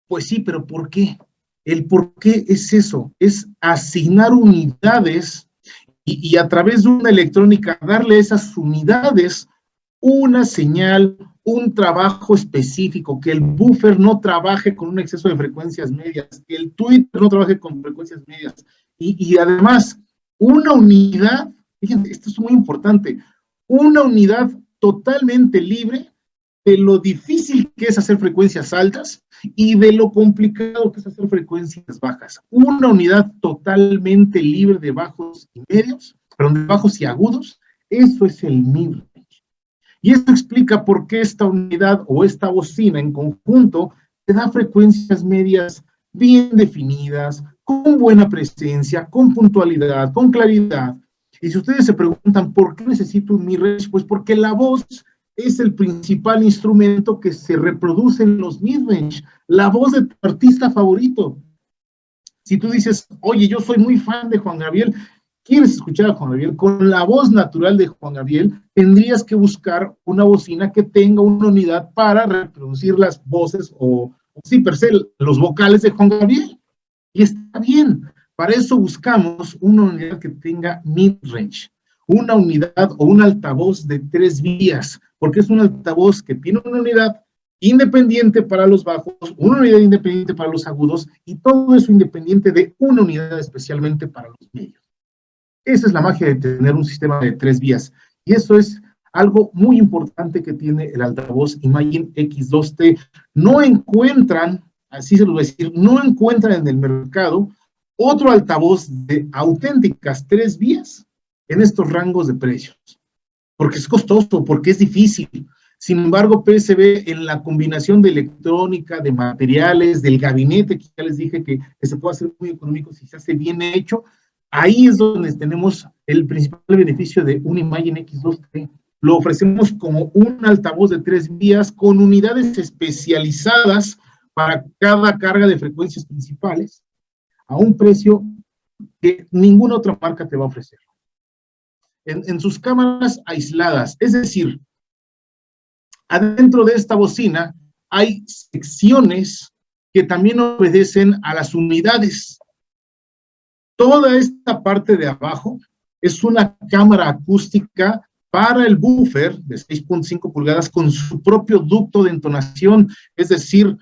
Pues sí, pero ¿por qué? El por qué es eso, es asignar unidades y a través de una electrónica darle a esas unidades una señal, un trabajo específico, que el buffer no trabaje con un exceso de frecuencias medias, que el Twitter no trabaje con frecuencias medias. Y además, una unidad, fíjense, esto es muy importante, una unidad totalmente libre de lo difícil que es hacer frecuencias altas y de lo complicado que es hacer frecuencias bajas. Una unidad totalmente libre de bajos y medios, perdón, de bajos y agudos, eso es el midrange. Y esto explica por qué esta unidad o esta bocina en conjunto te da frecuencias medias bien definidas, con buena presencia, con puntualidad, con claridad. Y si ustedes se preguntan por qué necesito un midrange, pues porque la voz es el principal instrumento que se reproduce en los midrange, la voz de tu artista favorito. Si tú dices, oye, yo soy muy fan de Juan Gabriel, quieres escuchar a Juan Gabriel con la voz natural de Juan Gabriel, tendrías que buscar una bocina que tenga una unidad para reproducir las voces o sí, per se, los vocales de Juan Gabriel. Y está bien, para eso buscamos una unidad que tenga midrange, una unidad o un altavoz de 3 vías, porque es un altavoz que tiene una unidad independiente para los bajos, una unidad independiente para los agudos, y todo eso independiente de una unidad especialmente para los medios. Esa es la magia de tener un sistema de 3 vías, y eso es algo muy importante que tiene el altavoz Imagine X2T. No encuentran, así se lo voy a decir, no encuentran en el mercado otro altavoz de auténticas 3 vías en estos rangos de precios, porque es costoso, porque es difícil. Sin embargo, PSB en la combinación de electrónica, de materiales, del gabinete, que ya les dije que se puede hacer muy económico si se hace bien hecho, ahí es donde tenemos el principal beneficio de un Imagine X2T. Lo ofrecemos como un altavoz de 3 vías con unidades especializadas para cada carga de frecuencias principales a un precio que ninguna otra marca te va a ofrecer. En sus cámaras aisladas, es decir, adentro de esta bocina hay secciones que también obedecen a las unidades. Toda esta parte de abajo es una cámara acústica para el buffer de 6.5 pulgadas con su propio ducto de entonación, es decir,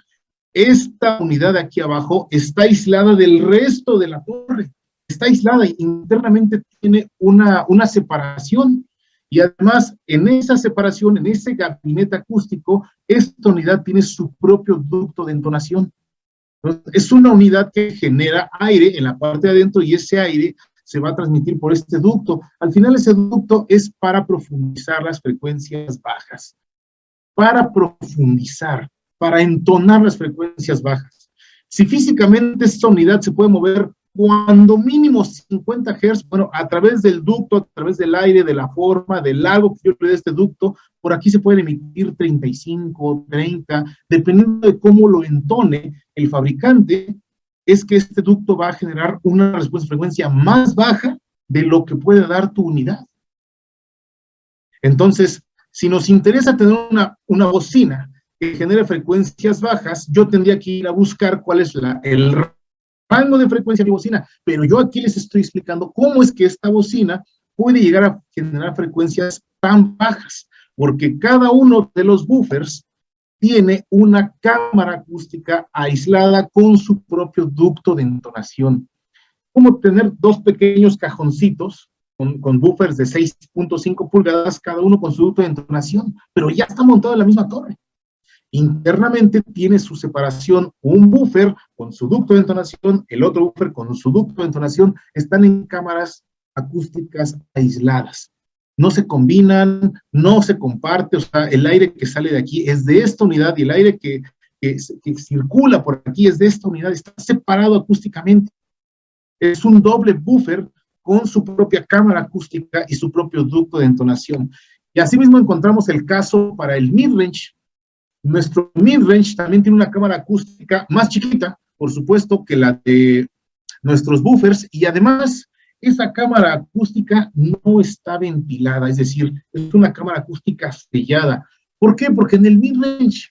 esta unidad de aquí abajo está aislada del resto de la torre, está aislada y internamente tiene una separación. Y además, en esa separación, en ese gabinete acústico, esta unidad tiene su propio ducto de entonación. Entonces, es una unidad que genera aire en la parte de adentro y ese aire se va a transmitir por este ducto. Al final, ese ducto es para profundizar las frecuencias bajas, para profundizar, para entonar las frecuencias bajas. Si físicamente esta unidad se puede mover cuando mínimo 50 Hz, bueno, a través del ducto, a través del aire, de la forma, del largo que yo le dé a este ducto, por aquí se pueden emitir 35, 30, dependiendo de cómo lo entone el fabricante, es que este ducto va a generar una respuesta de frecuencia más baja de lo que puede dar tu unidad. Entonces, si nos interesa tener una bocina que genere frecuencias bajas, yo tendría que ir a buscar cuál es el rango de frecuencia de mi bocina, pero yo aquí les estoy explicando cómo es que esta bocina puede llegar a generar frecuencias tan bajas, porque cada uno de los buffers tiene una cámara acústica aislada con su propio ducto de entonación. Como tener 2 pequeños cajoncitos con buffers de 6.5 pulgadas, cada uno con su ducto de entonación, pero ya está montado en la misma torre. Internamente tiene su separación, un buffer con su ducto de entonación, el otro buffer con su ducto de entonación, están en cámaras acústicas aisladas. no se combinan, no se comparte, o sea, el aire que sale de aquí es de esta unidad y el aire que circula por aquí es de esta unidad, está separado acústicamente. Es un doble buffer con su propia cámara acústica y su propio ducto de entonación. Y asimismo encontramos el caso para el midrange. Nuestro midrange también tiene una cámara acústica más chiquita, por supuesto, que la de nuestros buffers, y además esa cámara acústica no está ventilada, es decir, es una cámara acústica sellada. ¿Por qué? Porque en el midrange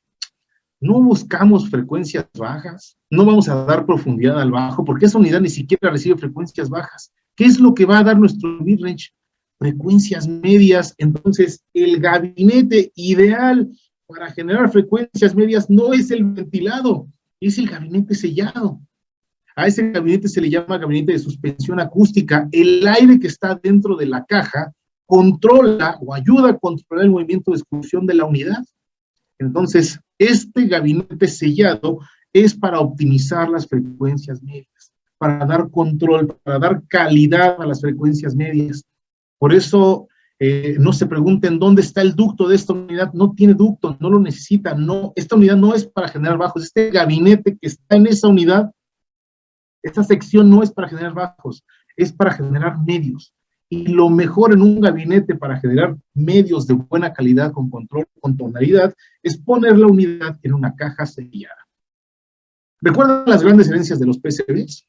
no buscamos frecuencias bajas, no vamos a dar profundidad al bajo, porque esa unidad ni siquiera recibe frecuencias bajas. ¿Qué es lo que va a dar nuestro midrange? Frecuencias medias. Entonces, el gabinete ideal para generar frecuencias medias no es el ventilado, es el gabinete sellado. A ese gabinete se le llama gabinete de suspensión acústica. El aire que está dentro de la caja controla o ayuda a controlar el movimiento de exclusión de la unidad. Entonces, este gabinete sellado es para optimizar las frecuencias medias, para dar control, para dar calidad a las frecuencias medias. Por eso, no se pregunten dónde está el ducto de esta unidad. No tiene ducto, no lo necesita. No, esta unidad no es para generar bajos. Este gabinete que está en esa unidad, esta sección no es para generar bajos, es para generar medios. Y lo mejor en un gabinete para generar medios de buena calidad, con control, con tonalidad, es poner la unidad en una caja sellada. ¿Recuerdan las grandes herencias de los PCBs?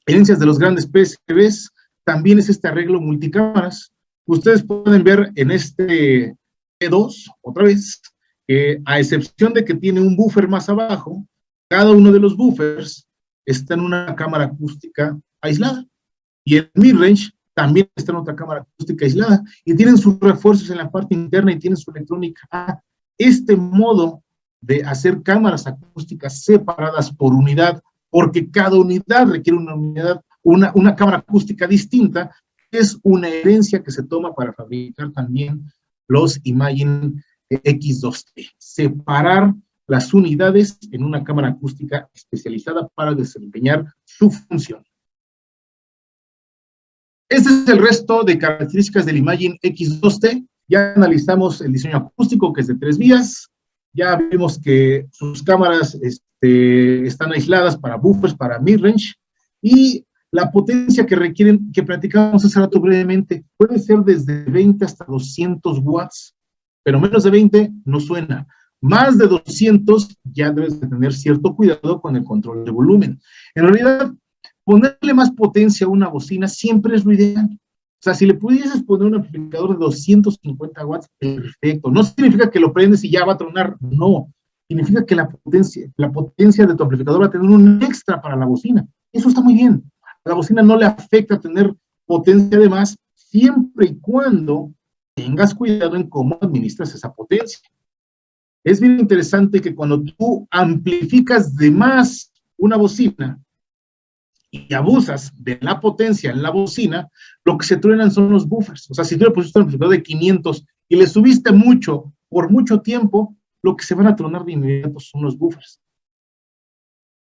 Herencias de los grandes PCBs también es este arreglo multicámaras. Ustedes pueden ver en este P2, otra vez, que a excepción de que tiene un buffer más abajo, cada uno de los buffers está en una cámara acústica aislada. Y el midrange también está en otra cámara acústica aislada, y tienen sus refuerzos en la parte interna y tienen su electrónica. Este modo de hacer cámaras acústicas separadas por unidad, porque cada unidad requiere una cámara acústica distinta, es una herencia que se toma para fabricar también los Imagine X2T. Separar las unidades en una cámara acústica especializada para desempeñar su función. Este es el resto de características del Imagine X2T. Ya analizamos el diseño acústico, que es de 3 vías. Ya vimos que sus cámaras están aisladas para buffers, para midrange. Y la potencia que requieren, que platicamos hace rato brevemente, puede ser desde 20 hasta 200 watts, pero menos de 20 no suena. Más de 200 ya debes de tener cierto cuidado con el control de volumen. En realidad, ponerle más potencia a una bocina siempre es lo ideal. O sea, si le pudieses poner un amplificador de 250 watts, perfecto. No significa que lo prendes y ya va a tronar, no. Significa que la potencia de tu amplificador va a tener un extra para la bocina. Eso está muy bien. A la bocina no le afecta tener potencia de más, siempre y cuando tengas cuidado en cómo administras esa potencia. Es bien interesante que cuando tú amplificas de más una bocina y abusas de la potencia en la bocina, lo que se truenan son los buffers. O sea, si tú le pusiste un amplificador de 500 y le subiste mucho por mucho tiempo, lo que se van a tronar de inmediato son los buffers.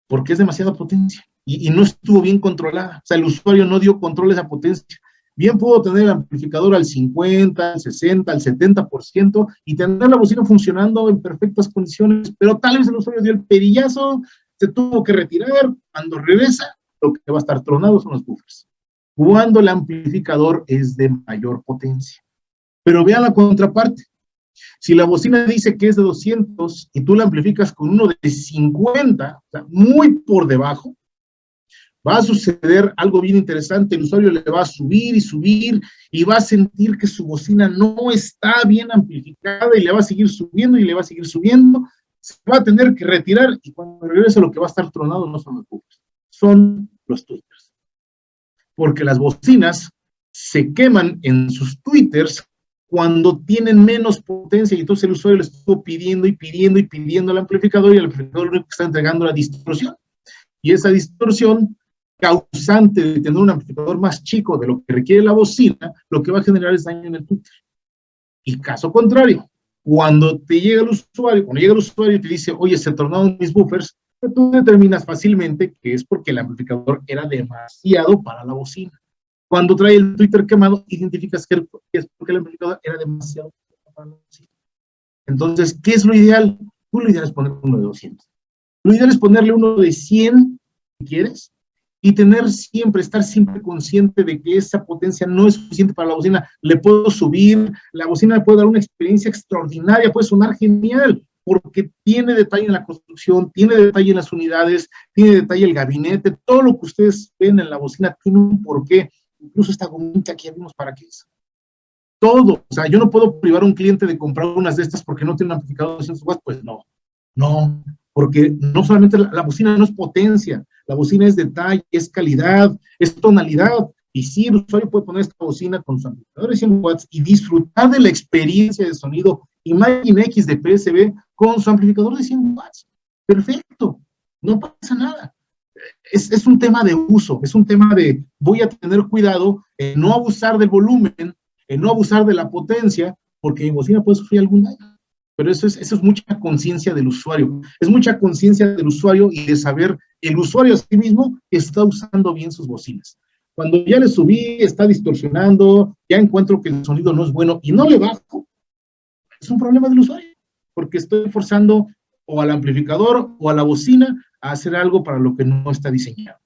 Porque es demasiada potencia y no estuvo bien controlada. O sea, el usuario no dio control de esa potencia. Bien puedo tener el amplificador al 50, al 60, al 70% y tener la bocina funcionando en perfectas condiciones, pero tal vez el usuario dio el perillazo, se tuvo que retirar. Cuando regresa, lo que va a estar tronado son los buffers. Cuando el amplificador es de mayor potencia. Pero vean la contraparte. Si la bocina dice que es de 200 y tú la amplificas con uno de 50, o sea, muy por debajo, va a suceder algo bien interesante. El usuario le va a subir y va a sentir que su bocina no está bien amplificada y le va a seguir subiendo y le va a seguir subiendo. Se va a tener que retirar y cuando regrese lo que va a estar tronado no son los buffers, son los tweeters. Porque las bocinas se queman en sus tweeters cuando tienen menos potencia y entonces el usuario le estuvo pidiendo y pidiendo y pidiendo al amplificador y el amplificador lo único que está entregando la distorsión. Y esa distorsión causante de tener un amplificador más chico de lo que requiere la bocina, lo que va a generar es daño en el tweeter. Y caso contrario, cuando llega el usuario y te dice, oye, se tornaron mis buffers, tú determinas fácilmente que es porque el amplificador era demasiado para la bocina. Cuando trae el tweeter quemado, identificas que es porque el amplificador era demasiado para la bocina. Entonces, ¿qué es lo ideal? Lo ideal es poner uno de 200. Lo ideal es ponerle uno de 100, si quieres, y estar siempre consciente de que esa potencia no es suficiente para la bocina. Le puedo subir, la bocina le puede dar una experiencia extraordinaria, puede sonar genial, porque tiene detalle en la construcción, tiene detalle en las unidades, tiene detalle el gabinete, todo lo que ustedes ven en la bocina tiene un porqué. Incluso esta gomita que ya vimos para qué es. Todo, o sea, yo no puedo privar a un cliente de comprar unas de estas porque no tiene un amplificador de 200 watts, pues no, porque no solamente la bocina no es potencia, la bocina es detalle, es calidad, es tonalidad, y sí, el usuario puede poner esta bocina con su amplificador de 100 watts y disfrutar de la experiencia de sonido Imagine X de PSB con su amplificador de 100 watts. Perfecto, no pasa nada. Es un tema de uso, es un tema de voy a tener cuidado en no abusar del volumen, en no abusar de la potencia, porque mi bocina puede sufrir algún daño. Pero eso es mucha conciencia del usuario, es mucha conciencia del usuario y de saber el usuario a sí mismo que está usando bien sus bocinas. Cuando ya le subí, está distorsionando, ya encuentro que el sonido no es bueno y no le bajo, es un problema del usuario, porque estoy forzando o al amplificador o a la bocina a hacer algo para lo que no está diseñado.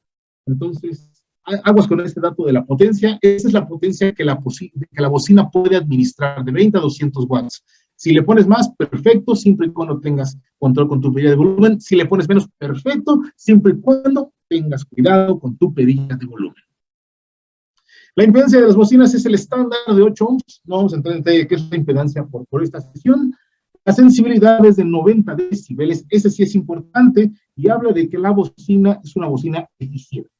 Entonces, aguas con este dato de la potencia. Esa es la potencia que la bocina puede administrar, de 20 a 200 watts. Si le pones más, perfecto, siempre y cuando tengas control con tu perilla de volumen. Si le pones menos, perfecto, siempre y cuando tengas cuidado con tu perilla de volumen. La impedancia de las bocinas es el estándar de 8 ohms. No vamos a entrar en detalle qué es la impedancia por esta sesión. La sensibilidad es de 90 decibeles, ese sí es importante, y habla de que la bocina es una bocina eficiente.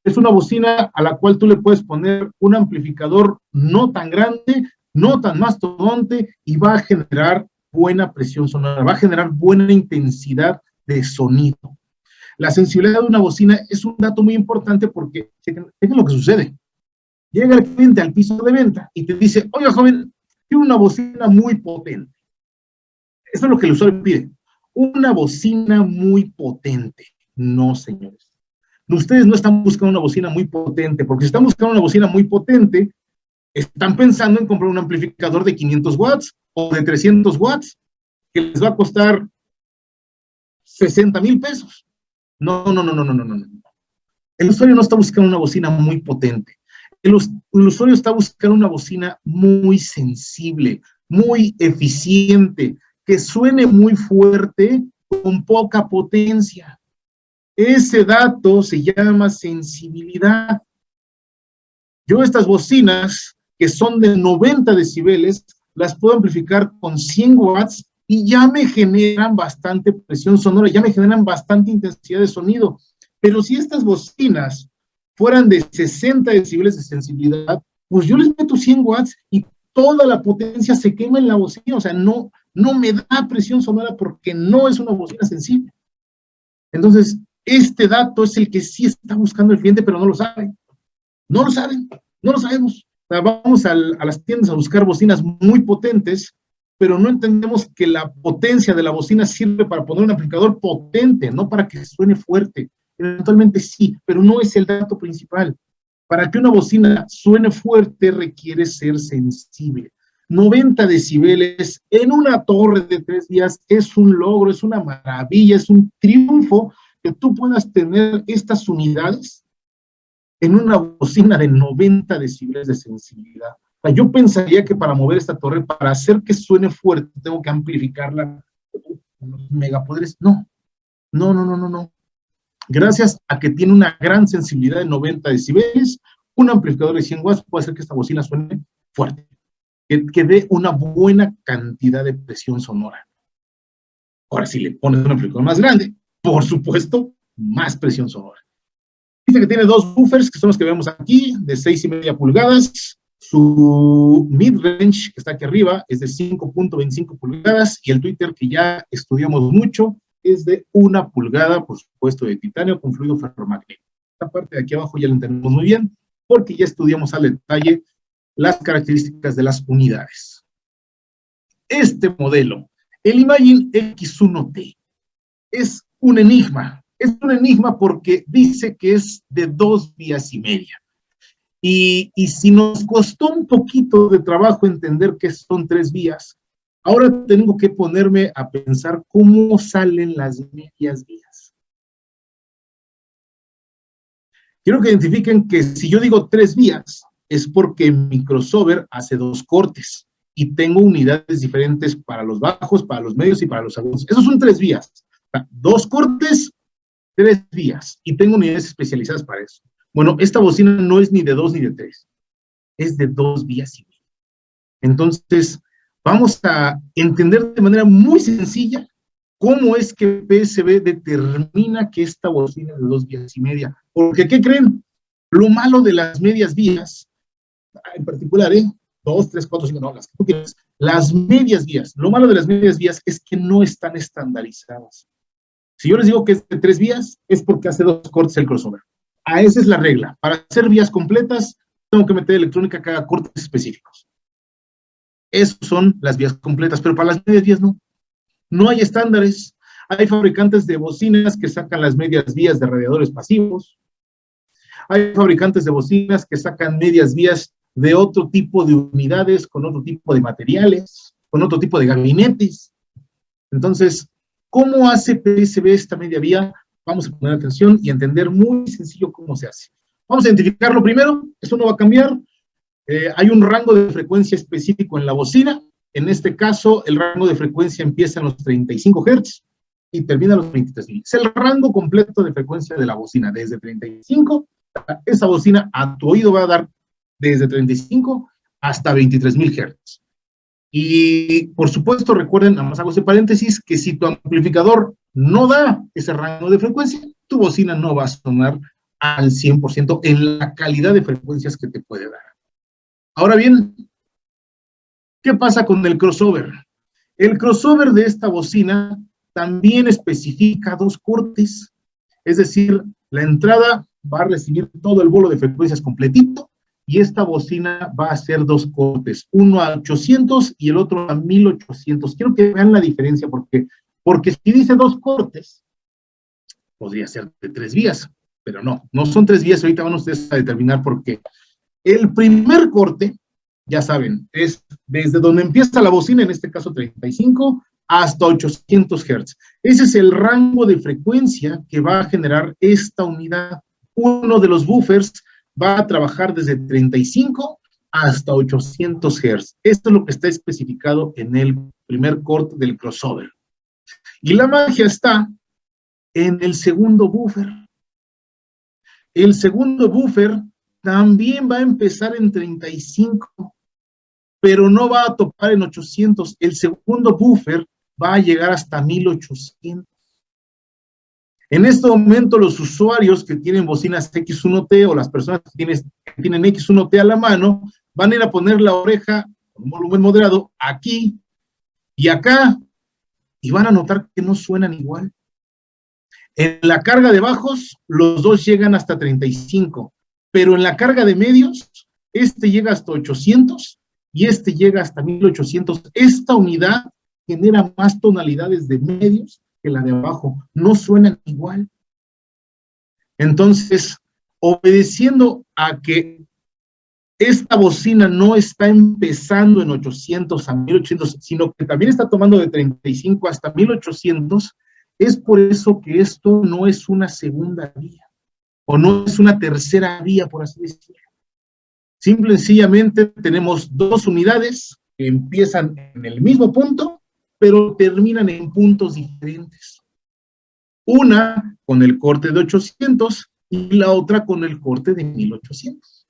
Es una bocina a la cual tú le puedes poner un amplificador no tan grande, no tan mastodonte, y va a generar buena presión sonora, va a generar buena intensidad de sonido. La sensibilidad de una bocina es un dato muy importante porque, chequen lo que sucede. Llega el cliente al piso de venta y te dice, oye, joven, quiero una bocina muy potente. Eso es lo que el usuario pide. Una bocina muy potente. No, señores. Ustedes no están buscando una bocina muy potente, porque si están buscando una bocina muy potente, están pensando en comprar un amplificador de 500 watts o de 300 watts, que les va a costar 60,000 pesos. No. El usuario no está buscando una bocina muy potente. El usuario está buscando una bocina muy sensible, muy eficiente, que suene muy fuerte con poca potencia. Ese dato se llama sensibilidad. Yo estas bocinas, que son de 90 decibeles, las puedo amplificar con 100 watts y ya me generan bastante presión sonora, ya me generan bastante intensidad de sonido. Pero si estas bocinas fueran de 60 decibeles de sensibilidad, pues yo les meto 100 watts y toda la potencia se quema en la bocina, o sea, no me da presión sonora porque no es una bocina sensible. Entonces, este dato es el que sí está buscando el cliente, pero no lo saben. No lo saben, no lo sabemos. O sea, vamos a las tiendas a buscar bocinas muy potentes, pero no entendemos que la potencia de la bocina sirve para poner un amplificador potente, no para que suene fuerte. Eventualmente sí, pero no es el dato principal. Para que una bocina suene fuerte requiere ser sensible. 90 decibeles en una torre de 3 vías es un logro, es una maravilla, es un triunfo que tú puedas tener estas unidades en una bocina de 90 decibeles de sensibilidad. O sea, yo pensaría que para mover esta torre, para hacer que suene fuerte, tengo que amplificarla con los megapoderes. No. Gracias a que tiene una gran sensibilidad de 90 decibeles, un amplificador de 100 watts puede hacer que esta bocina suene fuerte, que dé una buena cantidad de presión sonora. Ahora, si le pones un amplificador más grande, por supuesto, más presión sonora. Dice que tiene 2 buffers, que son los que vemos aquí, de 6,5 pulgadas. Su mid-range, que está aquí arriba, es de 5.25 pulgadas, y el tweeter, que ya estudiamos mucho, es de 1 pulgada, por supuesto, de titanio con fluido ferromagnético. Esta parte de aquí abajo ya la entendemos muy bien, porque ya estudiamos al detalle las características de las unidades. Este modelo, el Imagine X1T, es un enigma. Es un enigma porque dice que es de 2 vías y media. Y si nos costó un poquito de trabajo entender que son 3 vías, ahora tengo que ponerme a pensar cómo salen las medias vías. Quiero que identifiquen que si yo digo 3 vías, es porque mi crossover hace 2 cortes y tengo unidades diferentes para los bajos, para los medios y para los agudos. Esos son 3 vías. 2 cortes, 3 vías. Y tengo unidades especializadas para eso. Bueno, esta bocina no es ni de 2 ni de 3. Es de 2 vías y media. Entonces, vamos a entender de manera muy sencilla cómo es que PSB determina que esta bocina es de 2 vías y media. Porque, ¿qué creen? Lo malo de las medias vías, en particular, 2, 3, 4, 5, no, las que tú quieras, las medias vías, lo malo de las medias vías es que no están estandarizadas. Si yo les digo que es de 3 vías, es porque hace 2 cortes el crossover. Esa es la regla. Para hacer vías completas, tengo que meter electrónica que haga cortes específicos. Esas son las vías completas, pero para las medias vías no. No hay estándares. Hay fabricantes de bocinas que sacan las medias vías de radiadores pasivos. Hay fabricantes de bocinas que sacan medias vías de otro tipo de unidades, con otro tipo de materiales, con otro tipo de gabinetes. Entonces, ¿cómo hace PSB esta media vía? Vamos a poner atención y entender muy sencillo cómo se hace. Vamos a identificarlo primero, esto no va a cambiar. Hay un rango de frecuencia específico en la bocina. En este caso, el rango de frecuencia empieza en los 35 Hz y termina en los 23.000. Es el rango completo de frecuencia de la bocina, desde 35, esa bocina a tu oído va a dar desde 35 hasta 23.000 Hz. Y, por supuesto, recuerden, nada más hago ese paréntesis, que si tu amplificador no da ese rango de frecuencia, tu bocina no va a sonar al 100% en la calidad de frecuencias que te puede dar. Ahora bien, ¿qué pasa con el crossover? El crossover de esta bocina también especifica 2 cortes, es decir, la entrada va a recibir todo el bolo de frecuencias completito y esta bocina va a hacer 2 cortes, uno a 800 y el otro a 1800. Quiero que vean la diferencia porque si dice 2 cortes, podría ser de 3 vías, pero no son 3 vías, ahorita van ustedes a determinar por qué. El primer corte, ya saben, es desde donde empieza la bocina, en este caso 35, hasta 800 Hz. Ese es el rango de frecuencia que va a generar esta unidad. Uno de los buffers va a trabajar desde 35 hasta 800 Hz. Esto es lo que está especificado en el primer corte del crossover. Y la magia está en el segundo buffer. El segundo buffer también va a empezar en 35, pero no va a topar en 800. El segundo buffer va a llegar hasta 1800. En este momento, los usuarios que tienen bocinas X1T o las personas que tienen X1T a la mano, van a ir a poner la oreja con un volumen moderado aquí y acá, y van a notar que no suenan igual. En la carga de bajos, los dos llegan hasta 35, pero en la carga de medios, este llega hasta 800 y este llega hasta 1800. Esta unidad genera más tonalidades de medios que la de abajo, no suenan igual. Entonces, obedeciendo a que esta bocina no está empezando en 800 a 1800, sino que también está tomando de 35 hasta 1800, es por eso que esto no es una segunda vía, o no es una tercera vía, por así decirlo. Simple y sencillamente tenemos 2 unidades que empiezan en el mismo punto, pero terminan en puntos diferentes. Una con el corte de 800 y la otra con el corte de 1800.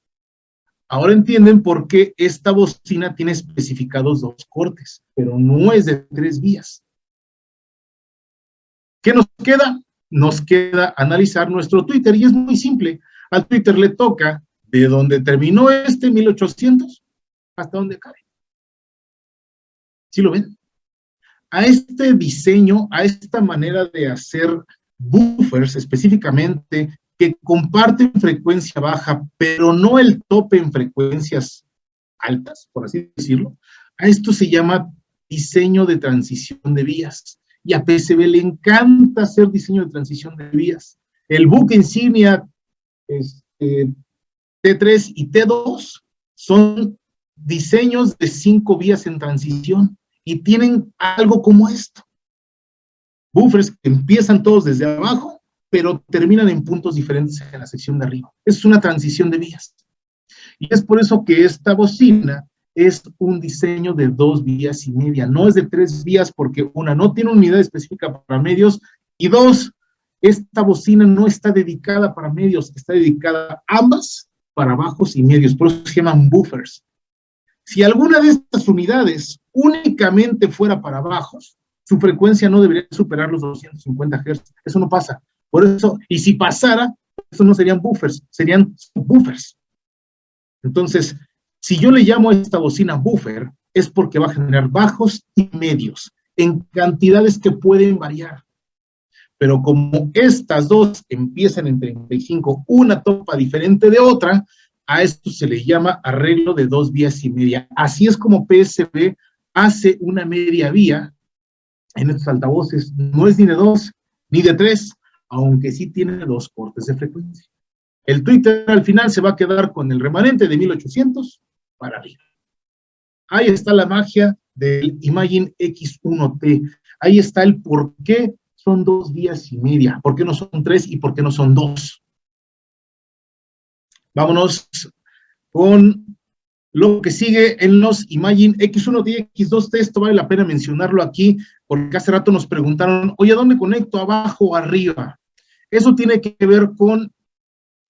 Ahora entienden por qué esta bocina tiene especificados 2 cortes, pero no es de 3 vías. ¿Qué nos queda? Nos queda analizar nuestro Twitter y es muy simple. Al Twitter le toca de donde terminó 1800 hasta donde cabe. ¿Sí lo ven? A este diseño, a esta manera de hacer buffers específicamente que comparten frecuencia baja, pero no el tope en frecuencias altas, por así decirlo, a esto se llama diseño de transición de vías. y a PSB le encanta hacer diseño de transición de vías. El buque insignia T3 y T2 son diseños de 5 vías en transición y tienen algo como esto. Buffers que empiezan todos desde abajo, pero terminan en puntos diferentes en la sección de arriba. Es una transición de vías. Y es por eso que esta bocina es un diseño de 2 vías y media, no es de 3 vías, porque una, no tiene unidad específica para medios, y 2, esta bocina no está dedicada para medios, está dedicada ambas para bajos y medios, por eso se llaman buffers. Si alguna de estas unidades únicamente fuera para bajos, su frecuencia no debería superar los 250 Hz, eso no pasa. Por eso, y si pasara, eso no serían buffers, serían subwoofers. Entonces, si yo le llamo a esta bocina buffer, es porque va a generar bajos y medios, en cantidades que pueden variar. Pero como estas dos empiezan en 35, una topa diferente de otra, a esto se le llama arreglo de 2 vías y media. Así es como PSB hace una media vía en estos altavoces. No es ni de 2, ni de 3, aunque sí tiene 2 cortes de frecuencia. El Twitter al final se va a quedar con el remanente de 1800 para arriba. Ahí está la magia del Imagine X1T. Ahí está el por qué son 2 vías y media, por qué no son 3 y por qué no son 2. Vámonos con lo que sigue en los Imagine X1T y X2T. Esto vale la pena mencionarlo aquí, porque hace rato nos preguntaron, oye, ¿dónde conecto, abajo o arriba? Eso tiene que ver con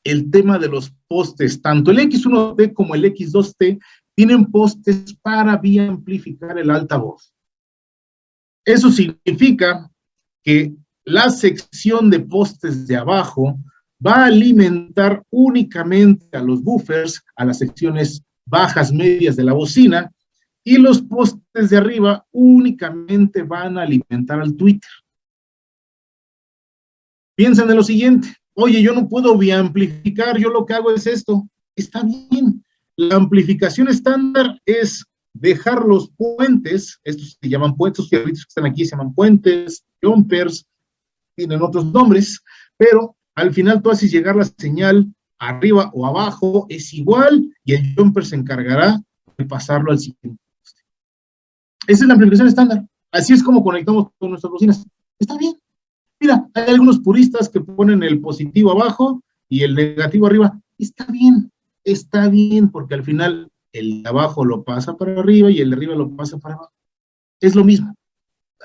el tema de los postes. Tanto el X1T como el X2T tienen postes para biamplificar el altavoz. Eso significa que la sección de postes de abajo va a alimentar únicamente a los buffers, a las secciones bajas, medias de la bocina, y los postes de arriba únicamente van a alimentar al tweeter. Piensen en lo siguiente, oye, yo no puedo biamplificar, yo lo que hago es esto. Está bien, la amplificación estándar es dejar los puentes, estos se llaman puentes, estos fierritos que están aquí se llaman puentes, jumpers, tienen otros nombres, pero al final tú haces llegar la señal arriba o abajo, es igual, y el jumper se encargará de pasarlo al siguiente poste. Esa es la amplificación estándar. Así es como conectamos con nuestras bocinas. Está bien. Mira, hay algunos puristas que ponen el positivo abajo y el negativo arriba. Está bien, porque al final el de abajo lo pasa para arriba y el de arriba lo pasa para abajo. Es lo mismo.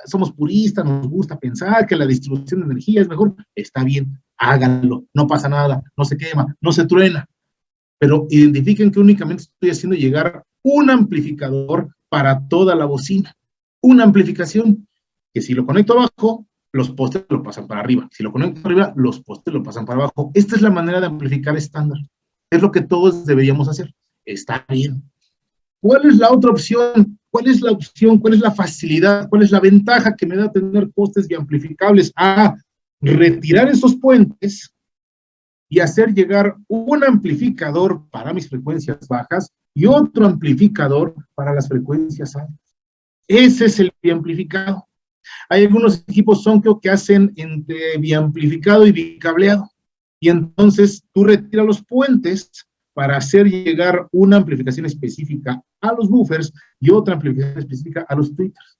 Somos puristas, nos gusta pensar que la distribución de energía es mejor. Está bien, háganlo, no pasa nada, no se quema, no se truena. Pero identifiquen que únicamente estoy haciendo llegar un amplificador para toda la bocina. Una amplificación que si lo conecto abajo, los postes lo pasan para arriba. Si lo conecto arriba, los postes lo pasan para abajo. Esta es la manera de amplificar estándar. Es lo que todos deberíamos hacer. Está bien. ¿Cuál es la otra opción? ¿Cuál es la opción? ¿Cuál es la facilidad? ¿Cuál es la ventaja que me da tener postes biamplificables? Retirar esos puentes y hacer llegar un amplificador para mis frecuencias bajas y otro amplificador para las frecuencias altas. Ese es el biamplificado. Hay algunos equipos Soundcloud que hacen entre biamplificado y bicableado. Y entonces tú retiras los puentes para hacer llegar una amplificación específica a los buffers y otra amplificación específica a los tweeters.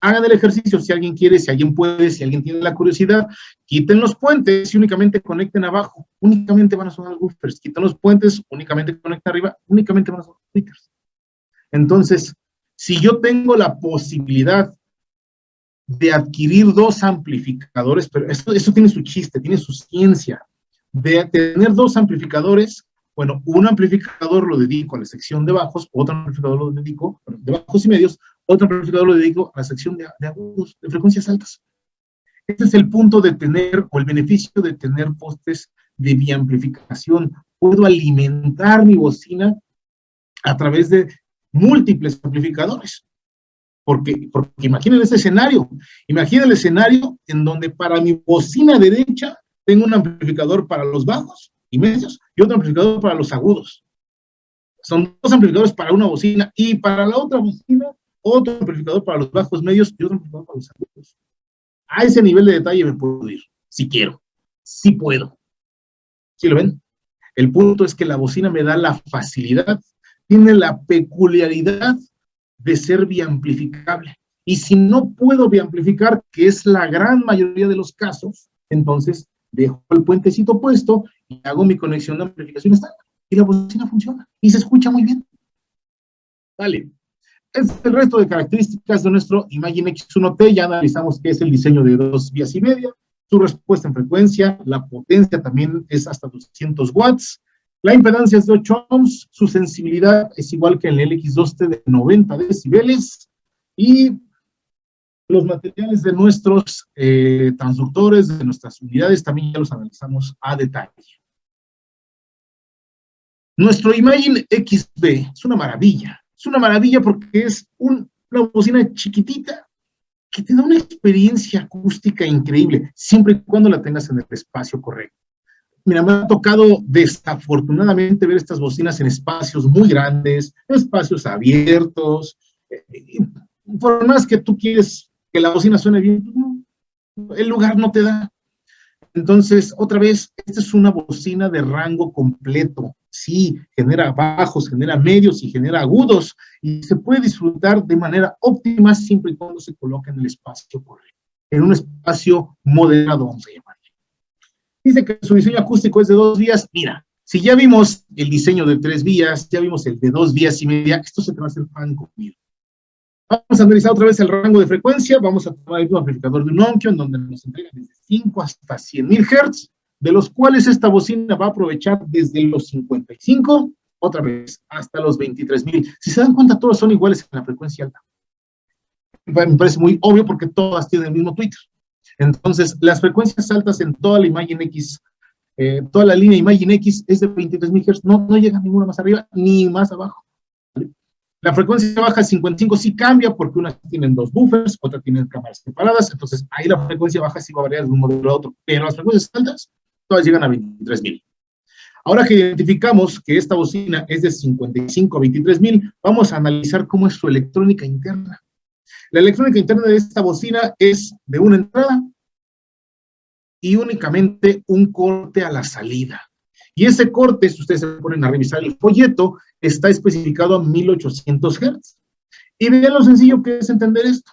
Hagan el ejercicio si alguien quiere, si alguien puede, si alguien tiene la curiosidad, quiten los puentes y únicamente conecten abajo, únicamente van a sonar los buffers, quiten los puentes, únicamente conecten arriba, únicamente van a sonar los tweeters. Entonces, si yo tengo la posibilidad de adquirir 2 amplificadores, pero eso tiene su chiste, tiene su ciencia, de tener 2 amplificadores. Bueno, un amplificador lo dedico a la sección de bajos, otro amplificador lo dedico, de bajos y medios, otro amplificador lo dedico a la sección de agudos, de frecuencias altas. Este es el punto de tener, o el beneficio de tener postes de biamplificación. Puedo alimentar mi bocina a través de múltiples amplificadores. Porque imaginen ese escenario. Imaginen el escenario en donde para mi bocina derecha tengo un amplificador para los bajos y medios y otro amplificador para los agudos. Son 2 amplificadores para una bocina y para la otra bocina otro amplificador para los bajos medios y otro amplificador para los agudos. A ese nivel de detalle me puedo ir, si quiero, si puedo. ¿Sí lo ven? El punto es que la bocina me da la facilidad, tiene la peculiaridad de ser biamplificable. Y si no puedo biamplificar, que es la gran mayoría de los casos, entonces dejo el puentecito puesto y hago mi conexión de amplificación estándar. Y la bocina funciona y se escucha muy bien. Vale. Este es el resto de características de nuestro Imagine X1T. Ya analizamos qué es el diseño de 2 vías y media, su respuesta en frecuencia, la potencia también es hasta 200 watts, la impedancia es de 8 ohms, su sensibilidad es igual que en el LX2T de 90 decibeles, y los materiales de nuestros transductores, de nuestras unidades, también ya los analizamos a detalle. Nuestro Imagine XB es una maravilla porque es una bocina chiquitita que te da una experiencia acústica increíble, siempre y cuando la tengas en el espacio correcto. Mira, me ha tocado desafortunadamente ver estas bocinas en espacios muy grandes, espacios abiertos, por más que tú quieres que la bocina suene bien, no, el lugar no te da. Entonces, otra vez, esta es una bocina de rango completo. Sí, genera bajos, genera medios y genera agudos, y se puede disfrutar de manera óptima siempre y cuando se coloque en el espacio correcto, en un espacio moderado, vamos a llamarle. Dice que su diseño acústico es de 2 vías. Mira, si ya vimos el diseño de 3 vías, ya vimos el de 2 vías y media, esto se te va a hacer pan conmigo. Vamos a analizar otra vez el rango de frecuencia. Vamos a tomar el amplificador de un Onkyo, en donde nos entrega desde 5 hasta 100,000 Hz, de los cuales esta bocina va a aprovechar desde los 55, otra vez, hasta los 23,000. Si se dan cuenta, todos son iguales en la frecuencia alta. Me parece muy obvio porque todas tienen el mismo Twitter. Entonces, las frecuencias altas en toda la Imagine X, toda la línea Imagine X es de 23,000 Hz, no llega ninguna más arriba ni más abajo. ¿Vale? La frecuencia baja 55 sí cambia porque unas tienen 2 buffers, otras tienen cámaras separadas, entonces ahí la frecuencia baja sí va a variar de un modelo a otro, pero las frecuencias altas todas llegan a 23,000. Ahora que identificamos que esta bocina es de 55 a 23,000, vamos a analizar cómo es su electrónica interna. La electrónica interna de esta bocina es de una entrada y únicamente un corte a la salida. Y ese corte, si ustedes se ponen a revisar el folleto, está especificado a 1800 Hz. Y vean lo sencillo que es entender esto.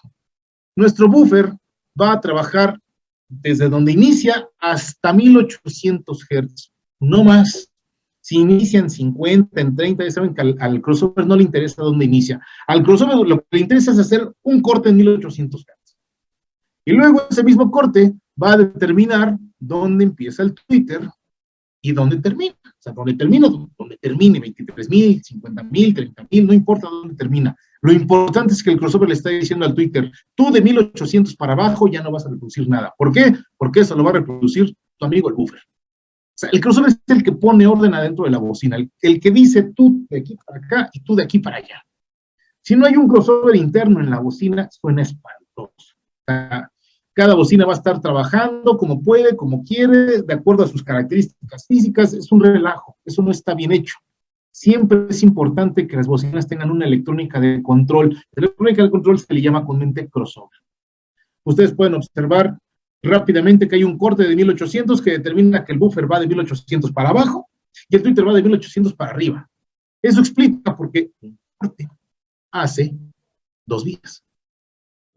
Nuestro buffer va a trabajar desde donde inicia hasta 1800 Hz, no más. Si inicia en 50, en 30, ya saben que al crossover no le interesa dónde inicia. Al crossover lo que le interesa es hacer un corte en 1800 Hz. Y luego ese mismo corte va a determinar dónde empieza el Twitter y dónde termina. O sea, dónde termine, 23,000, 50,000, 30,000, no importa dónde termina. Lo importante es que el crossover le está diciendo al Twitter, tú de 1800 para abajo ya no vas a reproducir nada. ¿Por qué? Porque eso lo va a reproducir tu amigo el buffer. O sea, el crossover es el que pone orden adentro de la bocina, el que dice tú de aquí para acá y tú de aquí para allá. Si no hay un crossover interno en la bocina, suena espantoso. O sea, cada bocina va a estar trabajando como puede, como quiere, de acuerdo a sus características físicas. Es un relajo, eso no está bien hecho. Siempre es importante que las bocinas tengan una electrónica de control. La electrónica de control se le llama comúnmente crossover. Ustedes pueden observar rápidamente que hay un corte de 1800 que determina que el buffer va de 1800 para abajo y el Twitter va de 1800 para arriba. Eso explica por qué un corte hace 2 vías.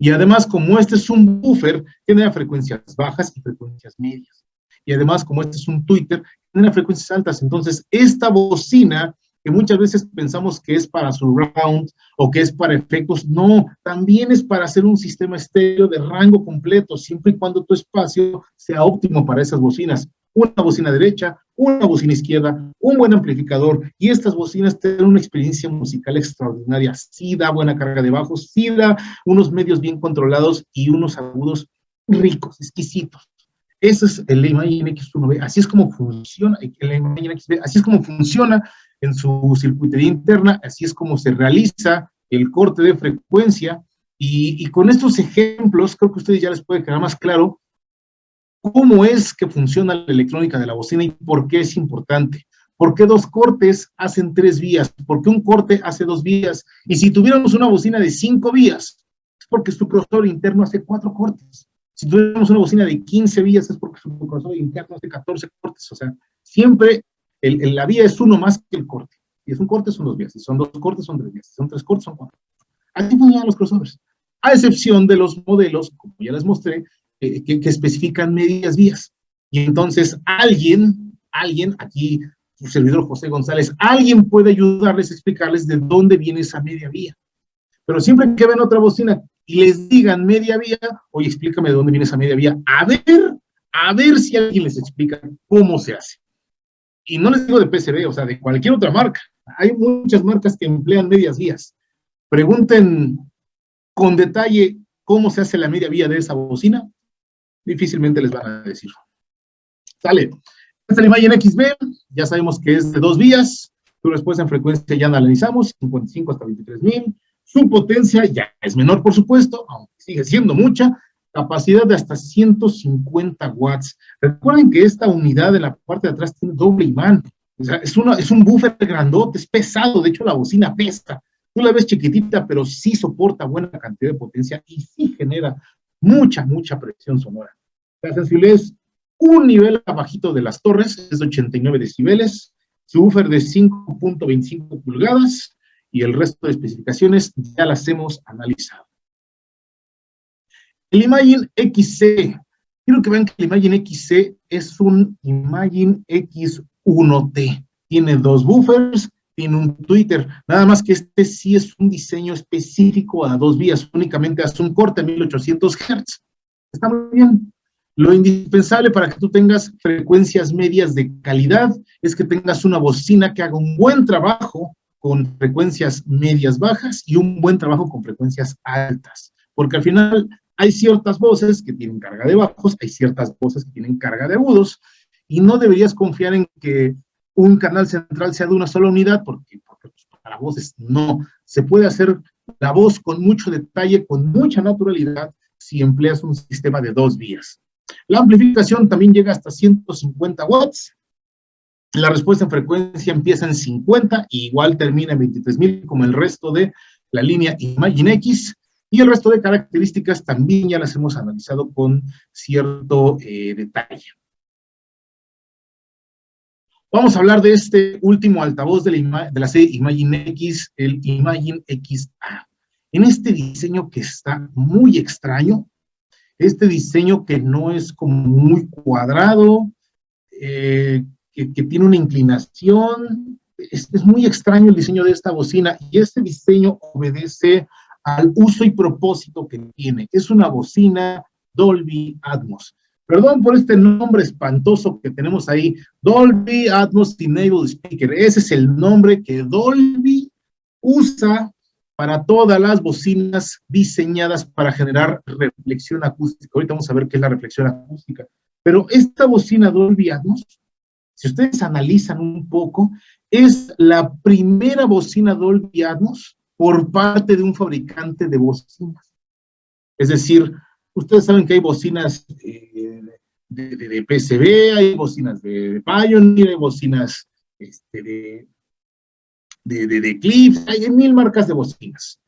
Y además, como este es un buffer, genera frecuencias bajas y frecuencias medias. Y además, como este es un Twitter, genera frecuencias altas. Entonces, esta bocina, que muchas veces pensamos que es para surround o que es para efectos, no, también es para hacer un sistema estéreo de rango completo, siempre y cuando tu espacio sea óptimo para esas bocinas. Una bocina derecha, una bocina izquierda, un buen amplificador, y estas bocinas tienen una experiencia musical extraordinaria. Sí da buena carga de bajos, sí da unos medios bien controlados y unos agudos ricos, exquisitos. Ese es el Imagine X1B, así es como funciona el Imagine XB, así es como funciona en su circuitería interna, así es como se realiza el corte de frecuencia, y con estos ejemplos creo que a ustedes ya les puede quedar más claro cómo es que funciona la electrónica de la bocina y por qué es importante. ¿Por qué dos cortes hacen 3 vías? ¿Por qué un corte hace 2 vías? Y si tuviéramos una bocina de 5 vías, es porque su crossover interno hace 4 cortes. Si tuviéramos una bocina de 15 vías, es porque su crossover interno hace 14 cortes. O sea, siempre la vía es uno más que el corte. Si es un corte, son 2 vías. Si son 2 cortes, son 3 vías. Si son 3 cortes, son 4. Así funcionan los crossovers. A excepción de los modelos, como ya les mostré, que especifican medias vías. Y entonces alguien, aquí, su servidor José González, alguien puede ayudarles a explicarles de dónde viene esa media vía. Pero siempre que ven otra bocina y les digan media vía, oye, explícame de dónde viene esa media vía, a ver si alguien les explica cómo se hace. Y no les digo de PCB, o sea, de cualquier otra marca. Hay muchas marcas que emplean medias vías. Pregunten con detalle cómo se hace la media vía de esa bocina, difícilmente les van a decir. Sale. Esta es la imagen XB, ya sabemos que es de 2 vías, su respuesta en frecuencia ya la analizamos, 55 hasta 23,000, su potencia ya es menor, por supuesto, aunque sigue siendo mucha, capacidad de hasta 150 watts. Recuerden que esta unidad en la parte de atrás tiene doble imán, o sea, es un buffer grandote, es pesado, de hecho la bocina pesa. Tú la ves chiquitita, pero sí soporta buena cantidad de potencia y sí genera mucha presión sonora. La sensibilidad es un nivel abajito de las torres, es de 89 decibeles, su buffer de 5.25 pulgadas y el resto de especificaciones ya las hemos analizado. El Imagine XC, quiero que vean que el Imagine XC es un Imagine X1T, tiene 2 buffers, tiene un tweeter, nada más que este sí es un diseño específico a 2 vías, únicamente hace un corte a 1800 Hz. Está muy bien. Lo indispensable para que tú tengas frecuencias medias de calidad es que tengas una bocina que haga un buen trabajo con frecuencias medias bajas y un buen trabajo con frecuencias altas, porque al final hay ciertas voces que tienen carga de bajos, hay ciertas voces que tienen carga de agudos, y no deberías confiar en que un canal central sea de una sola unidad, porque para voces no. Se puede hacer la voz con mucho detalle, con mucha naturalidad, si empleas un sistema de 2 vías. La amplificación también llega hasta 150 watts. La respuesta en frecuencia empieza en 50, y igual termina en 23,000, como el resto de la línea Imagine X. Y el resto de características también ya las hemos analizado con cierto detalle. Vamos a hablar de este último altavoz de la serie Imagine X, el Imagine XA. En este diseño que está muy extraño, este diseño que no es como muy cuadrado, que tiene una inclinación, es muy extraño el diseño de esta bocina, y este diseño obedece al uso y propósito que tiene. Es una bocina Dolby Atmos. Perdón por este nombre espantoso que tenemos ahí, Dolby Atmos Enabled Speaker. Ese es el nombre que Dolby usa para todas las bocinas diseñadas para generar reflexión acústica. Ahorita vamos a ver qué es la reflexión acústica. Pero esta bocina Dolby Atmos, si ustedes analizan un poco, es la primera bocina Dolby Atmos por parte de un fabricante de bocinas. Es decir, ustedes saben que hay bocinas de PCB, hay bocinas de Pioneer, hay bocinas de Clips, hay 1000 marcas de bocinas.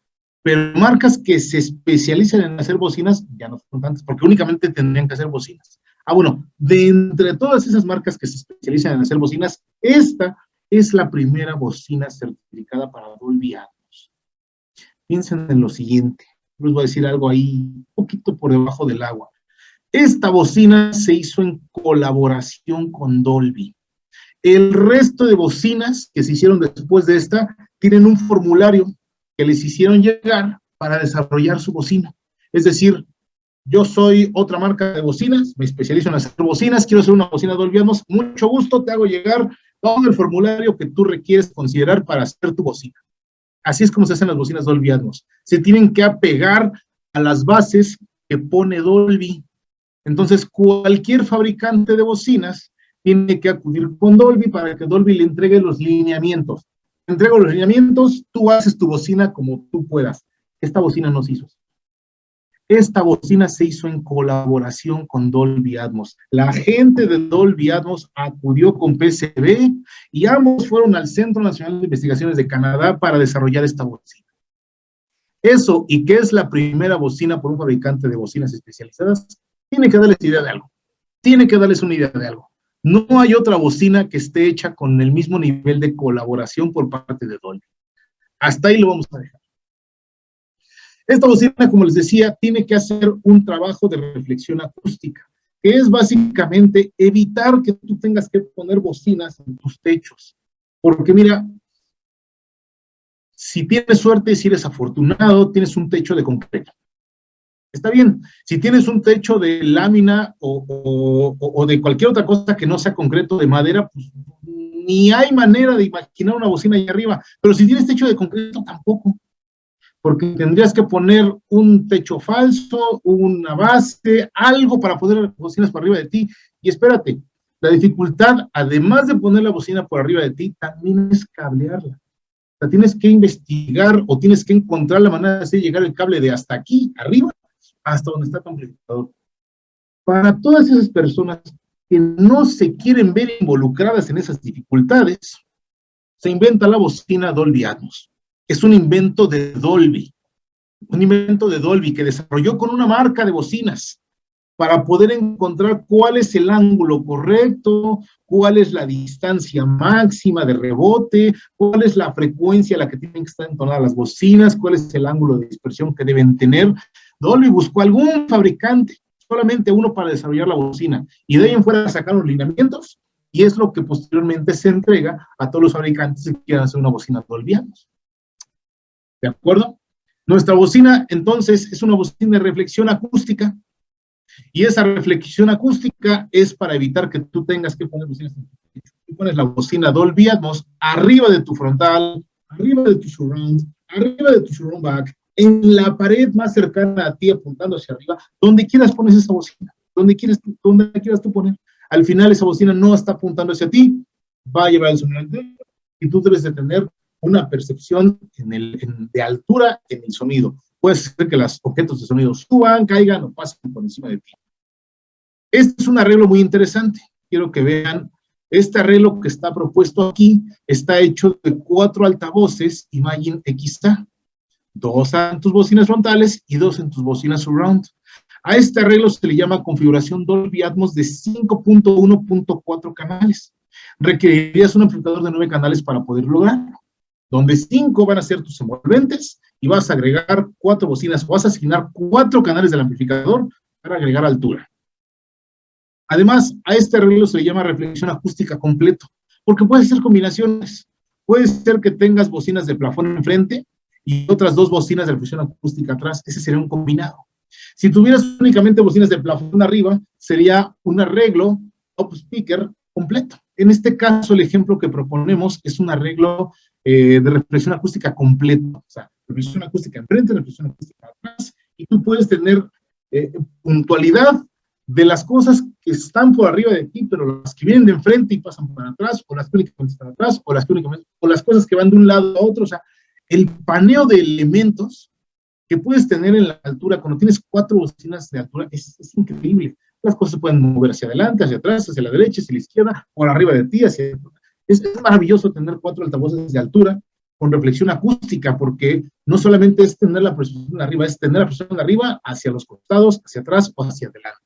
Pero marcas que se especializan en hacer bocinas ya no son tantas, porque únicamente tendrían que hacer bocinas. Bueno, de entre todas esas marcas que se especializan en hacer bocinas, esta es la primera bocina certificada para Dolby Atmos. Piensen en lo siguiente, les voy a decir algo ahí un poquito por debajo del agua. Esta bocina se hizo en colaboración con Dolby. El resto de bocinas que se hicieron después de esta tienen un formulario que les hicieron llegar para desarrollar su bocina. Es decir, yo soy otra marca de bocinas, me especializo en hacer bocinas, quiero hacer una bocina Dolby Atmos, mucho gusto, te hago llegar todo el formulario que tú requieres considerar para hacer tu bocina. Así es como se hacen las bocinas Dolby Atmos. Se tienen que apegar a las bases que pone Dolby. Entonces, cualquier fabricante de bocinas tiene que acudir con Dolby para que Dolby le entregue los lineamientos. Te entrego los lineamientos, tú haces tu bocina como tú puedas. Esta bocina no se hizo. Esta bocina se hizo en colaboración con Dolby Atmos. La gente de Dolby Atmos acudió con PCB y ambos fueron al Centro Nacional de Investigaciones de Canadá para desarrollar esta bocina. Eso, y que es la primera bocina por un fabricante de bocinas especializadas, tiene que darles idea de algo. Tiene que darles una idea de algo. No hay otra bocina que esté hecha con el mismo nivel de colaboración por parte de Dolby. Hasta ahí lo vamos a dejar. Esta bocina, como les decía, tiene que hacer un trabajo de reflexión acústica, que es básicamente evitar que tú tengas que poner bocinas en tus techos. Porque mira, si tienes suerte, si eres afortunado, tienes un techo de concreto. Está bien. Si tienes un techo de lámina o de cualquier otra cosa que no sea concreto, de madera, pues ni hay manera de imaginar una bocina ahí arriba. Pero si tienes techo de concreto, tampoco. Porque tendrías que poner un techo falso, una base, algo para poner bocinas por arriba de ti. Y espérate, la dificultad, además de poner la bocina por arriba de ti, también es cablearla. O sea, tienes que investigar o tienes que encontrar la manera de hacer llegar el cable de hasta aquí, arriba, hasta donde está tu amplificador. Para todas esas personas que no se quieren ver involucradas en esas dificultades, se inventa la bocina Dolby Atmos. Es un invento de Dolby que desarrolló con una marca de bocinas para poder encontrar cuál es el ángulo correcto, cuál es la distancia máxima de rebote, cuál es la frecuencia a la que tienen que estar entonadas las bocinas, cuál es el ángulo de dispersión que deben tener. Dolby buscó algún fabricante, solamente uno para desarrollar la bocina, y de ahí en fuera sacaron los lineamientos, y es lo que posteriormente se entrega a todos los fabricantes que quieran hacer una bocina Dolby Atmos. ¿De acuerdo? Nuestra bocina, entonces, es una bocina de reflexión acústica, y esa reflexión acústica es para evitar que tú tengas que poner bocinas en tu techo. Tú pones la bocina Dolby Atmos arriba de tu frontal, arriba de tu surround, arriba de tu surround back, en la pared más cercana a ti, apuntando hacia arriba, donde quieras pones esa bocina, donde quieras tú poner. Al final esa bocina no está apuntando hacia ti, va a llevar el sonido entero, y tú debes de tener una percepción de altura en el sonido. Puede ser que los objetos de sonido suban, caigan o pasen por encima de ti. Este es un arreglo muy interesante. Quiero que vean, este arreglo que está propuesto aquí está hecho de 4 altavoces Imagine XA. 2 en tus bocinas frontales y 2 en tus bocinas surround. A este arreglo se le llama configuración Dolby Atmos de 5.1.4 canales. Requerirías un amplificador de 9 canales para poder lograrlo, donde 5 van a ser tus envolventes y vas a agregar 4 bocinas, o vas a asignar 4 canales del amplificador para agregar altura. Además, a este arreglo se le llama reflexión acústica completo, porque puede ser combinaciones. Puede ser que tengas bocinas de plafón enfrente y otras 2 bocinas de reflexión acústica atrás. Ese sería un combinado. Si tuvieras únicamente bocinas de plafón arriba, sería un arreglo up speaker completo. En este caso, el ejemplo que proponemos es un arreglo de reflexión acústica completo. O sea, reflexión acústica enfrente, reflexión acústica atrás, y tú puedes tener puntualidad de las cosas que están por arriba de ti, pero las que vienen de enfrente y pasan para atrás, o las que únicamente están atrás, o las cosas que van de un lado a otro. O sea, el paneo de elementos que puedes tener en la altura, cuando tienes 4 bocinas de altura, es increíble. Las cosas se pueden mover hacia adelante, hacia atrás, hacia la derecha, hacia la izquierda, por arriba de ti, hacia... Es maravilloso tener 4 altavoces de altura con reflexión acústica, porque no solamente es tener la percepción de arriba, es tener la percepción de arriba hacia los costados, hacia atrás o hacia adelante.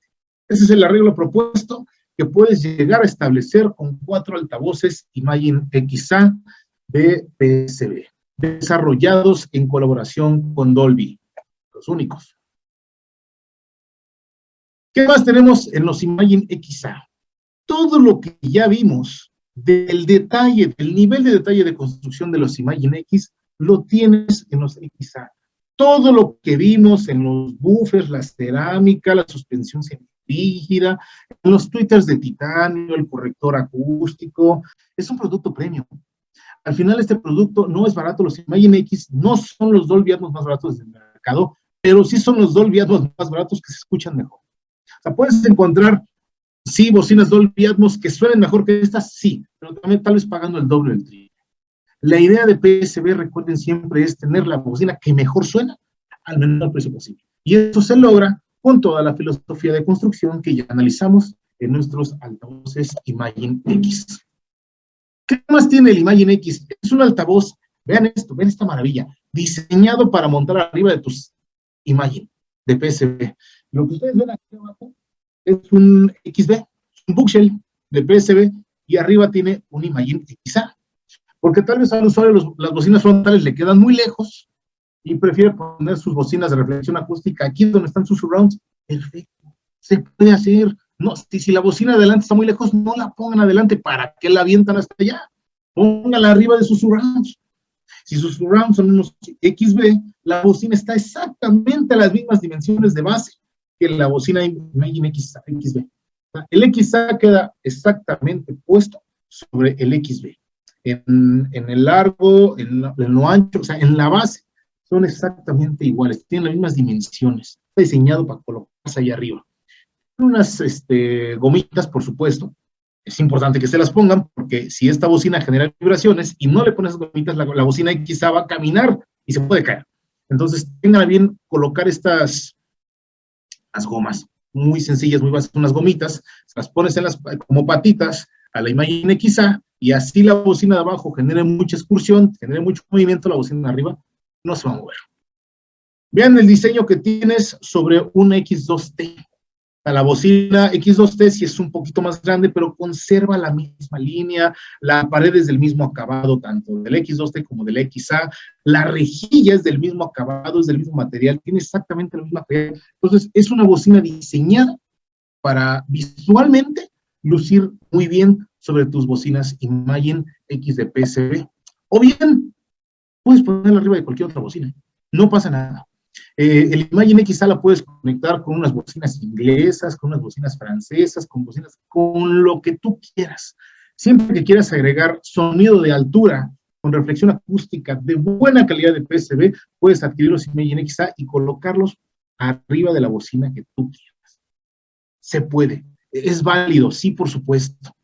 Ese es el arreglo propuesto que puedes llegar a establecer con 4 altavoces Imagine XA de PSB, desarrollados en colaboración con Dolby, los únicos. ¿Qué más tenemos en los Imagine XA? Todo lo que ya vimos del detalle, del nivel de detalle de construcción de los Imagine X, lo tienes en los XA. Todo lo que vimos en los buffers, la cerámica, la suspensión rígida, en los tweeters de titanio, el corrector acústico, es un producto premium. Al final este producto no es barato. Los Imagine X no son los Dolby Atmos más baratos del mercado, pero sí son los Dolby Atmos más baratos que se escuchan mejor. O sea, puedes encontrar, sí, bocinas Dolby Atmos que suenen mejor que estas, sí, pero también tal vez pagando el doble del triple. La idea de PSB, recuerden siempre, es tener la bocina que mejor suena al menor precio posible. Y eso se logra con toda la filosofía de construcción que ya analizamos en nuestros altavoces Imagine X. ¿Qué más tiene el Imagine X? Es un altavoz, vean esto, vean esta maravilla, diseñado para montar arriba de tus Imagine, de PSB. Lo que ustedes ven aquí abajo es un XB, un bookshelf de PSB, y arriba tiene un Imagine XA. Porque tal vez al usuario las bocinas frontales le quedan muy lejos y prefiere poner sus bocinas de reflexión acústica aquí donde están sus surrounds. Perfecto, se puede hacer. No, si la bocina de adelante está muy lejos, no la pongan adelante. ¿Para qué la avientan hasta allá? Pónganla arriba de sus surrounds. Si sus surrounds son unos XB, la bocina está exactamente a las mismas dimensiones de base que la bocina Imagine XB. El XA queda exactamente puesto sobre el XB. En el largo, en lo ancho, o sea, en la base, son exactamente iguales, tienen las mismas dimensiones. Está diseñado para colocarse ahí arriba. Unas gomitas, por supuesto. Es importante que se las pongan, porque si esta bocina genera vibraciones y no le pones gomitas, la bocina quizá va a caminar y se puede caer. Entonces, tengan bien colocar las gomas, muy sencillas, muy básicas, unas gomitas, las pones como patitas a la Imagine XA, y así la bocina de abajo genere mucha excursión, genere mucho movimiento, la bocina de arriba no se va a mover. Vean el diseño que tienes sobre un X2T. La bocina X2T sí es un poquito más grande, pero conserva la misma línea, la pared es del mismo acabado, tanto del X2T como del XA, la rejilla es del mismo acabado, es del mismo material, tiene exactamente la misma material. Entonces, es una bocina diseñada para visualmente lucir muy bien sobre tus bocinas Imagine X de PSB. O bien, puedes ponerla arriba de cualquier otra bocina, no pasa nada. El Imagine XA la puedes conectar con unas bocinas inglesas, con unas bocinas francesas, con lo que tú quieras. Siempre que quieras agregar sonido de altura con reflexión acústica de buena calidad de PSB, puedes adquirir los Imagine XA y colocarlos arriba de la bocina que tú quieras. Se puede, es válido, sí, por supuesto.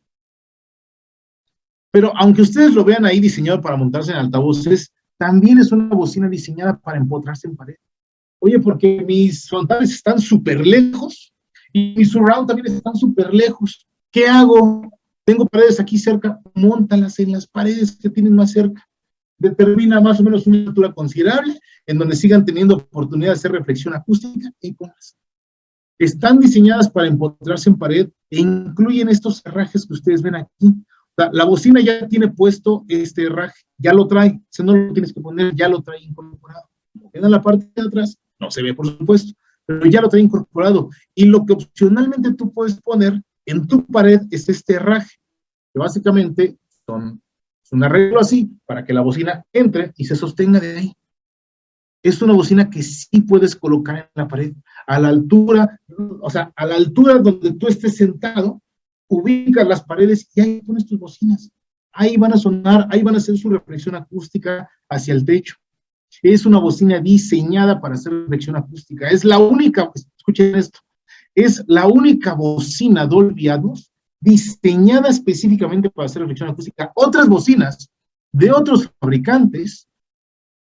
Pero aunque ustedes lo vean ahí diseñado para montarse en altavoces, también es una bocina diseñada para empotrarse en pared. Oye, porque mis frontales están súper lejos y mis surround también están súper lejos. ¿Qué hago? Tengo paredes aquí cerca, móntalas en las paredes que tienen más cerca. Determina más o menos una altura considerable en donde sigan teniendo oportunidad de hacer reflexión acústica y ponlas. Están diseñadas para empotrarse en pared e incluyen estos herrajes que ustedes ven aquí. La bocina ya tiene puesto este herraje, ya lo trae, si no lo tienes que poner, ya lo trae incorporado. Queda en la parte de atrás, no se ve por supuesto, pero ya lo trae incorporado. Y lo que opcionalmente tú puedes poner en tu pared es este herraje, que básicamente es un arreglo así para que la bocina entre y se sostenga de ahí. Es una bocina que sí puedes colocar en la pared, a la altura, o sea, a la altura donde tú estés sentado, ubicas las paredes y ahí pones tus bocinas. Ahí van a sonar, ahí van a hacer su reflexión acústica hacia el techo. Es una bocina diseñada para hacer reflexión acústica. Es la única, escuchen esto, es la única bocina Dolby Atmos diseñada específicamente para hacer reflexión acústica. Otras bocinas de otros fabricantes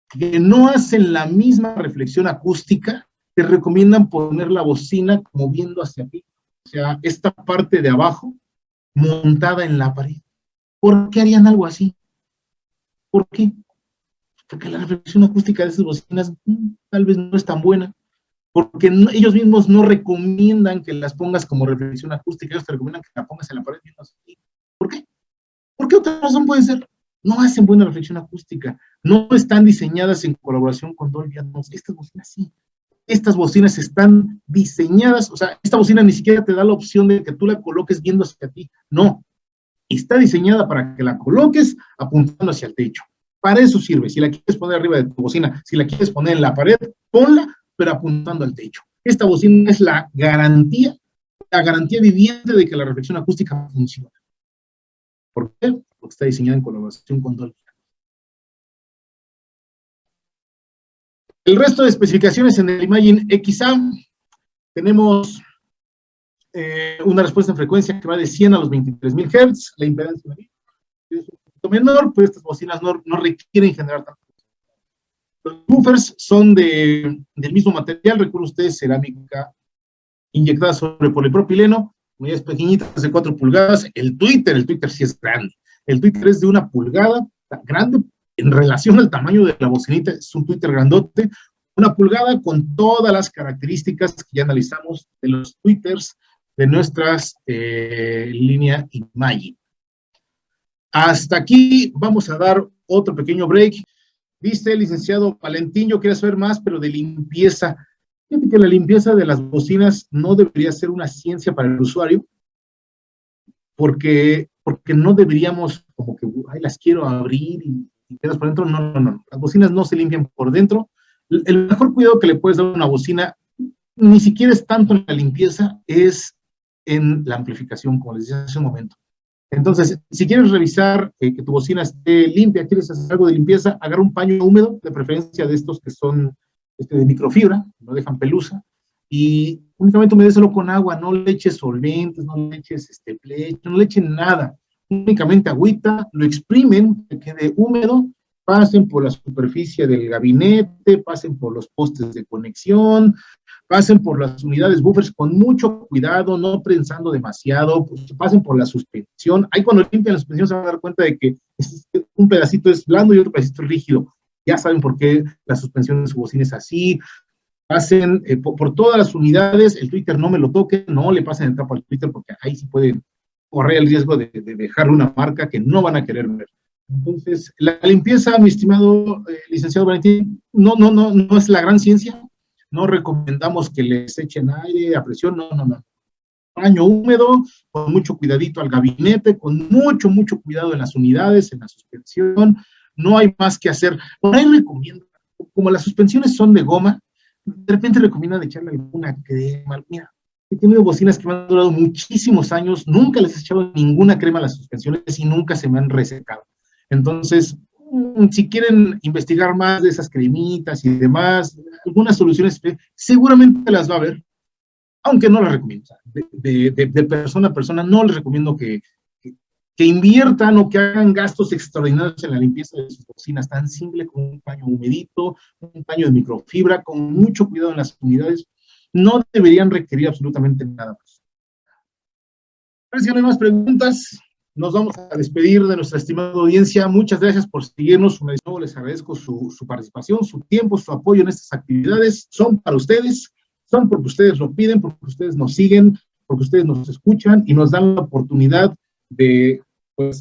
que no hacen la misma reflexión acústica, te recomiendan poner la bocina como viendo hacia ti. O sea, esta parte de abajo montada en la pared. ¿Por qué harían algo así? ¿Por qué? Porque la reflexión acústica de esas bocinas tal vez no es tan buena, porque ellos mismos no recomiendan que las pongas como reflexión acústica, ellos te recomiendan que la pongas en la pared viendo así. ¿Por qué? ¿Por qué otra razón puede ser? No hacen buena reflexión acústica, no están diseñadas en colaboración con Dolby Atmos. Estas bocinas sí. Estas bocinas están diseñadas, o sea, esta bocina ni siquiera te da la opción de que tú la coloques viendo hacia ti, no. Está diseñada para que la coloques apuntando hacia el techo. Para eso sirve. Si la quieres poner arriba de tu bocina, si la quieres poner en la pared, ponla, pero apuntando al techo. Esta bocina es la garantía viviente de que la reflexión acústica funciona. ¿Por qué? Porque está diseñada en colaboración con Dolby. El resto de especificaciones en el Imagine XA, tenemos una respuesta en frecuencia que va de 100 a los 23.000 Hz, la impedancia es un poquito menor, pero estas bocinas no requieren generar tanto. Los buffers son del mismo material, recuerden ustedes, cerámica inyectada sobre polipropileno, unidades pequeñitas de 4 pulgadas. El Twitter sí es grande. El Twitter es de 1 pulgada, grande en relación al tamaño de la bocinita, es un Twitter grandote, 1 pulgada con todas las características que ya analizamos de los Twitters de nuestras línea Imagine. Hasta aquí vamos a dar otro pequeño break. Dice el licenciado Valentín, yo quería saber más, pero de limpieza. Fíjate que la limpieza de las bocinas no debería ser una ciencia para el usuario, porque no deberíamos como que, ay, las quiero abrir y quedas por dentro. No. Las bocinas no se limpian por dentro. El mejor cuidado que le puedes dar a una bocina, ni siquiera es tanto en la limpieza, es en la amplificación, como les decía hace un momento. Entonces, si quieres revisar que tu bocina esté limpia, quieres hacer algo de limpieza, agarra un paño húmedo, de preferencia de estos que son de microfibra, no dejan pelusa, y únicamente humedécelo con agua, no le eches solventes, no le eches bleach, no le echen nada, únicamente agüita, lo exprimen, que quede húmedo, pasen por la superficie del gabinete, pasen por los postes de conexión, pasen por las unidades buffers con mucho cuidado, no prensando demasiado, pues, pasen por la suspensión. Ahí cuando limpian la suspensión se van a dar cuenta de que un pedacito es blando y otro pedacito es rígido. Ya saben por qué la suspensión de su bocina es así. Pasen por todas las unidades, el Twitter no me lo toque, no le pasen el trapo al Twitter porque ahí sí pueden correr el riesgo de dejar una marca que no van a querer ver. Entonces, la limpieza, mi estimado licenciado Valentín, no es la gran ciencia. No recomendamos que les echen aire a presión, no. Paño húmedo, con mucho cuidadito al gabinete, con mucho cuidado en las unidades, en la suspensión, no hay más que hacer. Por ahí recomiendo, como las suspensiones son de goma, de repente recomiendan echarle alguna crema. Mira, he tenido bocinas que me han durado muchísimos años, nunca les he echado ninguna crema a las suspensiones y nunca se me han resecado. Entonces, si quieren investigar más de esas cremitas y demás, algunas soluciones, seguramente las va a haber, aunque no las recomiendo. De persona a persona, no les recomiendo que inviertan o que hagan gastos extraordinarios en la limpieza de sus bocinas, tan simple como un paño humedito, un paño de microfibra, con mucho cuidado en las unidades. No deberían requerir absolutamente nada más. A ver si no hay más preguntas. Nos vamos a despedir de nuestra estimada audiencia. Muchas gracias por seguirnos. Una vez más les agradezco su participación, su tiempo, su apoyo en estas actividades. Son para ustedes, son porque ustedes lo piden, porque ustedes nos siguen, porque ustedes nos escuchan y nos dan la oportunidad de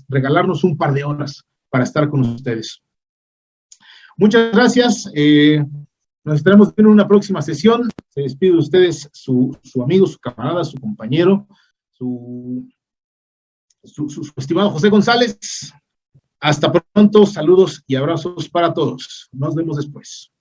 regalarnos un par de horas para estar con ustedes. Muchas gracias. Nos estaremos viendo en una próxima sesión. Se despide de ustedes su amigo, su camarada, su compañero, su estimado José González. Hasta pronto, saludos y abrazos para todos. Nos vemos después.